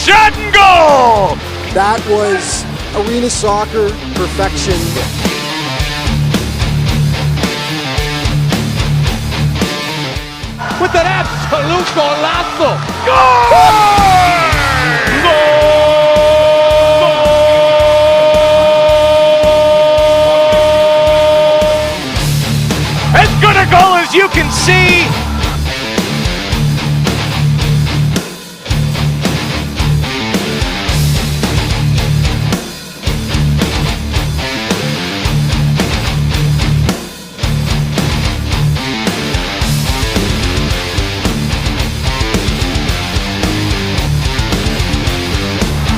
shot and goal! That was arena soccer perfection. With an absolute golazo! Goal! As good a goal as you can see.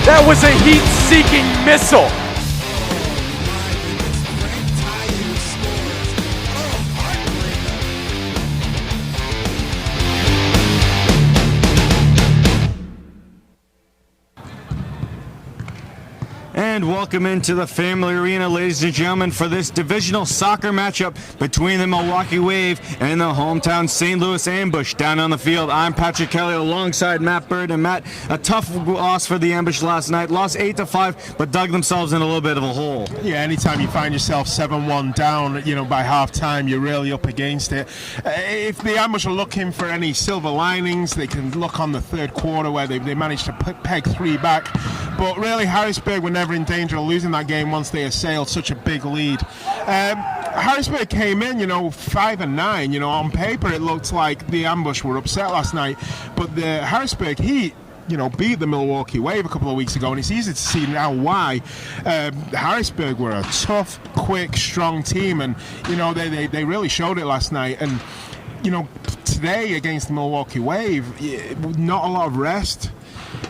That was a heat-seeking missile. And welcome into the Family Arena, ladies and gentlemen, for this divisional soccer matchup between the Milwaukee Wave and the hometown St. Louis Ambush. Down on the field, I'm Patrick Kelly alongside Matt Bird. And Matt, a tough loss for the Ambush last night. Lost 8-5, but dug themselves in a little bit of a hole. Yeah, anytime you find yourself 7-1 down, by half-time, you're really up against it. If the Ambush are looking for any silver linings, they can look on the third quarter where they managed to peg 3 back. But really, Harrisburg were never in danger of losing that game once they assailed such a big lead. Harrisburg came in, 5-9. On paper, it looked like the Ambush were upset last night. But the Harrisburg Heat, beat the Milwaukee Wave a couple of weeks ago, and it's easy to see now why. Harrisburg were a tough, quick, strong team, and, they really showed it last night. And, today against the Milwaukee Wave, not a lot of rest.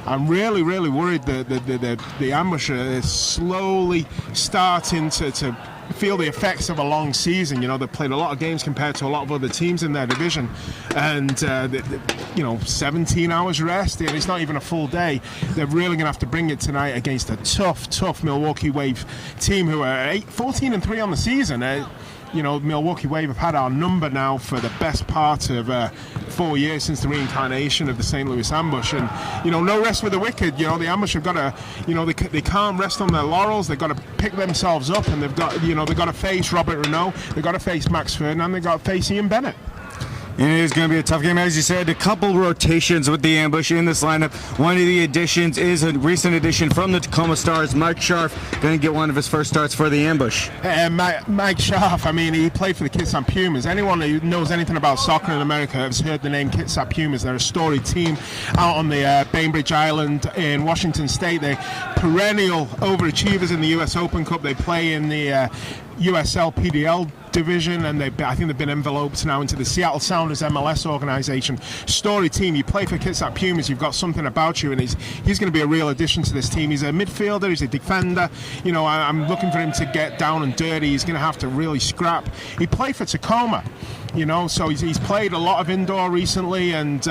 I'm really, really worried that the Ambush is slowly starting to feel the effects of a long season. They've played a lot of games compared to a lot of other teams in their division, and 17 hours rest, and it's not even a full day. They're really going to have to bring it tonight against a tough Milwaukee Wave team who are 14-3 on the season. Milwaukee Wave have had our number now for the best part of 4 years since the reincarnation of the St. Louis Ambush, and no rest for the wicked. The Ambush have got to, they can't rest on their laurels. They've got to pick themselves up, and they've got to face Robert Renault. They've got to face Max Ferdinand. They've got to face Ian Bennett. And it is going to be a tough game. As you said, a couple rotations with the Ambush in this lineup. One of the additions is a recent addition from the Tacoma Stars. Mike Scharf going to get one of his first starts for the Ambush. Mike Scharf, he played for the Kitsap Pumas. Anyone who knows anything about soccer in America has heard the name Kitsap Pumas. They're a storied team out on the Bainbridge Island in Washington State. They're perennial overachievers in the U.S. Open Cup. They play in the USL PDL division, and I think they've been enveloped now into the Seattle Sounders MLS organization. Story team. You play for Kitsap Pumas, you've got something about you, and he's going to be a real addition to this team. He's a midfielder, he's a defender. I'm looking for him to get down and dirty. He's going to have to really scrap. He played for Tacoma. So he's played a lot of indoor recently, and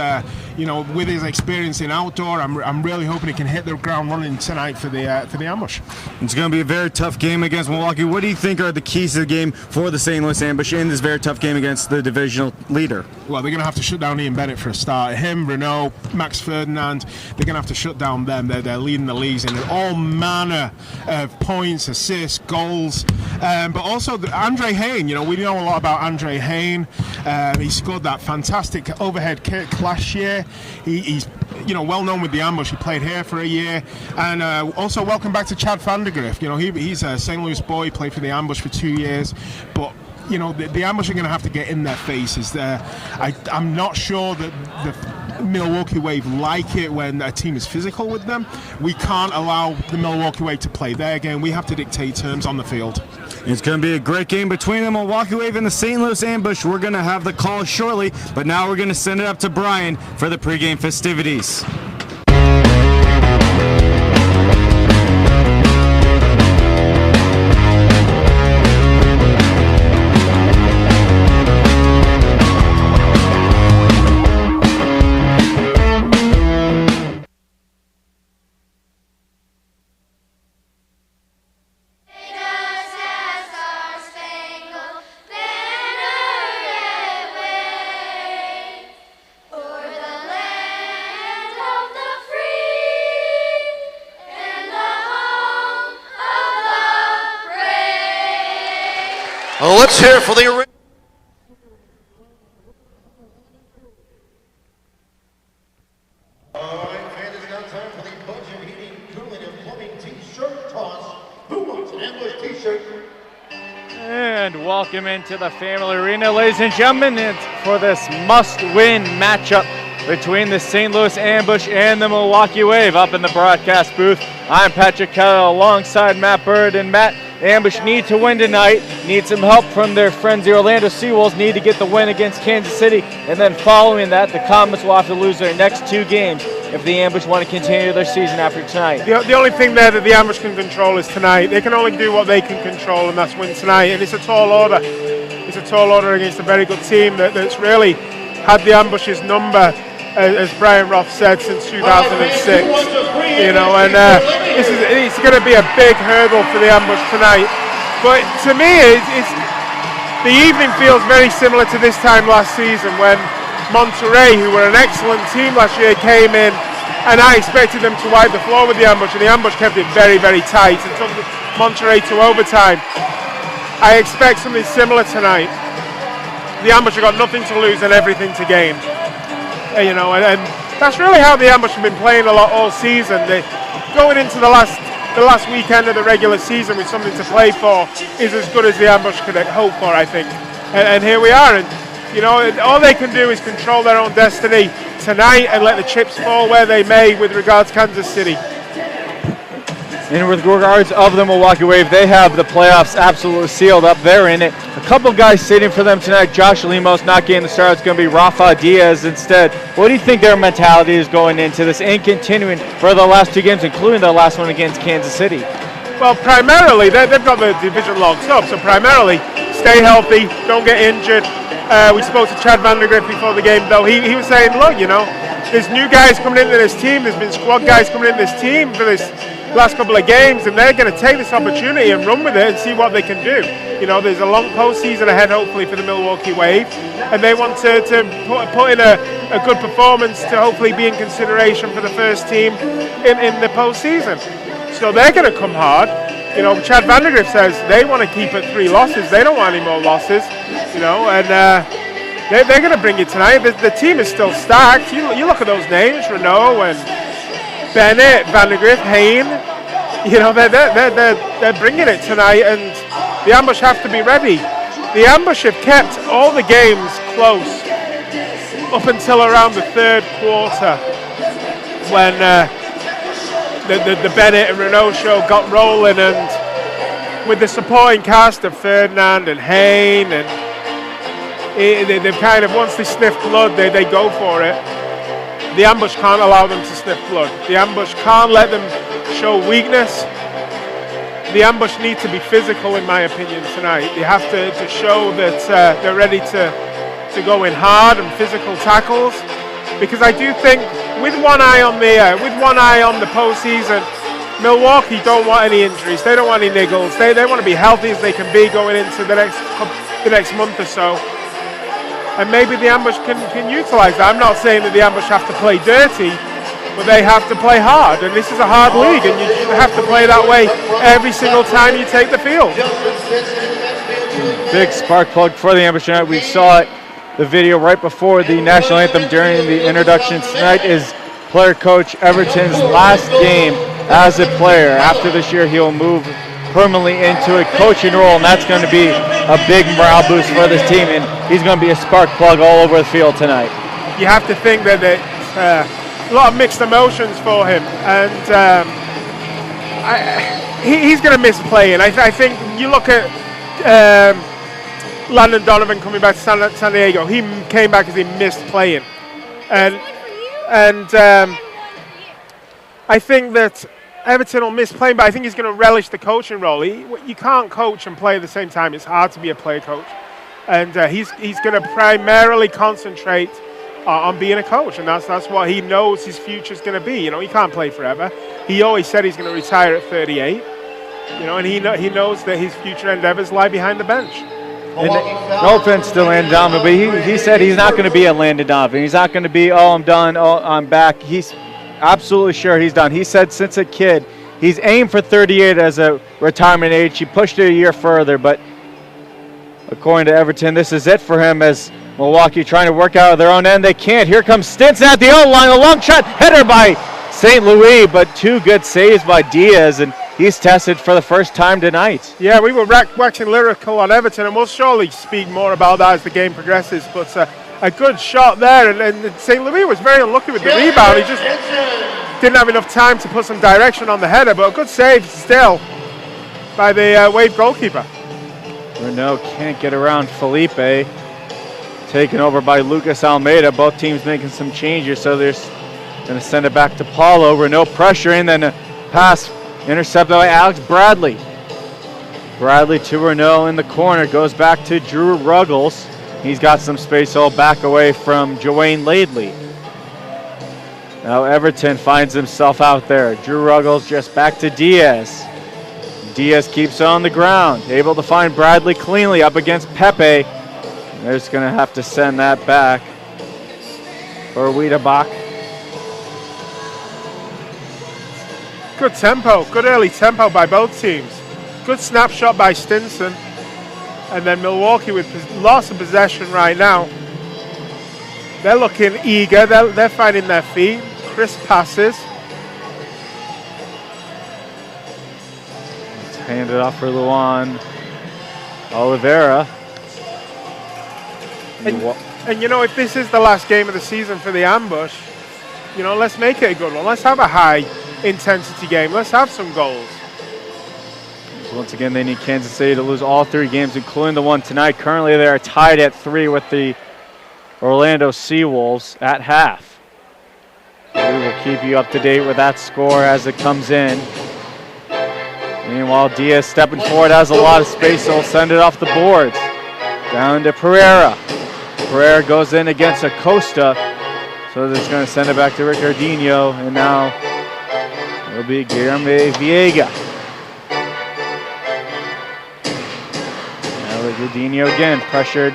with his experience in outdoor, I'm really hoping he can hit the ground running tonight for the Ambush. It's going to be a very tough game against Milwaukee. What do you think are the keys to the game for the St. Louis Ambush in this very tough game against the divisional leader? Well, they're going to have to shut down Ian Bennett for a start. Him, Renault, Max Ferdinand, they're going to have to shut down them. They're leading the leagues in all manner of points, assists, goals, but also Andre Hayne. We know a lot about Andre Hayne. He scored that fantastic overhead kick last year. He's well known with the Ambush. He played here for a year, and also welcome back to Chad Vandergrift. He's a St. Louis boy. Played for the Ambush for 2 years, but the Ambush are going to have to get in their faces. I'm not sure that the Milwaukee Wave like it when a team is physical with them. We can't allow the Milwaukee Wave to play their game. We have to dictate terms on the field. It's going to be a great game between the Milwaukee Wave and the St. Louis Ambush. We're going to have the call shortly, but now we're going to send it up to Brian for the pregame festivities. For the land of Let's hear for the All right, fans, it's now time for the budget heating, cooling, and plumbing t-shirt toss. Who wants an ambush t-shirt? And welcome into the Family Arena, ladies and gentlemen, for this must-win matchup between the St. Louis Ambush and the Milwaukee Wave. Up in the broadcast booth, I'm Patrick Kelly alongside Matt Bird. And Matt, the Ambush need to win tonight, need some help from their friends, the Orlando Seawolves, need to get the win against Kansas City. And then following that, the Comets will have to lose their next 2 games if the Ambush want to continue their season after tonight. The only thing there that the Ambush can control is tonight. They can only do what they can control, and that's win tonight. And it's a tall order. It's a tall order against a very good team that's really had the Ambush's number, as Brian Roth said, since 2006. You know, and it's going to be a big hurdle for the Ambush tonight. But to me, the evening feels very similar to this time last season when Monterey, who were an excellent team last year, came in, and I expected them to wipe the floor with the Ambush, and the Ambush kept it very, very tight and took Monterey to overtime. I expect something similar tonight. The Ambush have got nothing to lose and everything to gain. You know, and that's really how the Ambush have been playing a lot all season. Going into the last weekend of the regular season with something to play for is as good as the Ambush could hope for, I think. And here we are. And you know, all they can do is control their own destiny tonight and let the chips fall where they may with regards to Kansas City. And with regards of the Milwaukee Wave, they have the playoffs absolutely sealed up. They're in it. A couple guys sitting for them tonight. Josh Lemos not getting the start. It's going to be Rafa Diaz instead. What do you think their mentality is going into this and continuing for the last 2 games, including the last one against Kansas City? Well, primarily, they've got the division locked up. So primarily, stay healthy, don't get injured. We spoke to Chad Vandergrift before the game, though. He was saying, look, you know, there's new guys coming into this team. There's been squad guys coming into this team for this last couple of games, and they're going to take this opportunity and run with it and see what they can do. You know, there's a long postseason ahead, hopefully, for the Milwaukee Wave, and they want to put in a good performance to hopefully be in consideration for the first team in the postseason. So they're going to come hard. You know, Chad Vandergrift says they want to keep it 3 losses. They don't want any more losses, you know, and they're going to bring it tonight. The team is still stacked. You look at those names, Renault and Bennett, Vandergrift, Hayne. You know, they're bringing it tonight, and the Ambush have to be ready. The Ambush have kept all the games close up until around the 3rd quarter when the Bennett and Renault show got rolling, and with the supporting cast of Ferdinand and Hayne, and they've kind of, once they sniff blood, they go for it. The Ambush can't allow them to sniff blood. The Ambush can't let them show weakness. The Ambush need to be physical, in my opinion, tonight. They have to show that they're ready to go in hard and physical tackles, because I do think with one eye on the postseason, Milwaukee don't want any injuries. They don't want any niggles. They want to be healthy as they can be going into the next month or so. And maybe the Ambush can utilize that. I'm not saying that the Ambush have to play dirty, but they have to play hard. And this is a hard league, and you have to play that way every single time you take the field. Big spark plug for the Ambush tonight. We saw it, the video right before the national anthem during the introductions. Tonight is player coach Everton's last game as a player. After this year, he'll move permanently into a coaching role, and that's going to be a big morale boost for this team, and he's going to be a spark plug all over the field tonight. You have to think that a lot of mixed emotions for him, and he's going to miss playing. I think you look at Landon Donovan coming back to San Diego. He came back because he missed playing, and I think that Everton will miss playing, but I think he's going to relish the coaching role. You can't coach and play at the same time. It's hard to be a player coach. And he's going to primarily concentrate on being a coach, and that's what he knows his future's going to be. You know, he can't play forever. He always said he's going to retire at 38. You know, and he knows that his future endeavors lie behind the bench. And no offense to Landon Donovan, but he said he's not going to be a Landon Donovan. He's not going to be, oh, I'm done, oh, I'm back. He's absolutely sure he's done. He said since a kid, he's aimed for 38 as a retirement age. He pushed it a year further, but according to Everton, this is it for him as Milwaukee trying to work out of their own end. They can't. Here comes Stinson at the own line. A long shot. Header by St. Louis, but 2 good saves by Diaz, and he's tested for the first time tonight. Yeah, we were waxing lyrical on Everton, and we'll surely speak more about that as the game progresses. But a good shot there, and St. Louis was very unlucky with the rebound. He just didn't have enough time to put some direction on the header, but a good save still by the Wave goalkeeper. Renault can't get around Felipe. Taken over by Lucas Almeida. Both teams making some changes, so they're going to send it back to Paulo. Renault pressuring, then a pass intercepted by Alex Bradley. Bradley to Renault in the corner, goes back to Drew Ruggles. He's got some space, so back away from Joanne Laidley. Now Everton finds himself out there. Drew Ruggles just back to Diaz. Diaz keeps on the ground, able to find Bradley cleanly up against Pepe. They're just going to have to send that back for Wiedebach. Good tempo, good early tempo by both teams. Good snapshot by Stinson. And then Milwaukee with lots of possession right now. They're looking eager, they're finding their feet. Crisp passes. Let's hand it off for Luan Oliveira. And you know, if this is the last game of the season for the Ambush, you know, let's make it a good one. Let's have a high intensity game. Let's have some goals. So once again, they need Kansas City to lose all 3 games, including the one tonight. Currently, they are tied at 3 with the Orlando Seawolves at half. So we will keep you up to date with that score as it comes in. Meanwhile, Diaz stepping forward, has a lot of space, so he'll send it off the boards. Down to Pereira. Pereira goes in against Acosta, so they're just going to send it back to Ricardinho, and now it'll be Guilherme Viega. Now Ricardinho again, pressured.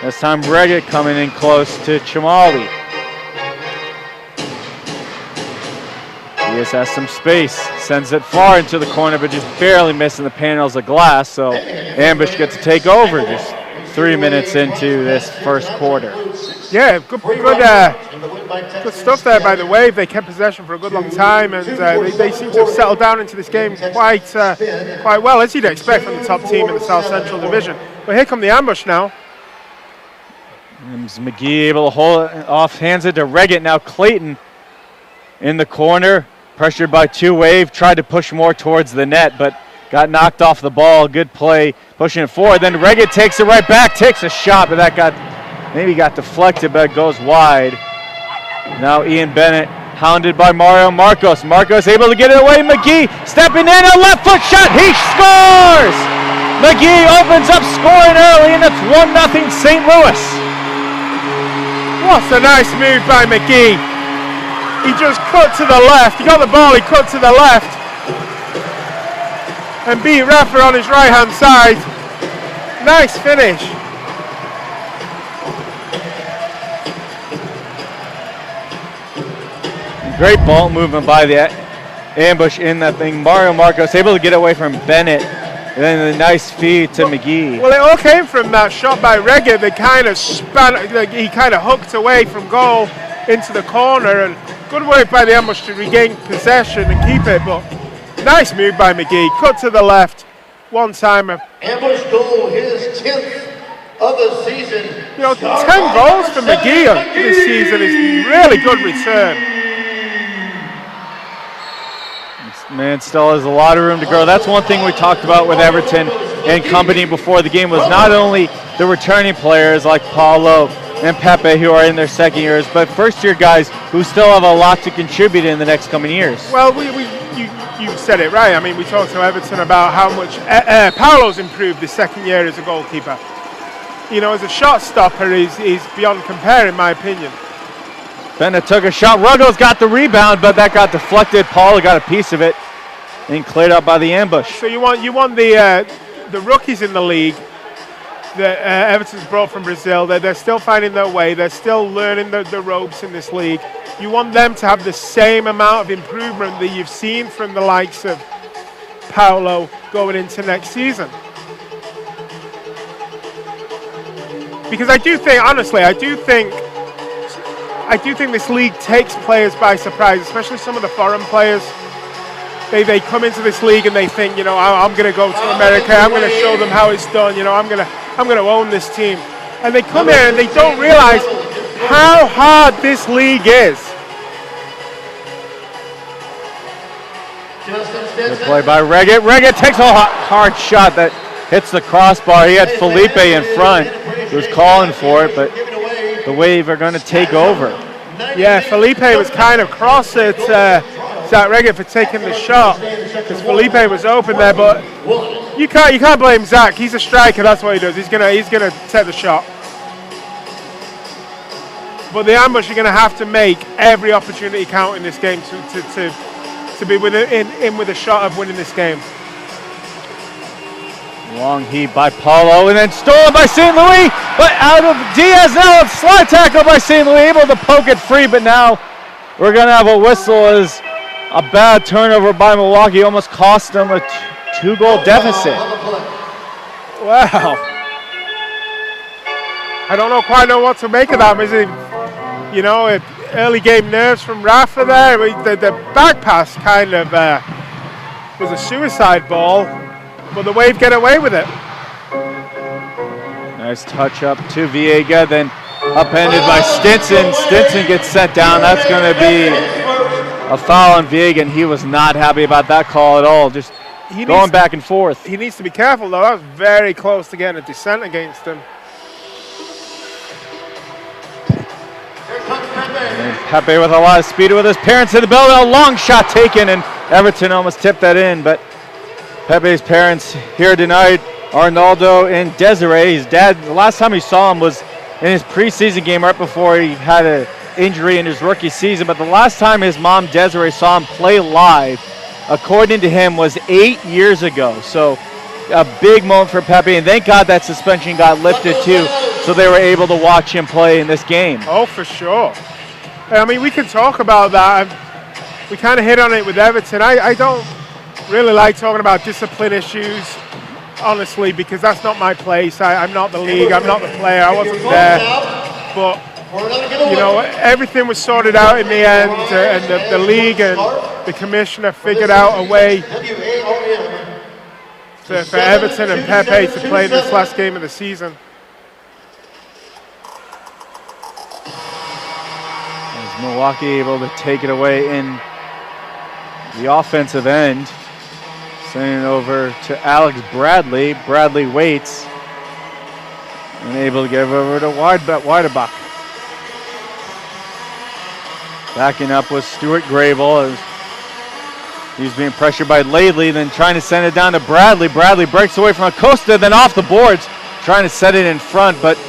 This time Reggett coming in close to Chamali. Diaz has some space, sends it far into the corner, but just barely missing the panels of glass, so Ambush gets to take over just 3 minutes into this first quarter. Yeah, good stuff there by the Wave. They kept possession for a good long time, and they seem to have settled down into this game quite well, as you'd expect from the top team in the South Central Division. But here come the Ambush now. And McGee able to hold it off, hands it to Reggett. Now Clayton in the corner, pressured by 2 Wave, tried to push more towards the net, but got knocked off the ball. Good play, pushing it forward. Then Reggett takes it right back, takes a shot, but that maybe got deflected, but it goes wide. Now Ian Bennett, hounded by Mario Marcos. Marcos able to get it away. McGee stepping in, a left foot shot. He scores! McGee opens up scoring early, and it's 1-0 St. Louis. What a nice move by McGee. He just cut to the left. He got the ball, he cut to the left. And beat Rafa on his right-hand side. Nice finish. Great ball movement by the Ambush in that thing. Mario Marcos able to get away from Bennett. And then a nice feed to McGee. Well, it all came from that shot by Reggett that kind of he kind of hooked away from goal into the corner. And good work by the Ambush to regain possession and keep it. But nice move by McGee. Cut to the left. One timer. Ambush goal, his 10th of the season. You know, 10 goals for McGee this season is really good return. Man, still has a lot of room to grow. That's one thing we talked about with Everton and company before the game, was not only the returning players like Paulo and Pepe who are in their second years, but first-year guys who still have a lot to contribute in the next coming years. Well, you said it right. I mean, we talked to Everton about how much Paulo's improved his second year as a goalkeeper. You know, as a shot stopper, he's beyond compare, in my opinion. Bennett took a shot. Ruggles got the rebound, but that got deflected. Paulo got a piece of it and cleared up by the Ambush. So you want the rookies in the league that Everton's brought from Brazil. They're still finding their way. They're still learning the ropes in this league. You want them to have the same amount of improvement that you've seen from the likes of Paulo going into next season. because I do think, honestly, I do think this league takes players by surprise, especially some of the foreign players. They come into this league and they think, I'm going to go to America. I'm going to show them how it's done. I'm going to own this team. And they come here and they don't realize how hard this league is. Good play by Reggett. Reggett takes a hard shot that hits the crossbar. He had Felipe in front. He was calling for it, but the Wave are going to take over. Yeah, Felipe was kind of cross at Zach Reggett for taking the shot because Felipe was open there, but you can't blame Zach. He's a striker. That's what he does. He's gonna take the shot. But the Ambush are going to have to make every opportunity count in this game to be in with a shot of winning this game. Long heat by Paulo, and then stolen by St. Louis, but out of Diaz now. It's slide tackle by St. Louis, able to poke it free, but now we're going to have a whistle as a bad turnover by Milwaukee almost cost them a 2-goal deficit. Wow. I don't quite know what to make of that. Is it, early game nerves from Rafa there? The back pass kind of was a suicide ball, but the Wave get away with it. Nice touch up to Viega, then upended by Stinson. Stinson gets sent down. That's going to be a foul on Viega, and he was not happy about that call at all. Just going back and forth. He needs to be careful, though. That was very close to getting a descent against him. And Pepe with a lot of speed with his parents in the building. A long shot taken, and Everton almost tipped that in, but Pepe's parents here tonight, Arnaldo and Desiree. His dad, the last time he saw him was in his preseason game right before he had an injury in his rookie season, but the last time his mom, Desiree, saw him play live, according to him, was 8 years ago. So a big moment for Pepe, and thank God that suspension got lifted too, so they were able to watch him play in this game. Oh, for sure. I mean, we can talk about that. We kind of hit on it with Everton. I don't really like talking about discipline issues, honestly, because that's not my place. I'm not the league. I'm not the player. I wasn't there. But, everything was sorted out in the end, and the league and the commissioner figured out a way for Everton and Pepe to play this last game of the season. Is Milwaukee able to take it away in the offensive end? Sending it over to Alex Bradley. Bradley waits and able to give over to Weiderbach. Backing up with Stuart Grable as he's being pressured by Laidley, then trying to send it down to Bradley. Bradley breaks away from Acosta, then off the boards, trying to set it in front, but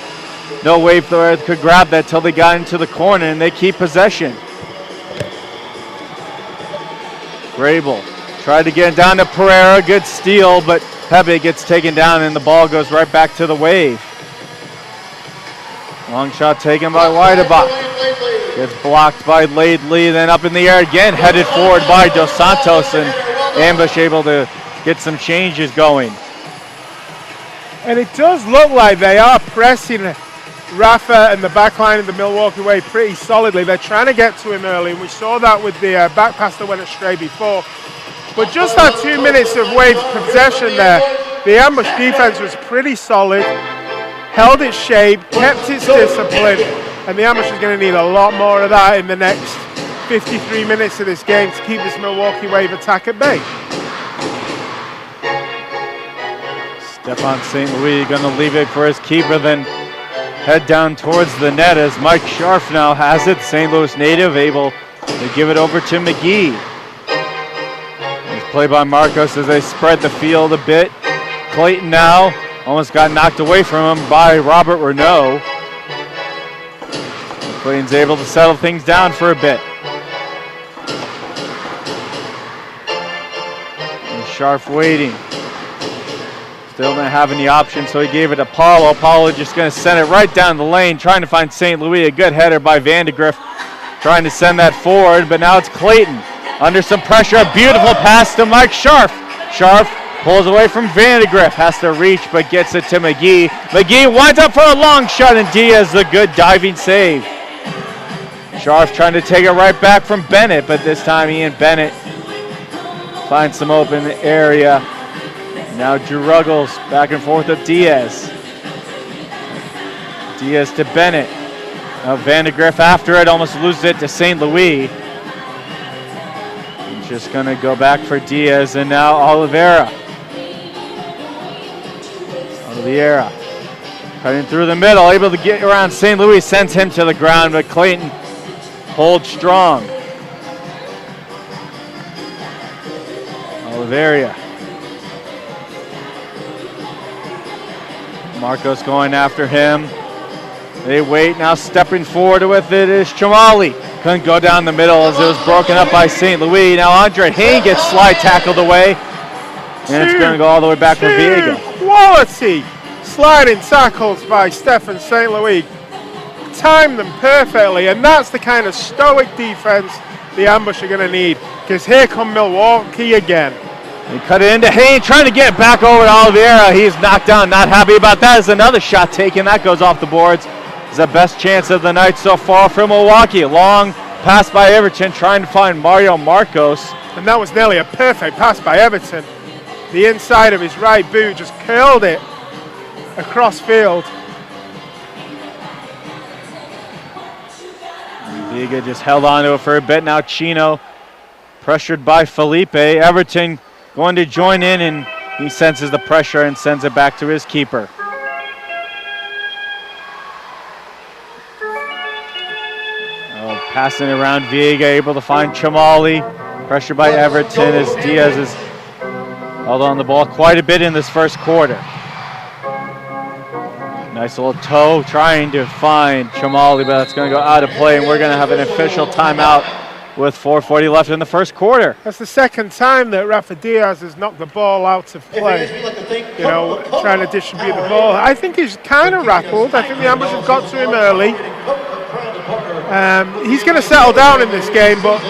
no Wave player could grab that till they got into the corner, and they keep possession. Grable tried to get it down to Pereira, good steal, but Pepe gets taken down and the ball goes right back to the Wave. Long shot taken by Weiderbach. Gets blocked by Laidley, then up in the air again, headed forward by Dos Santos, and Ambush able to get some changes going. And it does look like they are pressing Rafa and the back line of the Milwaukee Wave pretty solidly. They're trying to get to him early, and we saw that with the back pass that went astray before. But just that 2 minutes of Wave possession there, the Ambush defense was pretty solid, held its shape, kept its discipline, and the Ambush is going to need a lot more of that in the next 53 minutes of this game to keep this Milwaukee Wave attack at bay. Stephon St. Louis going to leave it for his keeper, then head down towards the net as Mike Scharf now has it. St. Louis native able to give it over to McGee. Nice play by Marcos as they spread the field a bit. Clayton now almost got knocked away from him by Robert Renaud. Clayton's able to settle things down for a bit. And Scharf waiting. Still not having the option, so he gave it to Paulo. Paulo just going to send it right down the lane, trying to find St. Louis. A good header by Vandegrift, trying to send that forward, but now it's Clayton under some pressure. A beautiful pass to Mike Scharf. Scharf Pulls away from Vandegrift. Has to reach, but gets it to McGee. McGee winds up for a long shot, and Diaz a good diving save. Scharf trying to take it right back from Bennett, but this time Ian Bennett finds some open area. Now Drew Ruggles back and forth with Diaz. Diaz to Bennett. Now Vandegrift after it, almost loses it to St. Louis. Just gonna go back for Diaz, and now Oliveira. Cutting through the middle, able to get around St. Louis, sends him to the ground, but Clayton holds strong. Oliveira. Marcos going after him. They wait, now stepping forward with it is Chamali. Couldn't go down the middle as it was broken up by St. Louis. Now Andre Hain gets slide tackled away. And it's going to go all the way back to Viega. Quality sliding tackles by Stephen St. Louis. Timed them perfectly, and that's the kind of stoic defense the Ambush are going to need. Because here come Milwaukee again. They cut it into Hain, trying to get back over to Oliveira. He's knocked down, not happy about that. There's another shot taken, that goes off the boards. It's the best chance of the night so far for Milwaukee. Long pass by Everton, trying to find Mario Marcos. And that was nearly a perfect pass by Everton. The inside of his right boot just curled it across field. Viega just held on to it for a bit. Now Chino pressured by Felipe. Everton going to join in, and he senses the pressure and sends it back to his keeper. Passing around Viega, able to find Chamali. Pressure by Everton as Diaz has held on the ball quite a bit in this first quarter. Nice little toe trying to find Chamali, but that's going to go out of play, and we're going to have an official timeout with 4:40 left in the first quarter. That's the second time that Rafa Diaz has knocked the ball out of play. You know, trying to distribute the ball. I think he's kind of rattled. I think the Ambush have got to him early. He's going to settle down in this game, but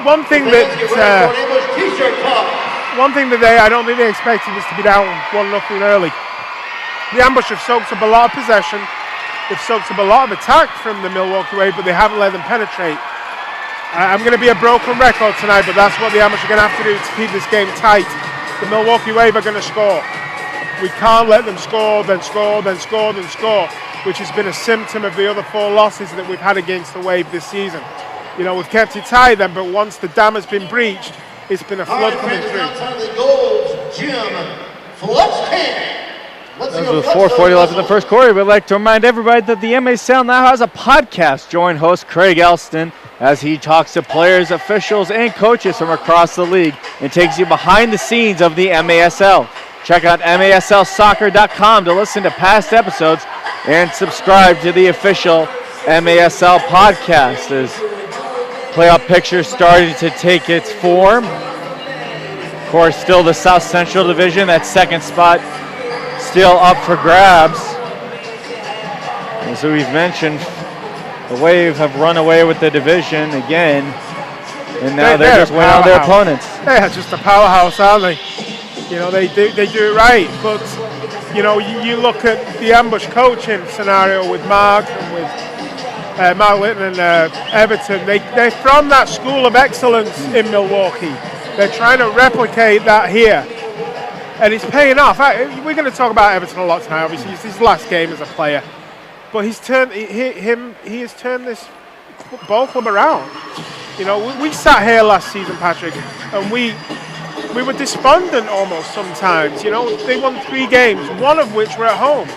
one thing that I don't think they expected was to be down 1-0 early. The Ambush have soaked up a lot of possession. They've soaked up a lot of attack from the Milwaukee Wave, but they haven't let them penetrate. I'm going to be a broken record tonight, but that's what the Ambush are going to have to do to keep this game tight. The Milwaukee Wave are going to score. We can't let them score, then score, then score, then score, which has been a symptom of the other 4 losses that we've had against the Wave this season. You know, we've kept it tight then, but once the dam has been breached, it's been a flood coming through. With 4:40 left in the first quarter, we'd like to remind everybody that the MA Sound now has a podcast. Join host Craig Elston as he talks to players, officials, and coaches from across the league and takes you behind the scenes of the MASL. Check out MASLsoccer.com to listen to past episodes and subscribe to the official MASL podcast as playoff picture started to take its form. Of course, still the South Central Division, that second spot still up for grabs. As we've mentioned, the Wave have run away with the division again, and now they're just winning on their opponents. They're just a powerhouse, aren't they? You know, they do it right, but you know, you look at the Ambush coaching scenario with Mark and with Mark Litton and Everton. They're from that school of excellence in Milwaukee. They're trying to replicate that here, and it's paying off. We're going to talk about Everton a lot tonight. Obviously, it's his last game as a player, but he has turned this ball club around. You know, we sat here last season, Patrick, and we were despondent almost sometimes. You know, they won 3 games, one of which were at home.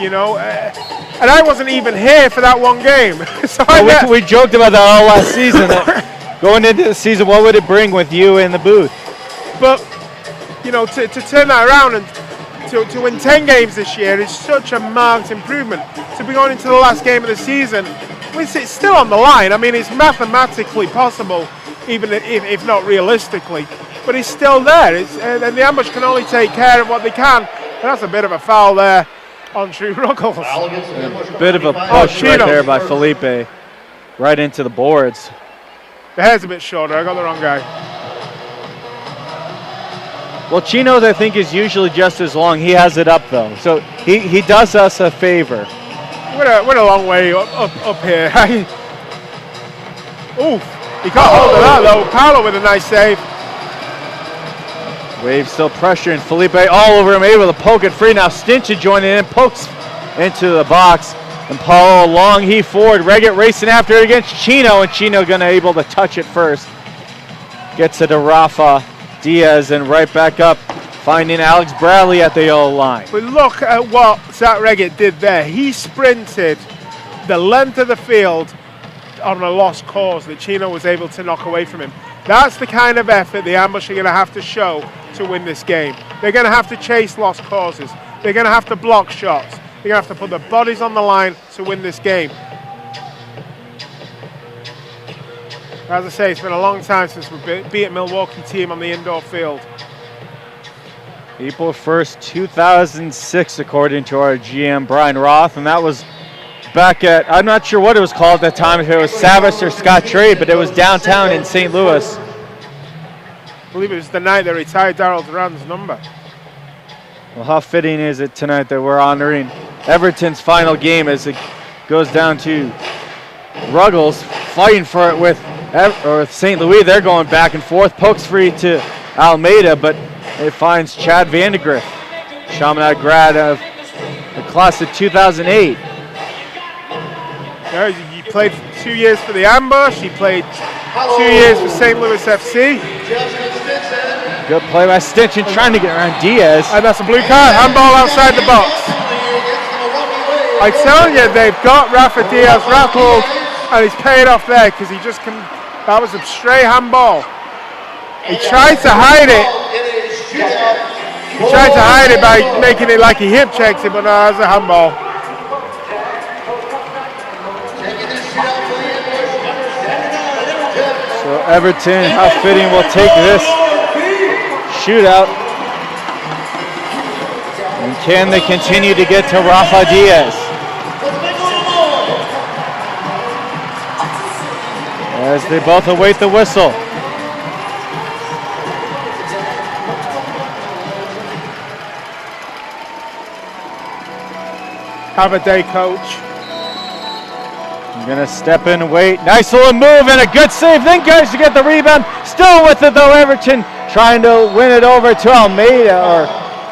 You know, and I wasn't even here for that one game. So we joked about that all last season. That going into the season, what would it bring with you in the booth? But you know, to turn that around and to win 10 games this year is such a marked improvement. To be going into the last game of the season, it's still on the line. I mean, it's mathematically possible, even if not realistically. But it's still there. And the Ambush can only take care of what they can. And that's a bit of a foul there on Drew Ruggles. A bit of a push right there by Felipe, right into the boards. The hair's a bit shorter. I got the wrong guy. Well, Chino's, I think, is usually just as long. He has it up, though. So he does us a favor. We're a long way up here. Ooh, he got hold of that, though. Paolo with a nice save. Wave still pressuring. Felipe all over him, able to poke it free. Now Stinson joining in, pokes into the box. And Paolo long heave forward. Reggett racing after it against Chino, and Chino gonna able to touch it first. Gets it to Rafa Diaz and right back up, finding Alex Bradley at the yellow line. But look at what Zach Reggett did there. He sprinted the length of the field on a lost cause that Chino was able to knock away from him. That's the kind of effort the Ambush are going to have to show to win this game. They're going to have to chase lost causes. They're going to have to block shots. They're going to have to put their bodies on the line to win this game. As I say, it's been a long time since we beat a Milwaukee team on the indoor field. April 1st, 2006, according to our GM, Brian Roth, and that was back at, I'm not sure what it was called at the time, if it was Savas or Scott Trade, but it was downtown in St. Louis. I believe it was the night they retired Darryl Duran's number. Well, how fitting is it tonight that we're honoring Everton's final game as it goes down to Ruggles fighting for it with St. Louis. They're going back and forth. Pokes free to Almeida, but it finds Chad Vandegrift, Chaminade grad of the class of 2008. Yeah, he played 2 years for the Ambush. He played 2 years for St. Louis FC. Good play by Stinson trying to get around Diaz. And that's a blue card. Handball outside the box. I tell you, they've got Rafa Diaz rattled, and he's paid off there because he just can. That was a stray handball. He tried to hide it. He tried to hide it by making it like he hip checked it, but no, that's a handball. So Everton, how fitting, will take this shootout. And can they continue to get to Rafa Diaz? As they both await the whistle. Have a day, coach. I'm going to step in and wait. Nice little move and a good save. Then guys to get the rebound. Still with it though, Everton trying to win it over to Almeida, or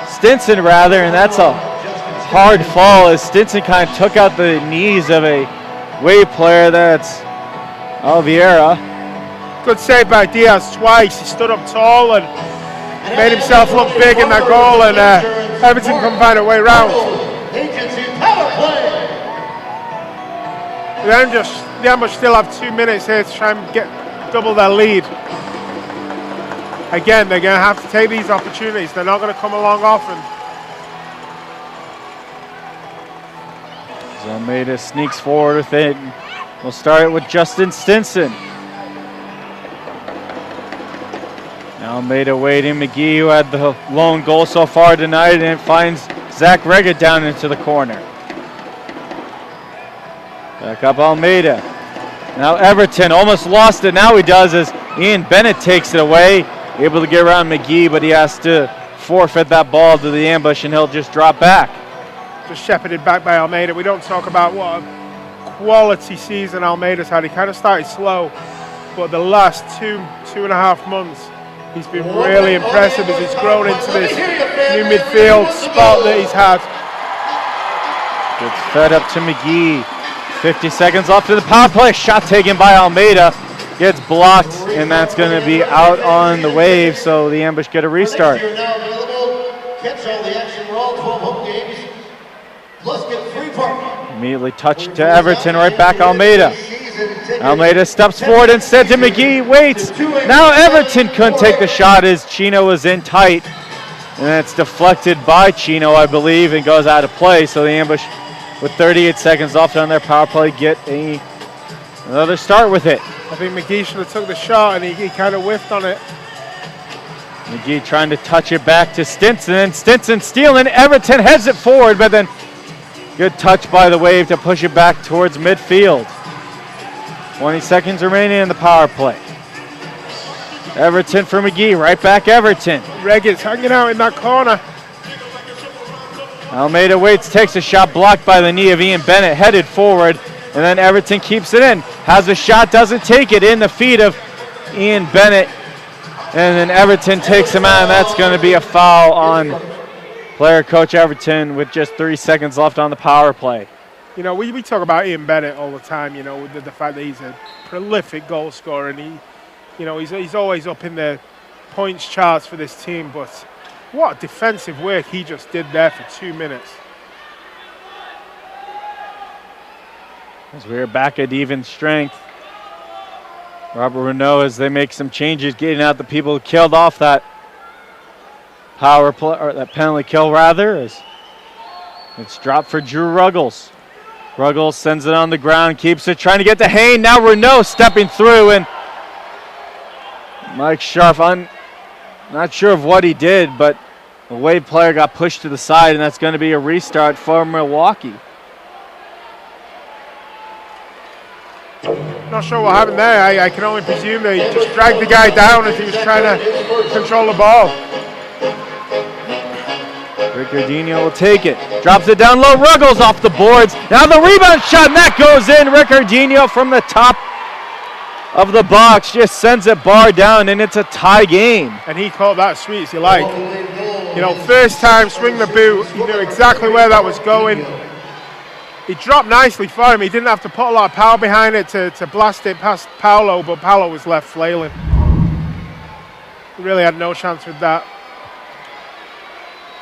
Stinson rather, and that's a hard fall as Stinson kind of took out the knees of a Wave player. That's Oliveira. Good save by Diaz twice. He stood up tall and made himself look big in that goal, and Everton couldn't find a way around. Then the Ambush still have 2 minutes here to try and double their lead. Again, they're going to have to take these opportunities. They're not going to come along often. Almeida sneaks forward with it. We'll start it with Justin Stinson. Almeida waiting. McGee, who had the lone goal so far tonight, and it finds Zach Reggett down into the corner. Back up Almeida. Now Everton almost lost it. Now he does as Ian Bennett takes it away. Able to get around McGee, but he has to forfeit that ball to the Ambush, and he'll just drop back. Just shepherded back by Almeida. We don't talk about what a quality season Almeida's had. He kind of started slow, but the last two and a half months, he's been really impressive as he's grown into this new midfield spot that he's had. Gets fed up to McGee. 50 seconds left to the power play. Shot taken by Almeida. Gets blocked, and that's going to be out on the Wave, so the Ambush get a restart. Immediately touched to Everton, right back Almeida. Almeida steps forward instead to McGee, waits. Now Everton couldn't take the shot as Chino was in tight, and it's deflected by Chino, I believe, and goes out of play, so the Ambush, with 38 seconds left on their power play, get another start with it. I think McGee should have took the shot, and he kind of whiffed on it. McGee trying to touch it back to Stinson, and Stinson stealing. Everton heads it forward, but then good touch by the Wave to push it back towards midfield. 20 seconds remaining in the power play. Everton for McGee, right back Everton. Reggins hanging out in that corner. Almeida waits, takes a shot, blocked by the knee of Ian Bennett, headed forward, and then Everton keeps it in. Has a shot, doesn't take it, in the feet of Ian Bennett, and then Everton takes him out, and that's going to be a foul on player coach Everton with just 3 seconds left on the power play. You know, we talk about Ian Bennett all the time, you know, with the fact that he's a prolific goal scorer, and he's always up in the points charts for this team, but what defensive work he just did there for 2 minutes. As we're back at even strength, Robert Renault, as they make some changes, getting out the people who killed off that power play, or that penalty kill rather, as it's dropped for Drew Ruggles. Ruggles sends it on the ground, keeps it, trying to get to Hayne. Now Renault stepping through, and Mike Scharf, not sure of what he did, but the Wave player got pushed to the side, and that's going to be a restart for Milwaukee. Not sure what happened there. I can only presume they just dragged the guy down as he was trying to control the ball. Ricardinho will take it. Drops it down low. Ruggles off the boards. Now the rebound shot, and that goes in. Ricardinho from the top of the box just sends it bar down, and it's a tie game. And he caught that sweet as you like. You know, first time, swing the boot. He knew exactly where that was going. He dropped nicely for him. He didn't have to put a lot of power behind it to blast it past Paolo, but Paolo was left flailing. He really had no chance with that.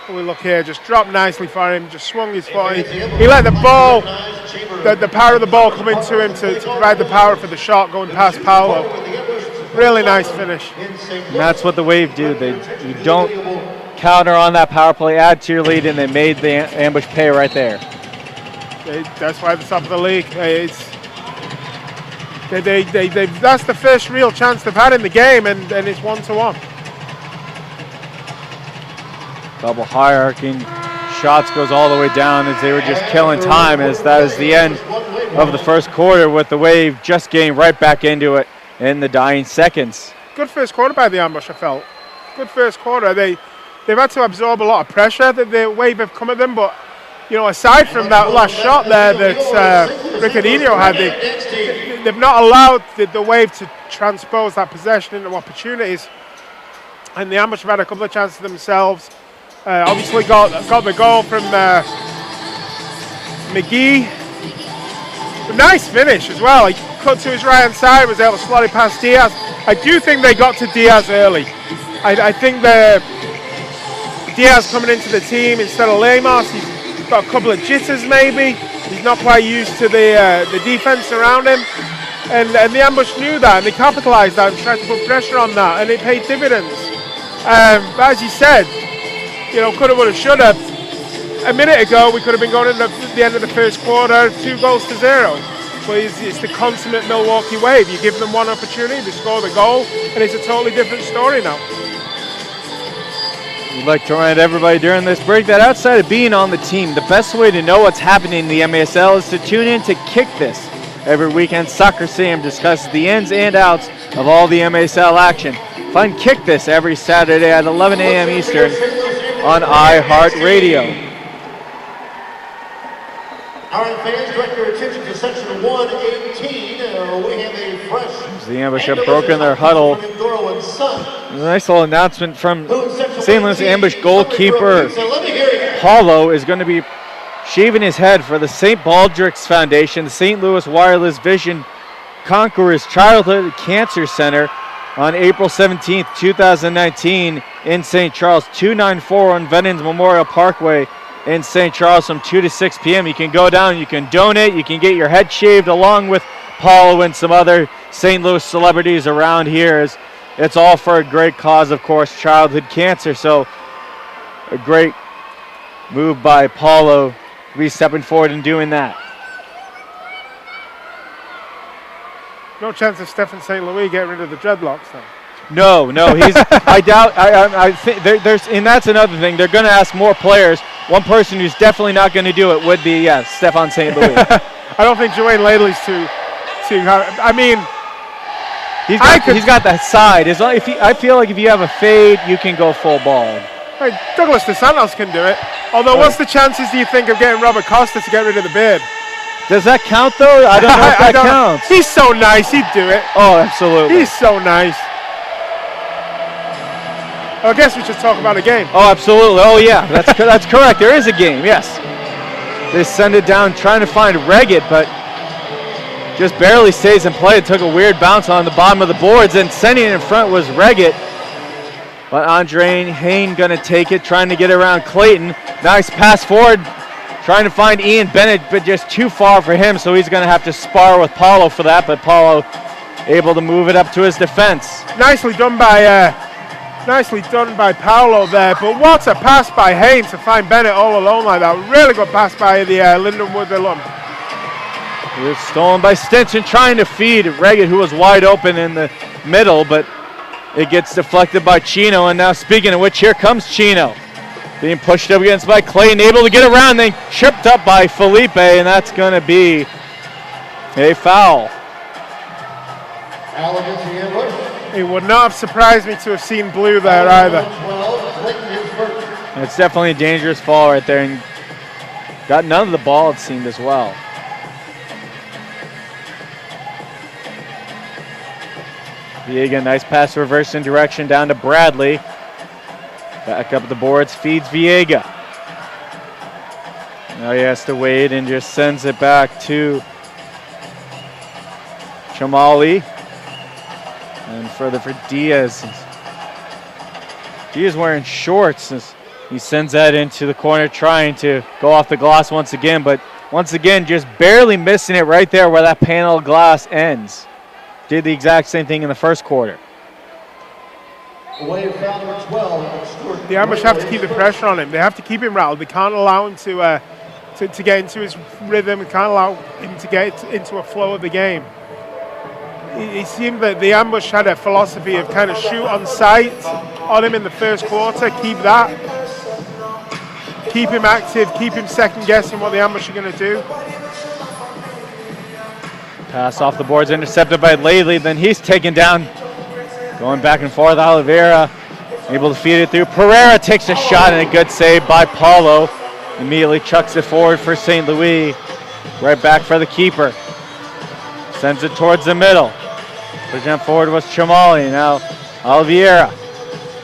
We look here, just dropped nicely for him, just swung his foot. He let the ball, the power of the ball come into him to provide the power for the shot going past Paolo. Really nice finish. And that's what the Wave do. You don't counter on that power play, add to your lead, and they made the ambush pay right there. That's why they're top of the league. That's the first real chance they've had in the game, and it's 1-1. Double hierarchy shots goes all the way down as they were just killing time, as that is the end of the first quarter, with the Wave just getting right back into it in the dying seconds. Good first quarter by the Ambush, I felt. Good first quarter. They've had to absorb a lot of pressure that the Wave have come at them, but you know, aside from that last shot there that Ricardinho had, they've not allowed the Wave to transpose that possession into opportunities. And the Ambush have had a couple of chances themselves. Obviously got the goal from McGee. A nice finish as well. He cut to his right hand side, was able to slot it past Diaz. I do think they got to Diaz early. I think Diaz coming into the team instead of Lemos. He's got a couple of jitters maybe. He's not quite used to the defense around him. And the Ambush knew that, and they capitalized that and tried to put pressure on that, and it paid dividends. But as you said, you know, coulda, woulda, shoulda. A minute ago, we could have been going into the end of the first quarter 2-0. But it's the consummate Milwaukee Wave. You give them one opportunity to score the goal, and it's a totally different story now. We'd like to remind everybody during this break that outside of being on the team, the best way to know what's happening in the MASL is to tune in to Kick This. Every weekend, Soccer Sam discusses the ins and outs of all the MASL action. Find Kick This every Saturday at 11 a.m. Eastern on iHeartRadio. All right, fans, direct your attention to section 118. We have a fresh. The Ambush have broken their huddle. A nice little announcement from St. Louis Ambush goalkeeper Paulo is going to be shaving his head for the St. Baldrick's Foundation, the St. Louis Wireless Vision Conquerors Childhood Cancer Center on April 17th, 2019 in St. Charles, 294 on Veterans Memorial Parkway in St. Charles from 2 to 6 p.m. You can go down, you can donate, you can get your head shaved along with Paulo and some other St. Louis celebrities around here. It's all for a great cause, of course, childhood cancer. So a great move by Paulo to be stepping forward and doing that. No chance of Stephen St. Louis getting rid of the dreadlocks, though. No, he's. I doubt. I think there's, and that's another thing. They're going to ask more players. One person who's definitely not going to do it would be Stefan St. Louis. I don't think Joanne Laidley's too. I mean, He's got that side. I feel like if you have a fade, you can go full bald. Hey, Douglas DeSantos can do it. Although, what's the chances, do you think, of getting Robert Costa to get rid of the beard? Does that count, though? I don't know if that counts. He's so nice. He'd do it. Oh, absolutely. He's so nice. I guess we should talk about a game. Oh, absolutely. Oh, yeah. That's correct. There is a game, yes. They send it down trying to find Reggett, but just barely stays in play. It took a weird bounce on the bottom of the boards, and sending it in front was Reggett. But Andre Hain going to take it, trying to get around Clayton. Nice pass forward, trying to find Ian Bennett, but just too far for him, so he's going to have to spar with Paulo for that, but Paulo able to move it up to his defense. Nicely done by Paulo there, but what a pass by Hain to find Bennett all alone like that. Really good pass by the Lindenwood alum. It was stolen by Stinson, trying to feed Reggett, who was wide open in the middle, but it gets deflected by Chino, and now speaking of which, here comes Chino. Being pushed up against by Clayton, able to get around, then tripped up by Felipe, and that's going to be a foul. Foul against the Ambush. It would not have surprised me to have seen blue there either. 12, Clayton is first. It's definitely a dangerous fall right there, and got none of the ball, it seemed, as well. Viega, nice pass reverse in direction down to Bradley. Back up the boards, feeds Viega. Now he has to wait and just sends it back to Chamali. And further for Diaz. Diaz wearing shorts as he sends that into the corner, trying to go off the glass once again, but once again just barely missing it right there where that panel of glass ends. Did the exact same thing in the first quarter. Away foul number 12, Stuart. The Ambush have to keep the pressure on him. They have to keep him rattled. They can't allow him to get into his rhythm. They can't allow him to get into a flow of the game. It seemed that the Ambush had a philosophy of kind of shoot on sight on him in the first quarter. Keep that. Keep him active. Keep him second guessing what the Ambush are going to do. Pass off the boards, intercepted by Lately. Then he's taken down. Going back and forth, Oliveira able to feed it through. Pereira takes a shot and a good save by Paulo. Immediately chucks it forward for St. Louis. Right back for the keeper. Sends it towards the middle. Pushing forward was Chamali. Now Oliveira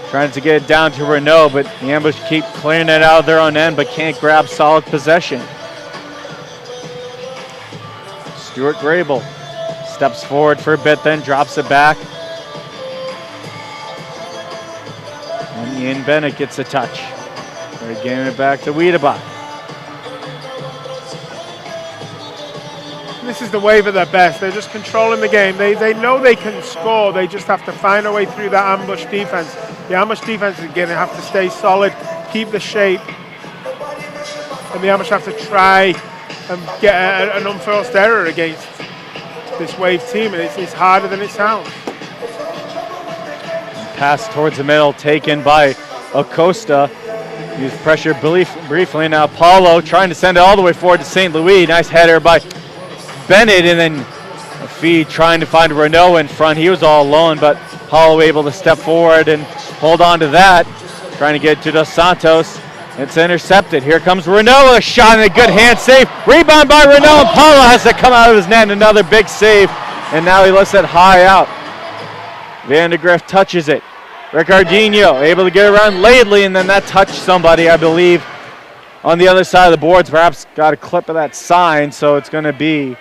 trying to get it down to Renault, but the Ambush keep clearing it out of their own end, but can't grab solid possession. Stuart Grable steps forward for a bit, then drops it back. And Ian Bennett gets a touch. They're getting it back to Wiedebach. This is the Wave at their best. They're just controlling the game. They know they can score. They just have to find a way through that Ambush defense. The Ambush defense is going to have to stay solid, keep the shape. And the Ambush have to try and get an unforced error against this Wave team. And it's harder than it sounds. Pass towards the middle taken by Acosta. Used pressure briefly. Now Paulo trying to send it all the way forward to St. Louis. Nice header by Bennett, and then a feed trying to find Renault in front. He was all alone, but Paulo able to step forward and hold on to that. Trying to get to Dos Santos. It's intercepted. Here comes Renault, a shot and a good hand save. Rebound by Renault, and Paulo has to come out of his net. Another big save, and now he lets it high out. Vandergrift touches it. Ricardinho able to get around Laidley, and then that touched somebody, I believe, on the other side of the boards. Perhaps got a clip of that sign, so it's going to be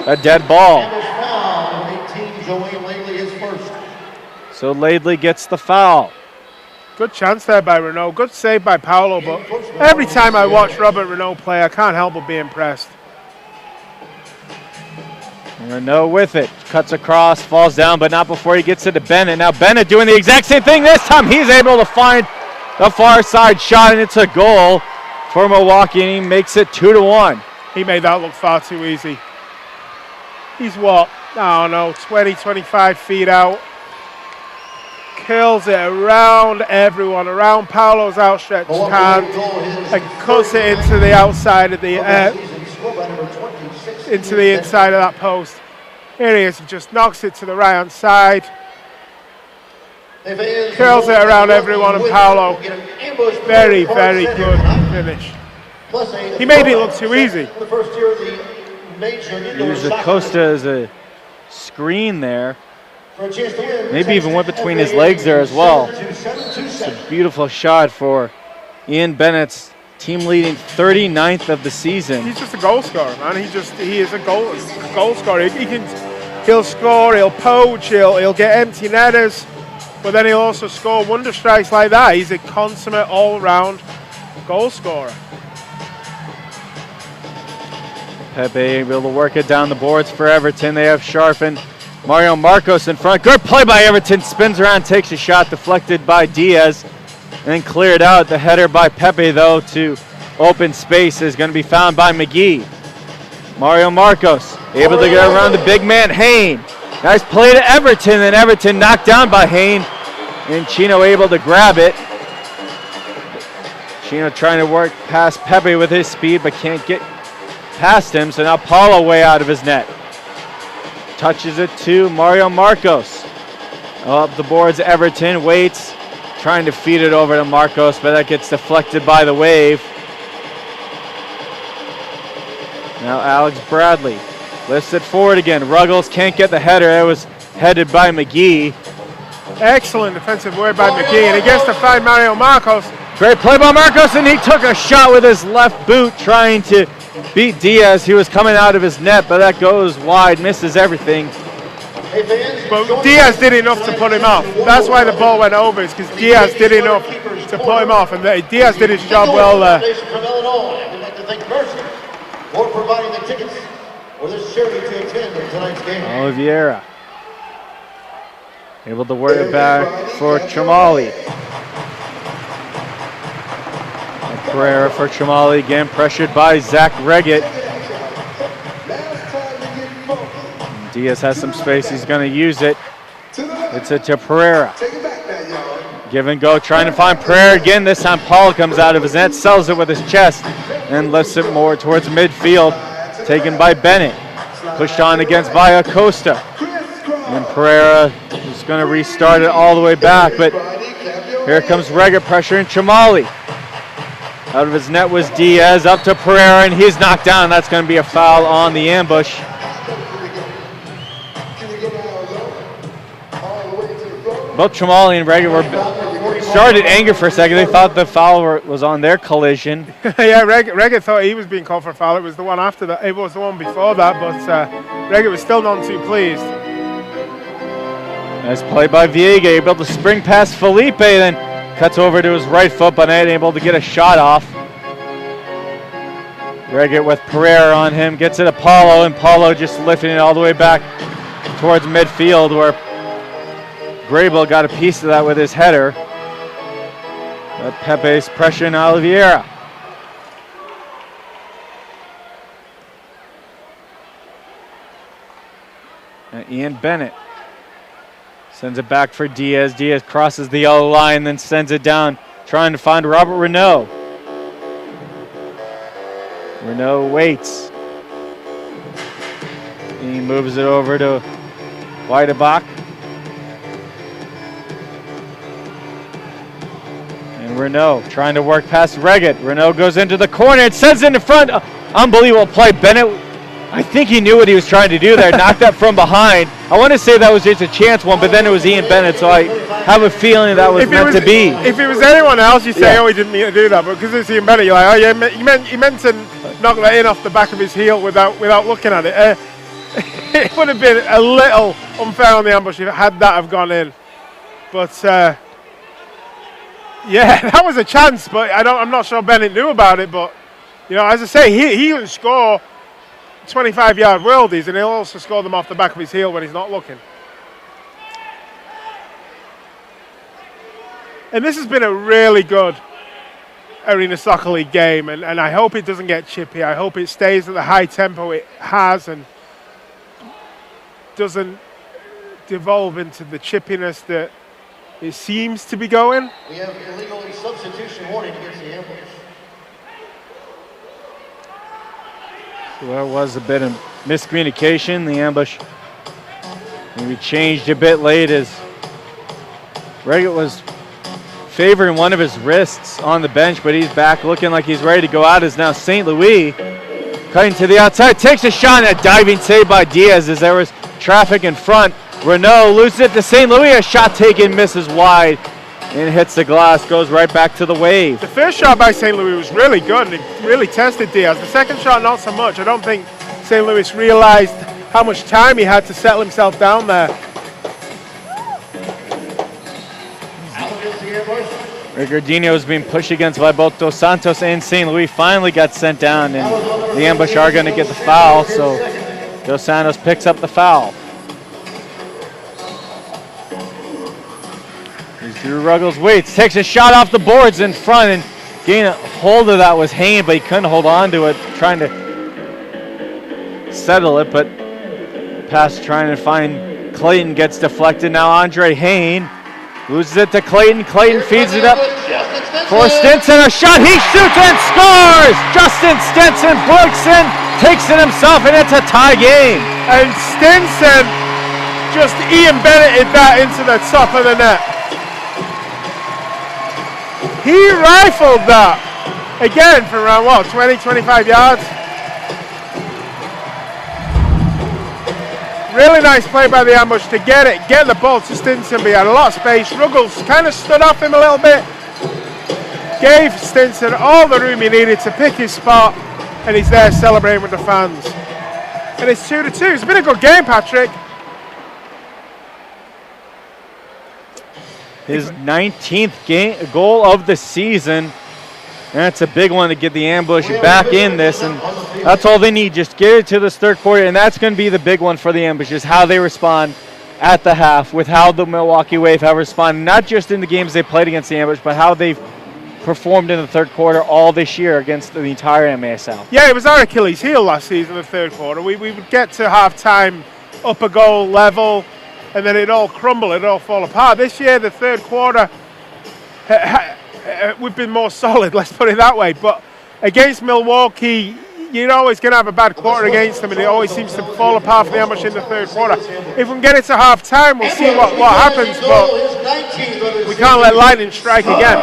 a dead ball. Foul, 18, Joey Laidley is first. So Laidley gets the foul. Good chance there by Renault. Good save by Paulo, but every time I watch Robert Renault play, I can't help but be impressed. Renault with it. Cuts across, falls down, but not before he gets it to Bennett. Now Bennett doing the exact same thing this time. He's able to find the far side shot, and it's a goal for Milwaukee, and he makes it 2-1. He made that look far too easy. He's what? I don't know, 20, 25 feet out. Curls it around everyone, around Paulo's outstretched hand, and cuts it into the outside of the, into the inside of that post. Here he is, he just knocks it to the right-hand side. Curls it around everyone, and Paolo, very, very good finish. He made it look too easy. Used Acosta as a screen there. Maybe even went between his legs there as well. It's a beautiful shot for Ian Bennett's team-leading 39th of the season. He's just a goal scorer, man. He is a goal scorer. He'll score, he'll poach, he'll get empty netters, but then he'll also score wonder strikes like that. He's a consummate all-round goal scorer. Pepe able to work it down the boards for Everton. They have Sharfen. Mario Marcos in front. Good play by Everton. Spins around, takes a shot, deflected by Diaz, and then cleared out. The header by Pepe, though, to open space is going to be found by McGee. Mario Marcos able to get around the big man, Hayne. Nice play to Everton, and Everton knocked down by Hayne. And Chino able to grab it. Chino trying to work past Pepe with his speed, but can't get past him, so now Paulo way out of his net. Touches it to Mario Marcos. Up the boards, Everton waits, trying to feed it over to Marcos, but that gets deflected by the Wave. Now Alex Bradley lifts it forward again. Ruggles can't get the header. It was headed by McGee. Excellent defensive work by McGee, and he gets to find Mario Marcos. Great play by Marcos, and he took a shot with his left boot trying to beat Diaz. He was coming out of his net, but that goes wide, misses everything. But Diaz did enough to put him off. That's why the ball went over, is because Diaz did enough to put him off, and Diaz did his job well there. We'd like to thank Mercy for providing the tickets for this charity to attend tonight's game. Oliveira able to work it back for Chamali. Pereira for Chamali again, pressured by Zach Reggett. Diaz has some space, he's going to use it. It's a to Pereira. Give and go, trying to find Pereira again. This time Paul comes out of his net, sells it with his chest, and lifts it more towards midfield. Taken by Bennett. Pushed on against by Acosta. And Pereira is going to restart it all the way back, but here comes Reggett pressuring Chamali. Out of his net was Diaz, up to Pereira, and he's knocked down. That's going to be a foul on the ambush. Both Chamali and Reggett were started angry for a second. They thought the foul was on their collision. Yeah, Reggett thought he was being called for a foul. It was the one after that. It was the one before that, but Reggett was still none too pleased. Nice play by Viega, able to spring past Felipe, then cuts over to his right foot, but unable to get a shot off. Reggett with Pereira on him, gets it to Paulo, and Paulo just lifting it all the way back towards midfield, where Grable got a piece of that with his header. But Pepe's pressuring Oliveira. And Ian Bennett sends it back for Diaz. Diaz crosses the yellow line, then sends it down, trying to find Robert Renault. Renault waits. He moves it over to Weidebach. And Renault trying to work past Reggett. Renault goes into the corner and sends it in front. Unbelievable play. Bennett, I think he knew what he was trying to do there. Knocked that from behind. I want to say that was just a chance one, but then it was Ian Bennett, so I have a feeling that was meant to be. If it was anyone else, you say, oh, he didn't mean to do that. But because it's Ian Bennett, you're like, oh, yeah, he meant to knock that in off the back of his heel without looking at it. It would have been a little unfair on the ambush if had that have gone in. But yeah, that was a chance, but I'm not sure Bennett knew about it. But you know, as I say, he can score 25-yard worldies, and he'll also score them off the back of his heel when he's not looking. And this has been a really good Arena Soccer League game, and I hope it doesn't get chippy. I hope it stays at the high tempo it has and doesn't devolve into the chippiness that it seems to be going. We have illegal substitution warning against the ambush. Well, there was a bit of miscommunication. The ambush Maybe changed a bit late as Reggett was favoring one of his wrists on the bench, but he's back looking like he's ready to go out as now St. Louis cutting to the outside, takes a shot and a diving save by Diaz as there was traffic in front. Renault loses it to St. Louis, a shot taken, misses wide and hits the glass, goes right back to the Wave. The first shot by St. Louis was really good and it really tested Diaz. The second shot, not so much. I don't think St. Louis realized how much time he had to settle himself down there. Ricardinho is being pushed against by both Dos Santos and St. Louis. Finally got sent down, and the Ambush are going to get the foul, so Dos Santos picks up the foul. Here's Drew Ruggles waits, takes a shot off the boards in front, and getting a hold of that was Hayne, but he couldn't hold on to it, trying to settle it, but pass trying to find Clayton gets deflected. Now Andre Hayne loses it to Clayton. Clayton feeds it up for Stinson. A shot, he shoots and scores! Justin Stinson breaks in, takes it himself, and it's a tie game. And Stinson just Ian Bennetted that into the top of the net. He rifled that. Again from around, 20, 25 yards? Really nice play by the Ambush to get the ball to Stinson, but he had a lot of space. Ruggles kind of stood off him a little bit, gave Stinson all the room he needed to pick his spot, and he's there celebrating with the fans. And it's 2-2. It's been a good game, Patrick. His 19th goal of the season. That's a big one to get the Ambush back in this, and that's all they need. Just get it to this third quarter, and that's going to be the big one for the Ambush, is how they respond at the half with how the Milwaukee Wave have responded, not just in the games they played against the Ambush, but how they've performed in the third quarter all this year against the entire MASL. Yeah, it was our Achilles heel last season, the third quarter. We would get to half-time, up a goal level, and then it'd all crumble, it'd all fall apart. This year, the third quarter, we've been more solid, let's put it that way. But against Milwaukee, you're always going to have a bad quarter against them, and it always seems to fall apart for the Ambush in the third quarter. If we can get it to half-time, we'll see what happens, but we can't let lightning strike again.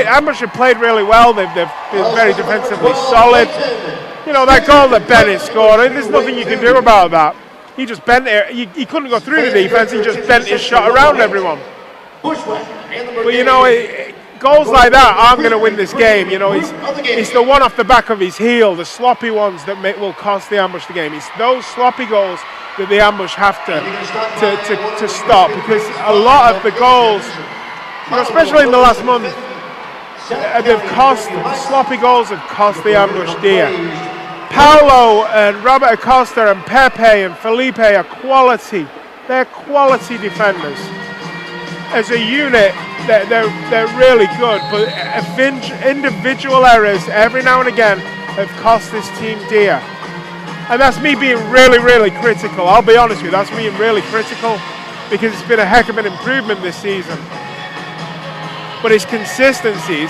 Ambush have played really well. They've been very defensively solid. You know, that goal that Bennett scored, there's nothing you can do about that. He just bent it. He couldn't go through the defense. He just bent his shot around everyone. But you know, goals like that aren't going to win this game. You know, it's the one off the back of his heel, the sloppy ones that will cost the Ambush the game. It's those sloppy goals that the Ambush have to stop, because a lot of the goals, you know, especially in the last month, sloppy goals have cost the Ambush dear. Paulo and Robert Acosta and Pepe and Felipe are quality. They're quality defenders. As a unit, they're really good, but individual errors every now and again have cost this team dear. And that's me being really, really critical. I'll be honest with you, that's me being really critical, because it's been a heck of an improvement this season. But his consistency,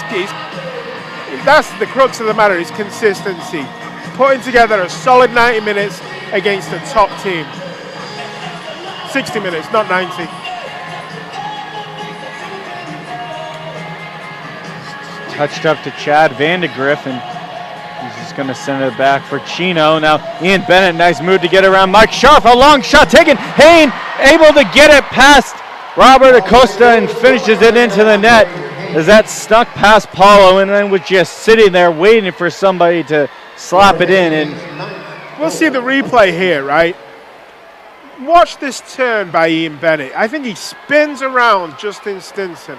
that's the crux of the matter, his consistency. Putting together a solid 90 minutes against a top team. 60 minutes, not 90. Touched up to Chad Vandegrift, and he's just going to send it back for Chino. Now Ian Bennett, nice move to get around Mike Sharp. A long shot taken. Hayne able to get it past Robert Acosta and finishes it into the net as that snuck past Paulo and then was just sitting there waiting for somebody to slap it in. And we'll see the replay here, right? Watch this turn by Ian Bennett. I think he spins around Justin Stinson.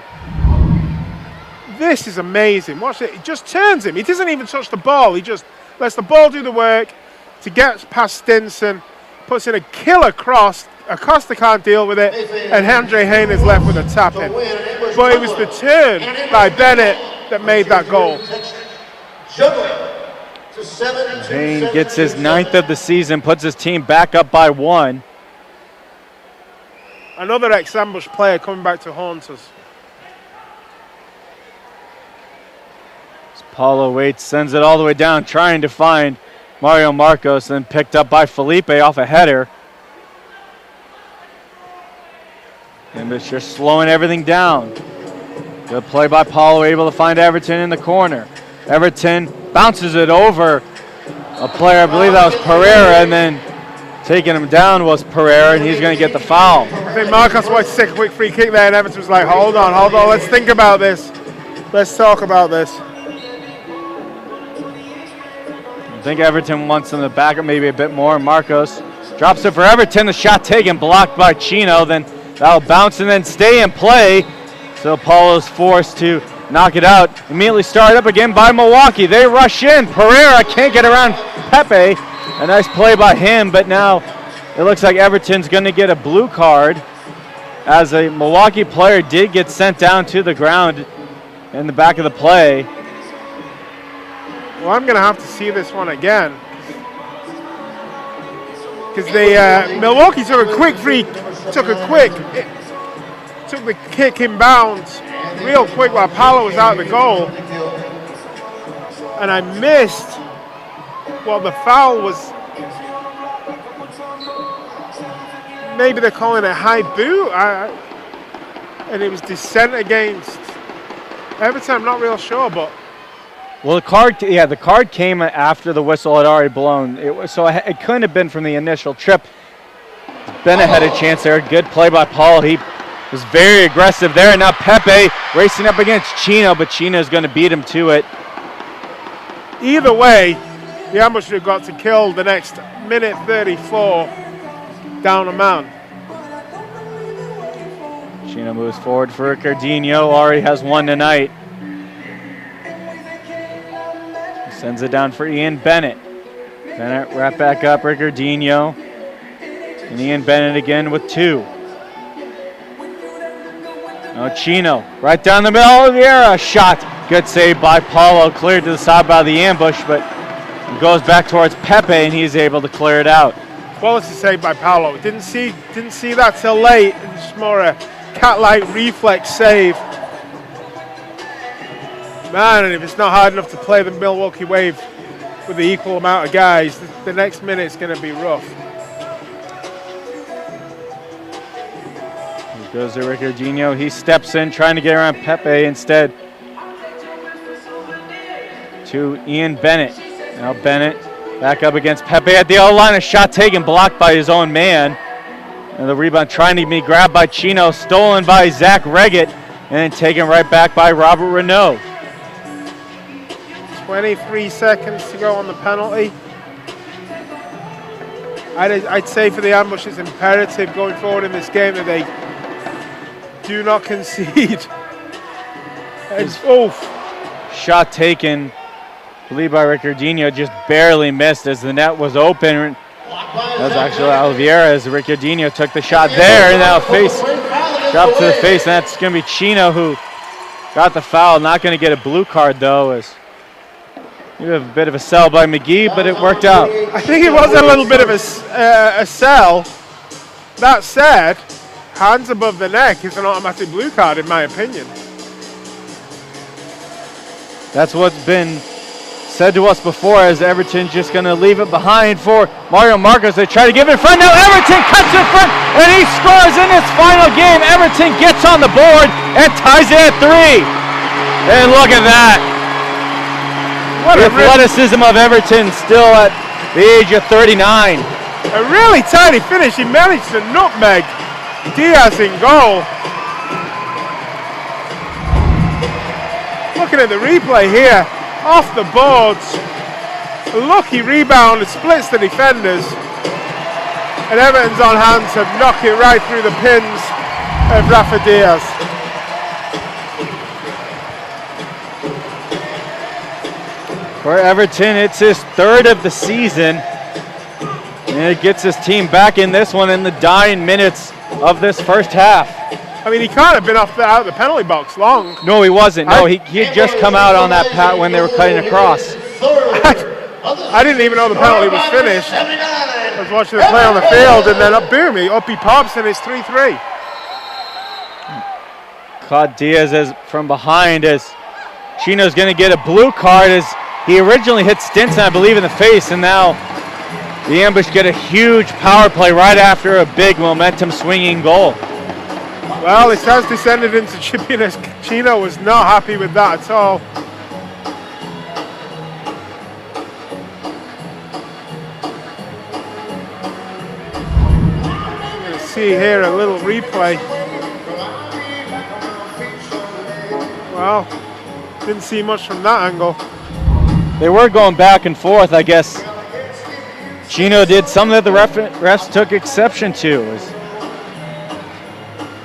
This is amazing. Watch it. He just turns him. He doesn't even touch the ball. He just lets the ball do the work to get past Stinson, puts in a killer cross. Acosta can't deal with it, and Andre Hayne is left with a tap in. But it was the turn by Bennett that made that goal. Hayne gets his 9th of the season, puts his team back up by 1. Another ex-Ambush player coming back to haunt us. Paulo waits, sends it all the way down, trying to find Mario Marcos, then picked up by Felipe off a header. And it's just slowing everything down. Good play by Paulo, able to find Everton in the corner. Everton bounces it over a player, I believe that was Pereira, and then taking him down was Pereira, and he's going to get the foul. I think Marcos wanted to take a quick free kick there, and Everton was like, hold on, let's think about this. Let's talk about this. I think Everton wants him to back up maybe a bit more. Marcos drops it for Everton. The shot taken, blocked by Chino. Then that'll bounce and then stay in play. So Paulo's forced to knock it out. Immediately started up again by Milwaukee. They rush in. Pereira can't get around Pepe. A nice play by him, but now it looks like Everton's going to get a blue card as a Milwaukee player did get sent down to the ground in the back of the play. Well, I'm going to have to see this one again. Because Milwaukee took the kick inbounds real quick while Paulo was out of the goal. And I missed the foul was. Maybe they're calling it high boot. And it was dissent against Everton. I'm not real sure, but. Well, the card came after the whistle had already blown. It couldn't have been from the initial trip. Bennett had a chance there. Good play by Paul. He was very aggressive there. And now Pepe racing up against Chino, but Chino's going to beat him to it. Either way, the ambush have got to kill the next minute 34 down a man. Chino moves forward for Ricardinho. Already has one tonight. Sends it down for Ian Bennett. Bennett right back up, Ricardinho. And Ian Bennett again with two. Now Chino, right down the middle of the area. Shot. Good save by Paulo. Cleared to the side by the ambush, but it goes back towards Pepe, and he's able to clear it out. Quality save by Paulo. Didn't see that till late. It's more a cat-like reflex save. Man, and if it's not hard enough to play the Milwaukee Wave with the equal amount of guys, the next minute's going to be rough. Here goes to Ricardinho. He steps in, trying to get around Pepe instead. To Ian Bennett. Now Bennett back up against Pepe at the outline. A shot taken, blocked by his own man. And the rebound trying to be grabbed by Chino, stolen by Zach Reggett, and then taken right back by Robert Renault. 23 seconds to go on the penalty. I'd say for the ambush it's imperative going forward in this game that they do not concede. Shot taken, I believe by Ricardinho, just barely missed as the net was open. That was actually Oliveira as Ricardinho took the shot there, and now face dropped to the face, and that's going to be Chino who got the foul. Not going to get a blue card though, as you have a bit of a sell by McGee, but it worked out. I think it was a little bit of a sell. That said, hands above the neck is an automatic blue card in my opinion. That's what's been said to us before, as Everton's just going to leave it behind for Mario Marcos. They try to give it in front. Now Everton cuts in front, and he scores in his final game. Everton gets on the board and ties it at 3. And look at that. The athleticism of Everton still at the age of 39. A really tidy finish. He managed to nutmeg Diaz in goal. Looking at the replay here, off the boards, a lucky rebound, it splits the defenders, and Everton's on hand to knock it right through the pins of Rafa Diaz. For Everton, it's his third of the season, and it gets his team back in this one in the dying minutes of this first half. I mean, he can't have been out of the penalty box long. No, he wasn't. No, he had just come out on that pat when they were cutting across. I didn't even know the penalty was finished. I was watching the play on the field, and then up he pops, and it's 3-3. Caught Diaz from behind as Chino's going to get a blue card as He originally hit Stinson, I believe, in the face, and now the Ambush get a huge power play right after a big momentum swinging goal. Well, it has descended into chippiness. Chino was not happy with that at all. I'm going to see here a little replay. Well, didn't see much from that angle. They were going back and forth, I guess. Chino did something that the refs took exception to.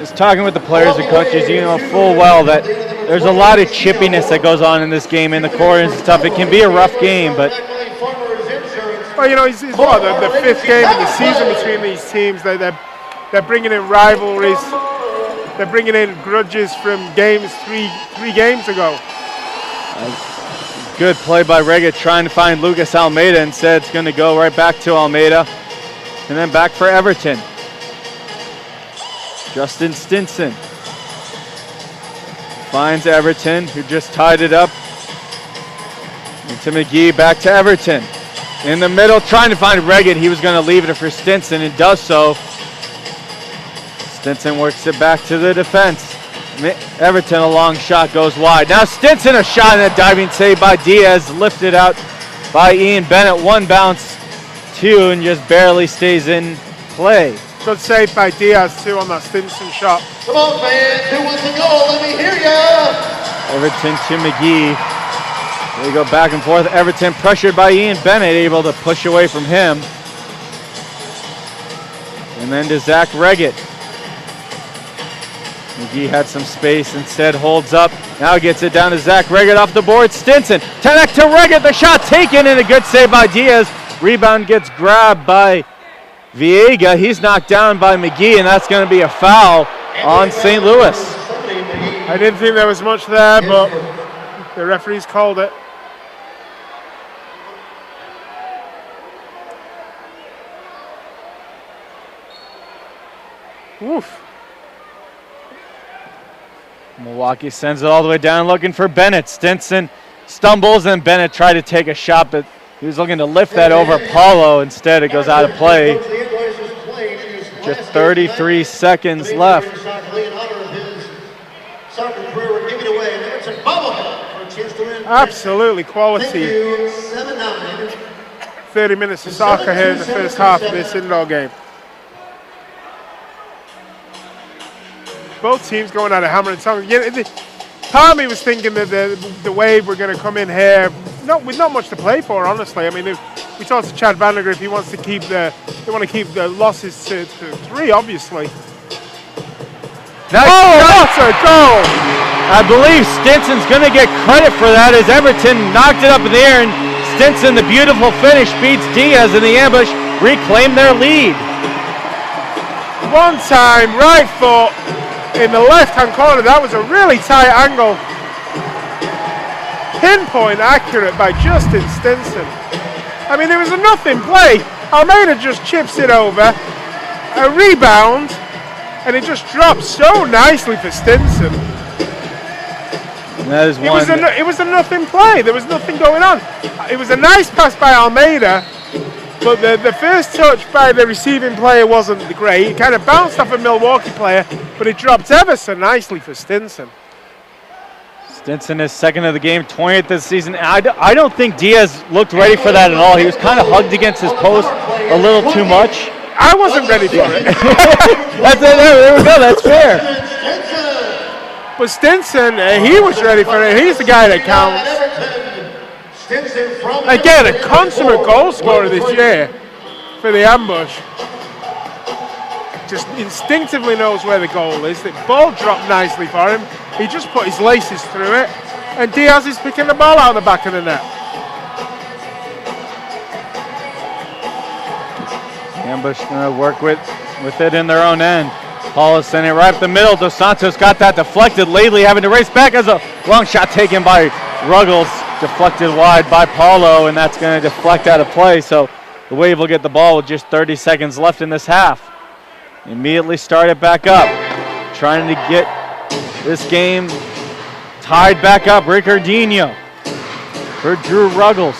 Is talking with the players and coaches, you know full well that there's a lot of chippiness that goes on in this game in the corners and stuff. It can be a rough game, but well, you know, it's what, the fifth game of the season between these teams. They're bringing in rivalries. They're bringing in grudges from games three games ago. Good play by Reggett trying to find Lucas Almeida. Instead, it's going to go right back to Almeida and then back for Everton. Justin Stinson finds Everton, who just tied it up. And to McGee, back to Everton. In the middle, trying to find Reggett. He was going to leave it for Stinson and does so. Stinson works it back to the defense. Everton, a long shot, goes wide. Now Stinson, a shot and a diving save by Diaz, lifted out by Ian Bennett. One bounce, two, and just barely stays in play. Good save by Diaz, too, on that Stinson shot. Come on, fans, who wants to go? Let me hear ya! Everton to McGee. They go back and forth. Everton pressured by Ian Bennett, able to push away from him. And then to Zach Reggett. McGee had some space, instead holds up. Now gets it down to Zach Reggett off the board. Stinson, Tanek to Reggett, the shot taken, and a good save by Diaz. Rebound gets grabbed by Viega. He's knocked down by McGee, and that's going to be a foul on St. Louis. I didn't think there was much there, but the referees called it. Oof. Milwaukee sends it all the way down looking for Bennett. Stinson stumbles, and Bennett tried to take a shot, but he was looking to lift that over Paulo. Instead, it goes out of play. Just 33 seconds left. Absolutely quality. 30 minutes of soccer here in the first half of this indoor game. Both teams going at a hammer and tongs. Yeah, part of me was thinking that the Wave were going to come in here with not much to play for, honestly. I mean, we talked to Chad Vandergriff. He wants to keep they want to keep the losses to 3, obviously. That's a goal! I believe Stinson's going to get credit for that as Everton knocked it up in the air, and Stinson, the beautiful finish, beats Diaz in the Ambush, reclaim their lead. One time, right foot. In the left-hand corner, that was a really tight angle. Pinpoint accurate by Justin Stinson. I mean, it was a nothing play. Almeida just chips it over. A rebound, and it just drops so nicely for Stinson. That is one. It was a nothing play. There was nothing going on. It was a nice pass by Almeida, but the first touch by the receiving player wasn't great. It kind of bounced off a Milwaukee player, but it dropped ever so nicely for Stinson. Stinson is second of the game, 20th this season. I don't think Diaz looked ready for that at all. He was kind of hugged against his post a little too much. I wasn't ready for it. There we go, that's fair. But Stinson, he was ready for it. He's the guy that counts. Again, a consummate goal scorer this year for the Ambush. Just instinctively knows where the goal is. The ball dropped nicely for him. He just put his laces through it, and Diaz is picking the ball out of the back of the net. Ambush going to work with it in their own end. Paul sending it right up the middle. Dos Santos got that deflected. Lately having to race back as a long shot taken by Ruggles. Deflected wide by Paulo, and that's going to deflect out of play. So the Wave will get the ball with just 30 seconds left in this half. Immediately start it back up. Trying to get this game tied back up. Ricardinho for Drew Ruggles.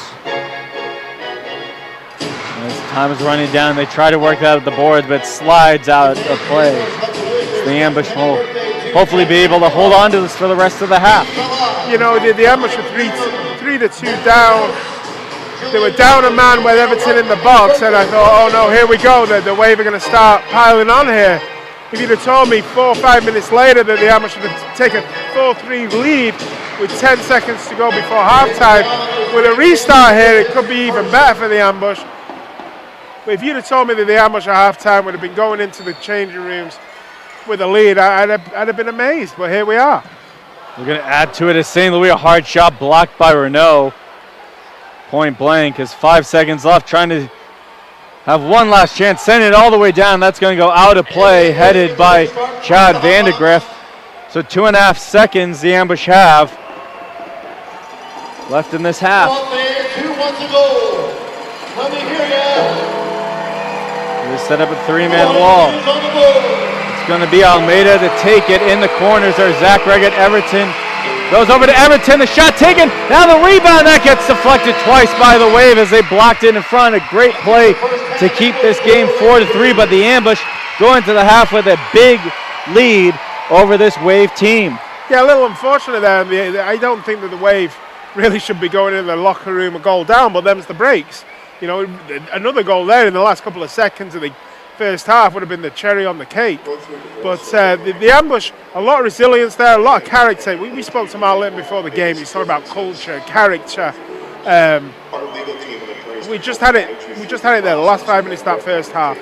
As time is running down, they try to work that at the boards, but slides out of play. So the ambush will hopefully be able to hold on to this for the rest of the half. You know, the ambush were 3-2 down. They were down a man with Everton in the box, and I thought, oh no, here we go. The Wave are going to start piling on here. If you'd have told me 4 or 5 minutes later that the ambush would take a 4-3 lead with 10 seconds to go before halftime, with a restart here, it could be even better for the ambush. But if you'd have told me that the ambush at halftime would have been going into the changing rooms with a lead, I'd have been amazed. But here we are. We're going to add to it as St. Louis, a hard shot blocked by Renault. Point blank, as 5 seconds left, trying to have one last chance, send it all the way down. That's going to go out of play, headed by Chad Vandegrift. So 2.5 seconds the ambush have left in this half. 2 wants to go. Let me hear ya. They set up a 3-man wall. It's going to be Almeida to take it in the corners. There's Zach Reggett, Everton. Goes over to Everton, the shot taken. Now the rebound, that gets deflected twice by the Wave as they blocked it in front. A great play to keep this game 4-3, but the ambush going to the half with a big lead over this Wave team. Yeah, a little unfortunate there. I don't think that the Wave really should be going in the locker room a goal down, but them's the breaks. You know, another goal there in the last couple of seconds of the first half would have been the cherry on the cake. But the ambush, a lot of resilience there, a lot of character. We spoke to Mark Litton before the game. He's talking about culture, character. We just had it there the last 5 minutes of that first half.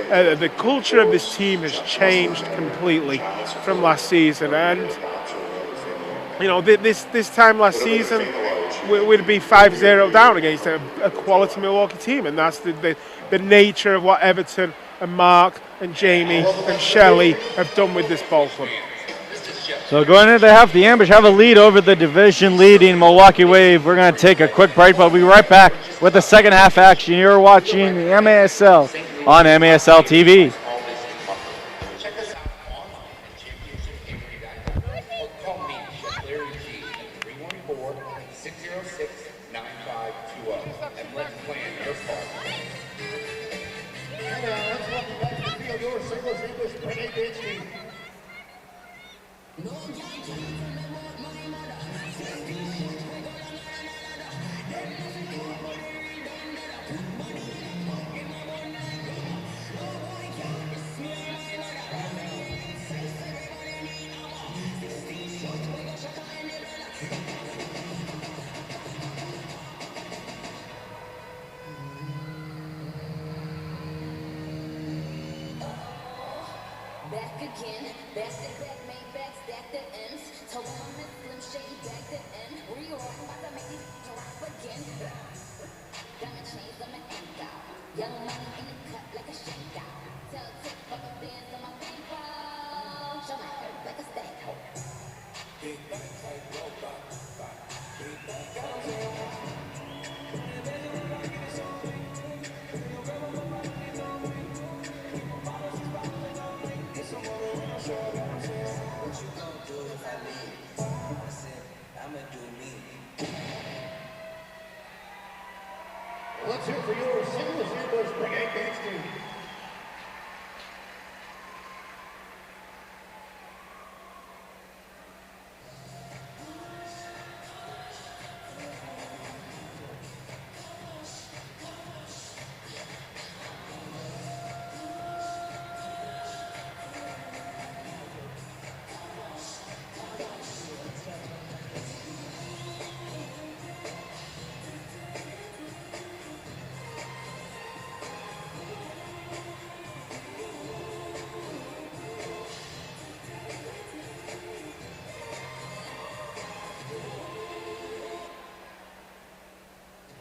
The culture of this team has changed completely from last season. And, you know, this time last season, we'd be 5-0 down against a quality Milwaukee team. And that's the nature of what Everton and Mark and Jamie and Shelley have done with this ball club. So going into the half, the ambush have a lead over the division leading Milwaukee Wave. We're going to take a quick break, but we'll be right back with the second half action. You're watching the MASL on MASL TV. Check us out online at championshipgameday.com or call me, Larry G, at 314-606-9520 and let's plan your part. And let's welcome back to the field your St. Louis English Renegade Dance team. Back again, back to back, made back, stack the ends. Told them I'm Slim Shady, back to end. Reroll, about to make these drop again. Diamond chains on my ankle. Young money in the cut like a shakeout. Tell tip fuck the bands on my paper. Show my hair like a steak. Big back like robot. Big back, Let's hear for your St. Louis English Renegade Dance team.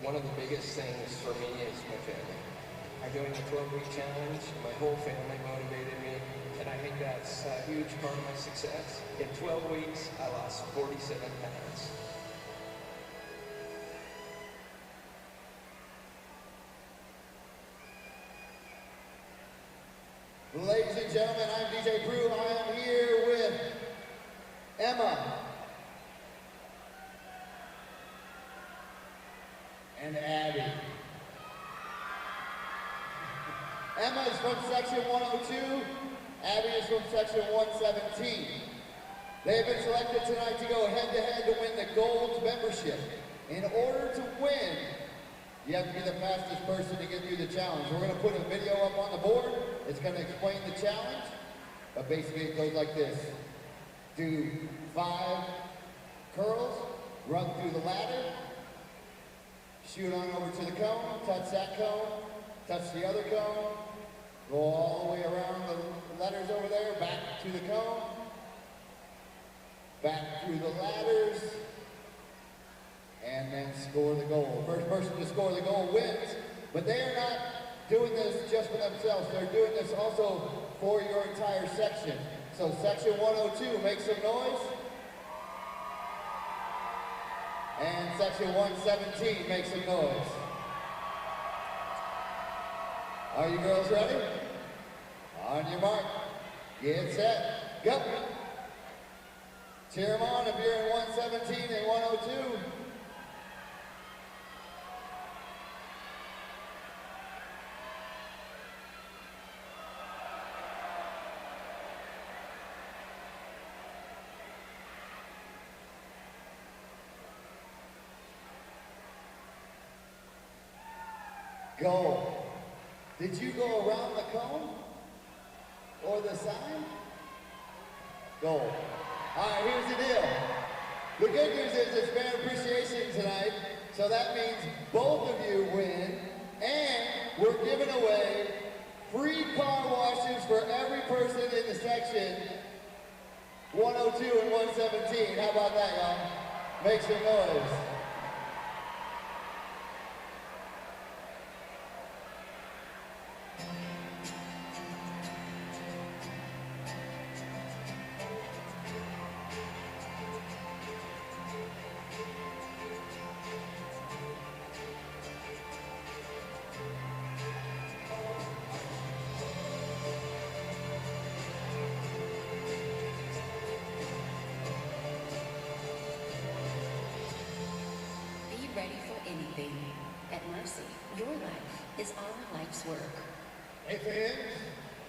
One of the biggest things for me is my family. I'm doing a 12-week challenge. My whole family motivated me, and I think that's a huge part of my success. In 12 weeks, I lost 47 pounds. Ladies and gentlemen, I'm DJ Brew. I am here with Emma, and Abby. Emma is from section 102. Abby is from section 117. They have been selected tonight to go head-to-head to win the gold membership. In order to win, you have to be the fastest person to get through the challenge. We're going to put a video up on the board. It's going to explain the challenge. But basically it goes like this. Do 5 curls, run through the ladder, shoot on over to the cone, touch that cone, touch the other cone, go all the way around the letters over there, back to the cone, back through the ladders, and then score the goal. First person to score the goal wins, but they are not doing this just for themselves. They're doing this also for your entire section. So section 102, make some noise. And section 117, make some noise. Are you girls ready? On your mark, get set, go. Cheer them on if you're in 117 and 102. Go. Did you go around the cone? Or the sign? Go. All right, here's the deal. The good news is it's fan appreciation tonight, so that means both of you win, and we're giving away free car washes for every person in the section 102 and 117. How about that, y'all? Make some noise. Ready for anything. At Mercy, your life is our life's work. Hey fans,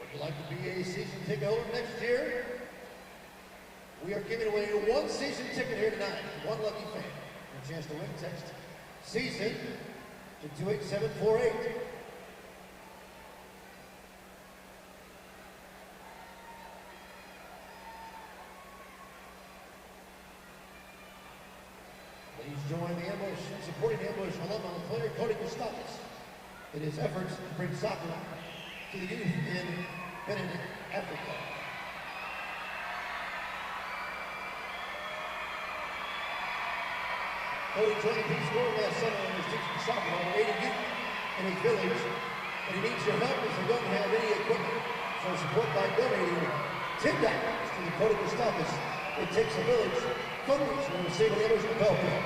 would you like to be a season ticket holder next year? We are giving away one season ticket here tonight. One lucky fan. For a chance to win, text season to 28748. Please join the ambush and supporting the ambush alumni player Cody Kostakis in his efforts to bring soccer to the youth in Benin, Africa. Cody joined the Peace Corps last summer and is teaching soccer on the youth in his village, and he needs your help as they don't have any equipment. So support by donating $10 to the Cody Kostakis. It takes a village fundraiser and receive the ambush to help him.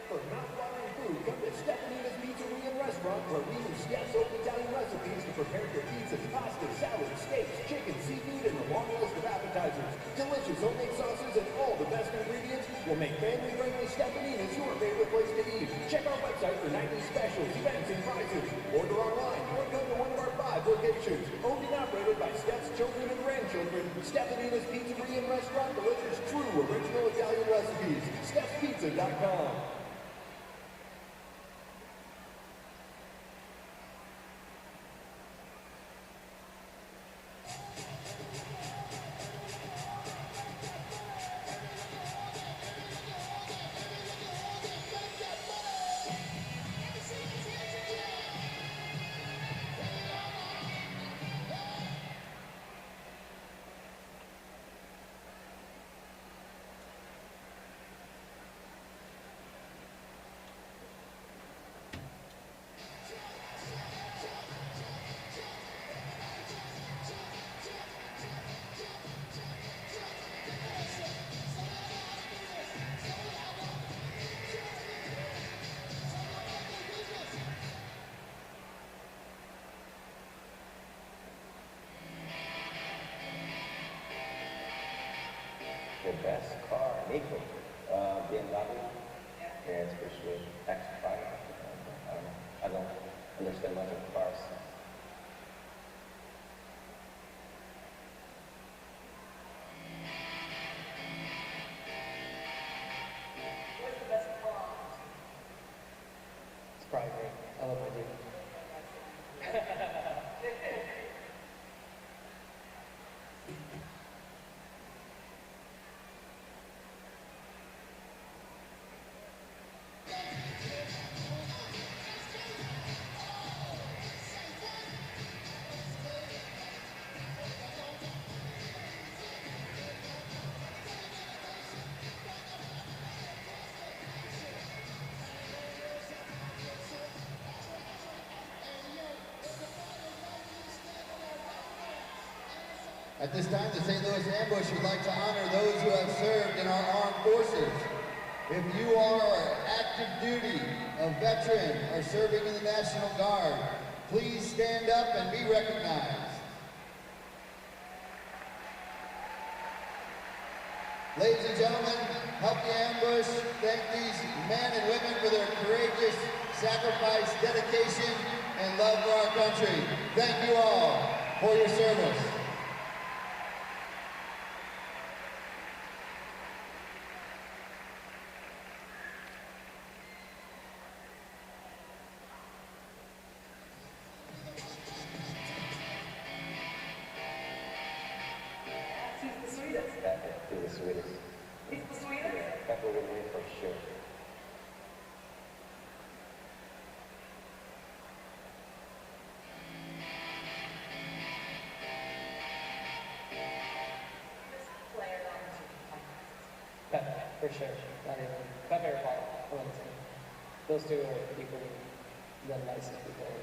For mouth-watering food, come to Stephanina's Pizzeria and Restaurant, where we use chef-soaked Italian recipes to prepare your pizzas, pasta, salads, steaks, chicken, seafood, and a long list of appetizers. Delicious homemade sauces and all the best ingredients will make family-friendly Stephanina's your favorite place to eat. Check our website for nightly specials, events, and prizes. Order online or come to one of our 5 locations. Owned and operated by Steph's children and grandchildren, Stephanina's Pizzeria and Restaurant delivers true original Italian recipes. Steph'sPizza.com. the best car in April. BMW. Yeah, it's pretty sweet. X5. I don't understand much of cars. What's the best car? It's probably great. I love my dude. At this time, the St. Louis Ambush would like to honor those who have served in our armed forces. If you are active duty, a veteran, or serving in the National Guard, please stand up and be recognized. Ladies and gentlemen, help the ambush thank these men and women for their courageous sacrifice, dedication, and love for our country. Thank you all for your service. For sure. Not even. My favorite part. I wouldn't say. Those two are equally the nicest people ever.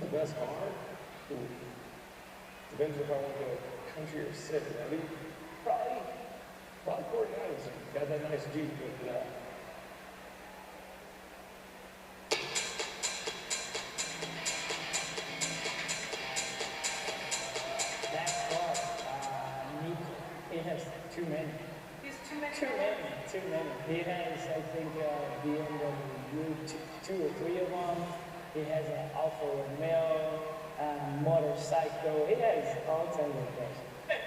The best car? Ooh. Depends if I want to go country or city. I mean, probably 49ers. Got that nice Jeep with He has too many. He's too many. Too many. He has, I think, BMW 2 or 3 of them. He has an Alfa Romeo, motorcycle. He has all kinds of things.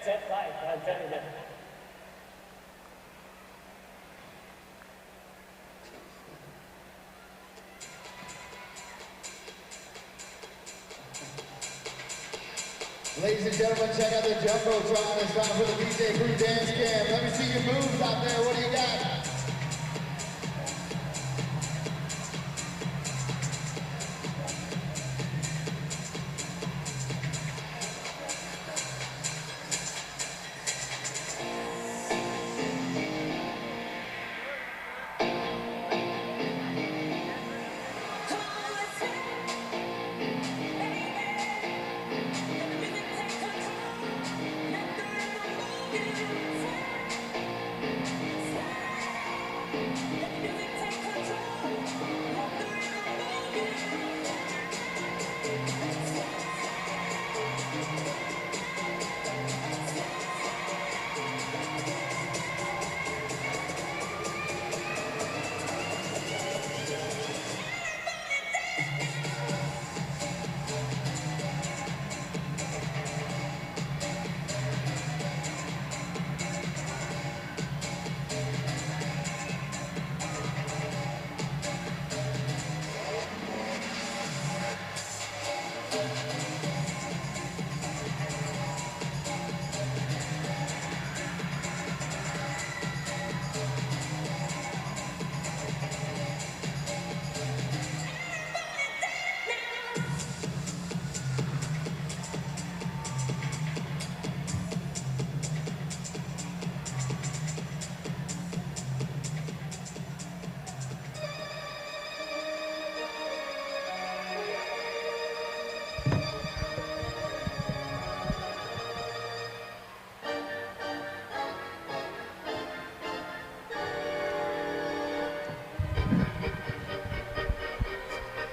Tough life, I'll tell you that. Ladies and gentlemen, check out the Jumbotron. It's time for the BJ Crew Dance Cam. Let me see your moves out there. What do you got?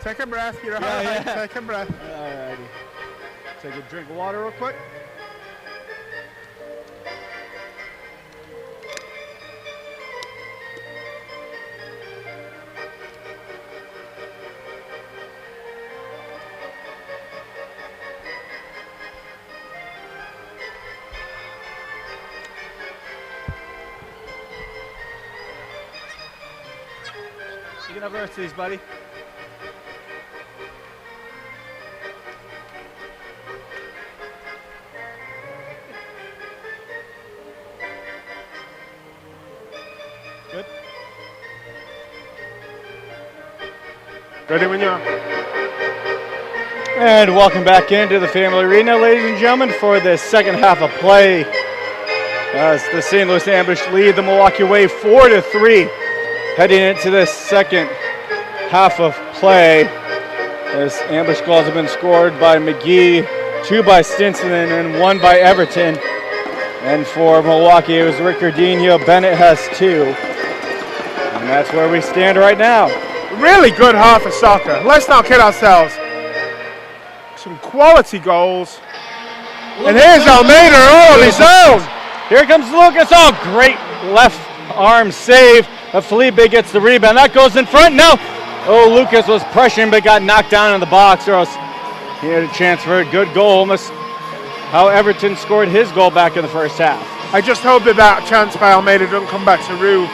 Take a breath. You're all Yeah, right. yeah. Take a breath. Alrighty. Take a drink of water real quick. You can have the rest of these, buddy. Good. Ready when you are. And welcome back into the Family Arena, ladies and gentlemen, for the second half of play. As the St. Louis Ambush lead the Milwaukee Wave 4-3, heading into the second half of play. As ambush goals have been scored by McGee, 2 by Stinson, and 1 by Everton. And for Milwaukee, it was Ricardinho. Bennett has 2. And that's where we stand right now. Really good half of soccer. Let's not kid ourselves. Some quality goals. And here's Almeida all on his own. Here comes Lucas. Oh, great left arm save. Felipe gets the rebound. That goes in front. No. Oh, Lucas was pressuring but got knocked down in the box. Or else he had a chance for a good goal. Almost how Everton scored his goal back in the first half. I just hope that chance by Almeida doesn't come back to rue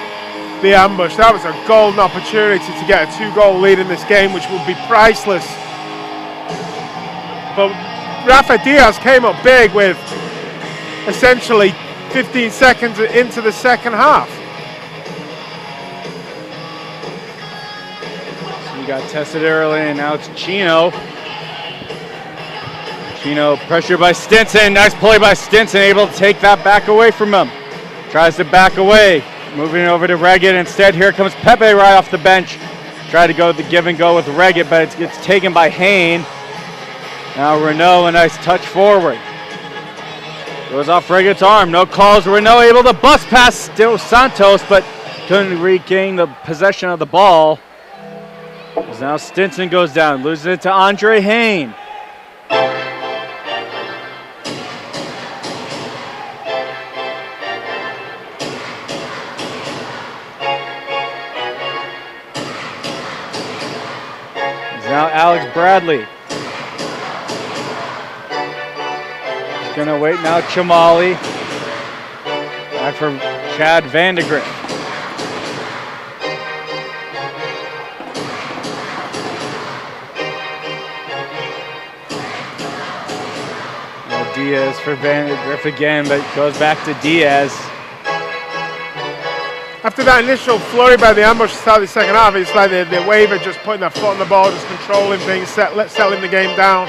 the ambush. That was a golden opportunity to get a 2-goal lead in this game, which would be priceless. But Rafa Diaz came up big with essentially 15 seconds into the second half. So he got tested early, and now it's Chino. Chino pressured by Stinson. Nice play by Stinson, able to take that back away from him. Tries to back away. Moving over to Reggett. Instead, here comes Pepe right off the bench. Try to go the give and go with Reggett, but it gets taken by Hain. Now Renault, a nice touch forward. Goes off Reggett's arm. No calls. Renault able to bust past Dos Santos, but couldn't regain the possession of the ball. As now Stinson goes down, loses it to Andre Hain. Now Alex Bradley. He's gonna wait now Chamali. Back for Chad Vandegrift. Now Diaz for Vandegrift again, but goes back to Diaz. After that initial flurry by the ambush to start the second half, it's like the Wave are just putting their foot on the ball, just controlling things, settling the game down.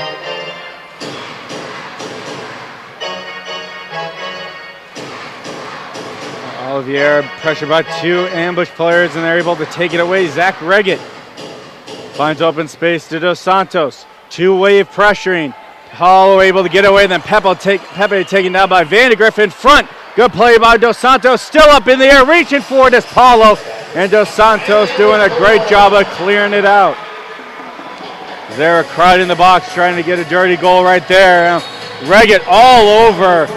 Olivier pressured by 2 ambush players, and they're able to take it away. Zach Reggett finds open space to Dos Santos. 2 Wave pressuring. Hollow able to get away, then Pepe taken down by Vandegrift in front. Good play by Dos Santos, still up in the air, reaching for it is Paulo. And Dos Santos doing a great job of clearing it out. Zara cried in the box, trying to get a dirty goal right there. Reggett all over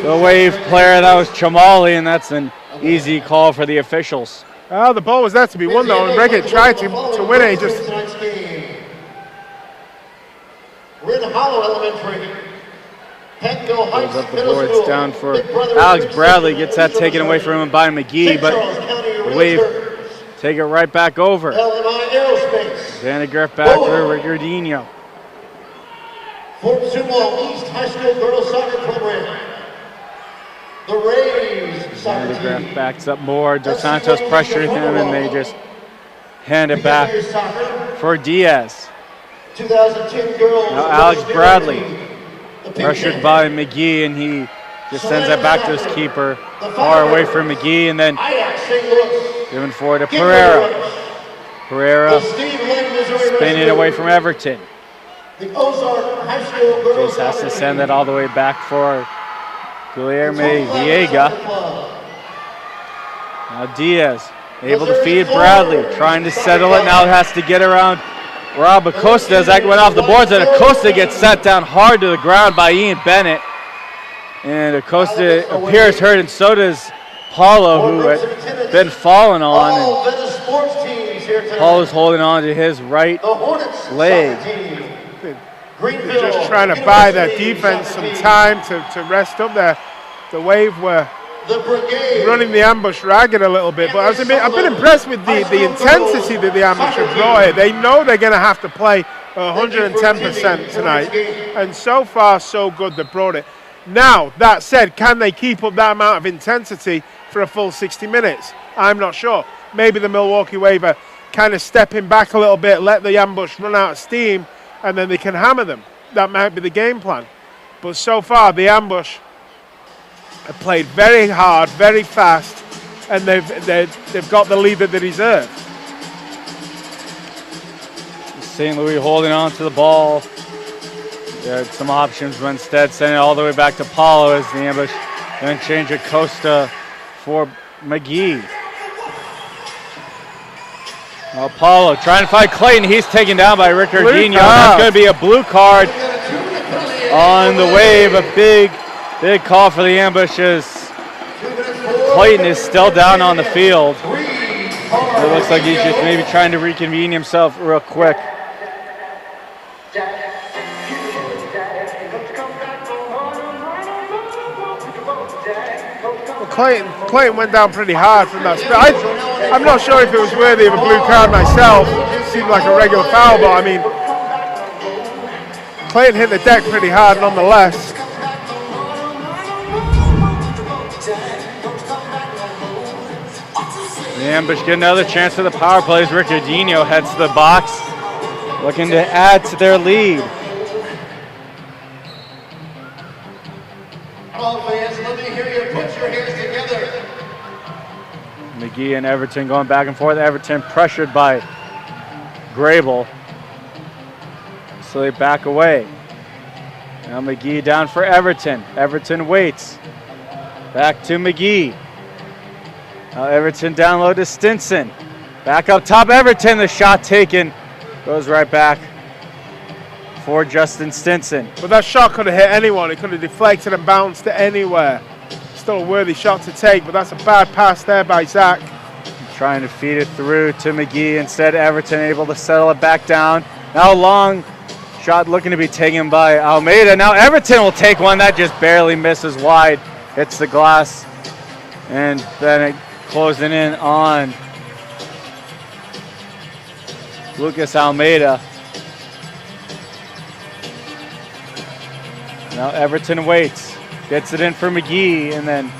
the Wave player. That was Chamali, and that's an easy call for the officials. Well, the ball was there to be won, though, and Reggett tried to win it. He just... We're in Hollow Elementary. Goes up the boards down for Alex Bradley. Gets that taken away from him by McGee, but the Wave take it right back over. Vandegrift back for Ricardinho. Fort Sumo East High School Girls Soccer Program. The Rays soccer team. Vandegrift backs up more. Dos Santos pressuring him, and they just hand it back for Diaz. 2010 girls. Now Alex Bradley. Pressured by McGee, and he just sends it back to his keeper. Far away from McGee, and then given forward to Pereira. Pereira spinning away from Everton. Just has to send it all the way back for Guilherme Viega. Now Diaz able to feed Bradley, trying to settle it. Now has to get around Rob Acosta as that went off the boards, and Acosta gets set down hard to the ground by Ian Bennett. And Acosta appears hurt, and so does Paulo, who had been fallen on. Paulo's holding on to his right leg. They're just trying to buy their defense some time to rest up there. The Wave were running the ambush ragged a little bit, but I've been impressed with the intensity that the ambush have brought here. They know they're going to have to play 110% tonight, and so far so good they brought it. Now, that said, can they keep up that amount of intensity for a full 60 minutes? I'm not sure. Maybe the Milwaukee Wave are kind of stepping back a little bit, let the ambush run out of steam, and then they can hammer them. That might be the game plan. But so far, the ambush have played very hard, very fast, and they've got the lead that they deserve. St. Louis holding on to the ball. They had some options, but instead sending it all the way back to Paulo as the ambush. Then change Acosta for McGee. Well, Paulo trying to find Clayton. He's taken down by Ricardinho. That's going to be a blue card on the Wave. A big call for the ambushes. Clayton is still down on the field. It looks like he's just maybe trying to reconvene himself real quick. Well, Clayton went down pretty hard from that spot. I'm not sure if it was worthy of a blue card myself. It seemed like a regular foul, but I mean, Clayton hit the deck pretty hard nonetheless. The ambush get another chance for the power plays. Ricardinho heads to the box, looking to add to their lead. Come on, fans, let me hear you put your hands together. McGee and Everton going back and forth. Everton pressured by Grable, so they back away. Now McGee down for Everton. Everton waits. Back to McGee. Now Everton down low to Stinson. Back up top, Everton. The shot taken. Goes right back for Justin Stinson. But that shot could have hit anyone. It could have deflected and bounced to anywhere. Still a worthy shot to take, but that's a bad pass there by Zach. Trying to feed it through to McGee. Instead, Everton able to settle it back down. Now long shot looking to be taken by Almeida. Now Everton will take one that just barely misses wide. Hits the glass. And then it closing in on Lucas Almeida. Now Everton waits. Gets it in for McGee, and then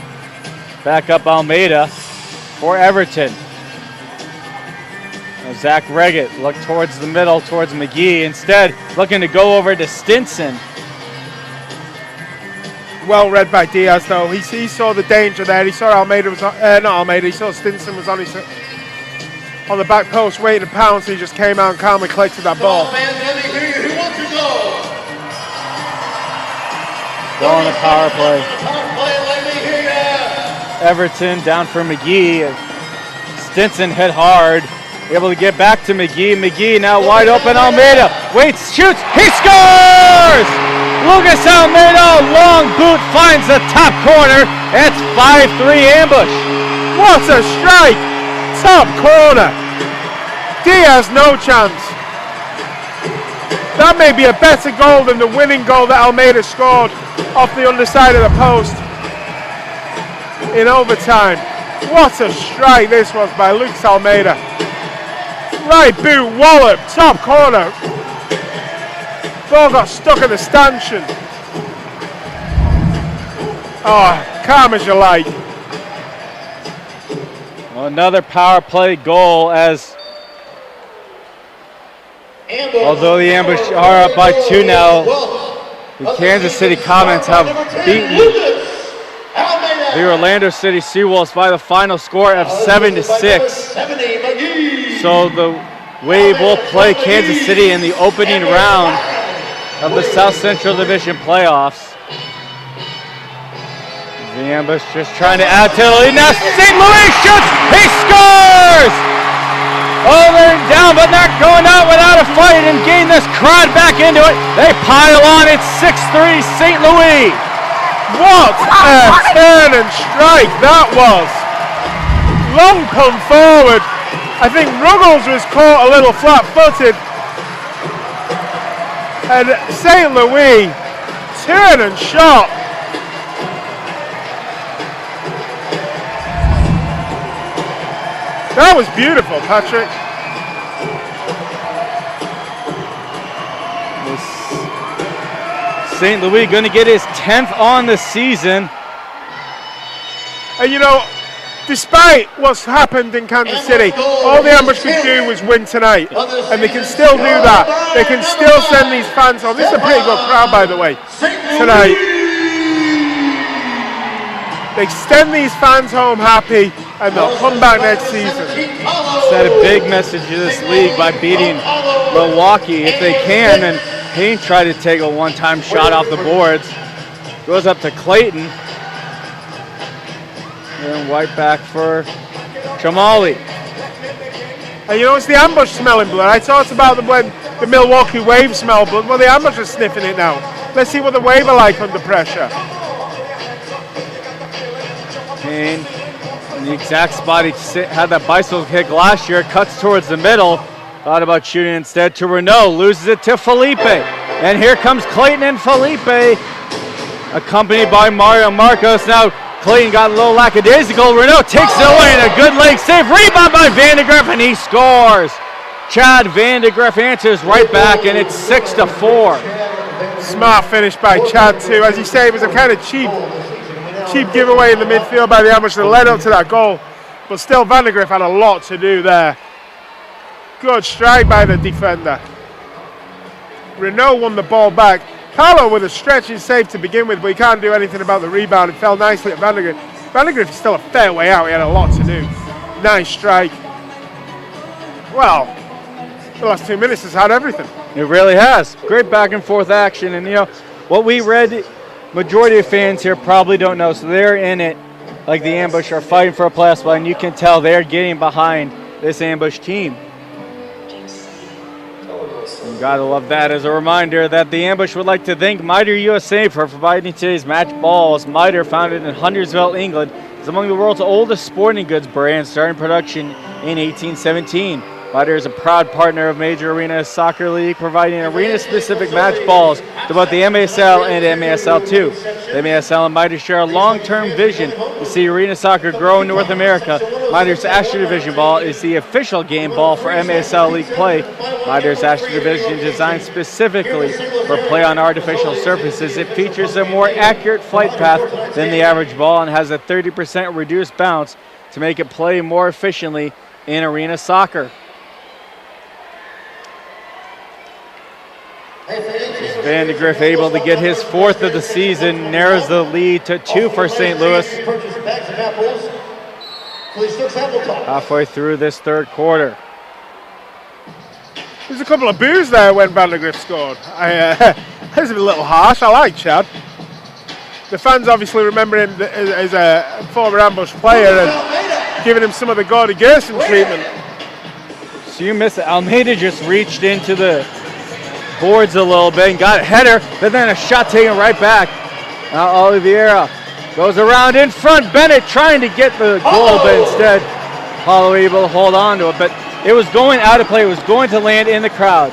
back up Almeida for Everton. Now Zach Reggett look towards the middle, towards McGee. Instead, looking to go over to Stinson. Well read by Diaz, though. He saw the danger there. He saw Almeida was on, not Almeida. He saw Stinson was on the back post waiting to pounce. He just came out and calmly collected that ball. Come on, fans, let me hear you. Who wants to go? Go on the power play. Power play, let me hear you. Everton down for McGee. Stinson hit hard. Able to get back to McGee. McGee now wide open. Almeida waits, shoots. He scores! Lucas Almeida, long boot, finds the top corner. It's 5-3 ambush. What a strike! Top corner. Diaz, no chance. That may be a better goal than the winning goal that Almeida scored off the underside of the post in overtime. What a strike this was by Lucas Almeida. Right boot, wallop, top corner. Ball got stuck at the stanchion. Oh, calm as you like. Well, another power play goal as although the ambush are up by 2 now, the Kansas City Comets have beaten the Orlando City Seawolves by the final score of 7-6. So the Wave will play Kansas City in the opening round of the South Central Division playoffs. The ambush just trying to add to the lead. Now St. Louis shoots! He scores! over and down, but not going out without a fight and gain this crowd back into it. They pile on. It's 6-3 St. Louis. What a turn and strike that was. Long come forward. I think Ruggles was caught a little flat-footed. And St. Louis, turn and shot. That was beautiful, Patrick. St. Louis going to get his 10th on the season. And you know, despite what's happened in Kansas City, all the Ambush could do was win tonight. And they can still do that. They can still send these fans home. This is a pretty good crowd, by the way, tonight. They send these fans home happy, and they'll come back next season. Send a big message to this league by beating Milwaukee. If they can, and Payne tried to take a one-time shot off the boards. Goes up to Clayton. And white back for Chamali. And you know, it's the Ambush smelling blood. I talked about when the Milwaukee Wave smell blood. Well, the Ambush are sniffing it now. Let's see what the Wave are like under pressure. Payne in the exact spot he had that bicycle kick last year. Cuts towards the middle. Thought about shooting instead to Renault. Loses it to Felipe. And here comes Clayton and Felipe, accompanied by Mario Marcos. Now Clayton got a little lackadaisical. Renault takes it away and a good leg save. Rebound by Vandegrift and he scores. Chad Vandegrift answers right back and it's 6-4. Smart finish by Chad too. As you say, it was a kind of cheap giveaway in the midfield by the Ambush that led up to that goal. But still, Vandegrift had a lot to do there. Good strike by the defender. Renault won the ball back. Carlo with a stretching save to begin with, but he can't do anything about the rebound. It fell nicely at Vandegrift. Vandegrift is still a fair way out. He had a lot to do. Nice strike. Well, the last 2 minutes has had everything. It really has. Great back and forth action. And you know, what we read, majority of fans here probably don't know. So they're in it like the Ambush are fighting for a playoff spot, and you can tell they're getting behind this Ambush team. You gotta love that. As a reminder that the Ambush would like to thank Miter USA for providing today's match balls. Miter, founded in Huntersville, England, is among the world's oldest sporting goods brands, starting production in 1817. Miter is a proud partner of Major Arena Soccer League, providing arena-specific match balls to both the MASL and MASL2. The MASL and Miter share a long-term vision to see arena soccer grow in North America. Miter's Astro Division ball is the official game ball for MASL League play. Miter's Astro Division, designed specifically for play on artificial surfaces, it features a more accurate flight path than the average ball and has a 30% reduced bounce to make it play more efficiently in arena soccer. Vandegrift able to get his 4th of the season, narrows the lead to 2 for St. Louis. Halfway through this third quarter. There's a couple of boos there when Vandegrift scored. That was a little harsh. I like Chad. The fans obviously remember him as a former Ambush player and giving him some of the Gordy Gerson treatment. So you missed it. Almeida just reached into the boards a little bit and got a header, but then a shot taken right back. Now Oliveira goes around in front. Bennett trying to get the goal, but instead Paulo able to hold on to it. But it was going out of play. It was going to land in the crowd.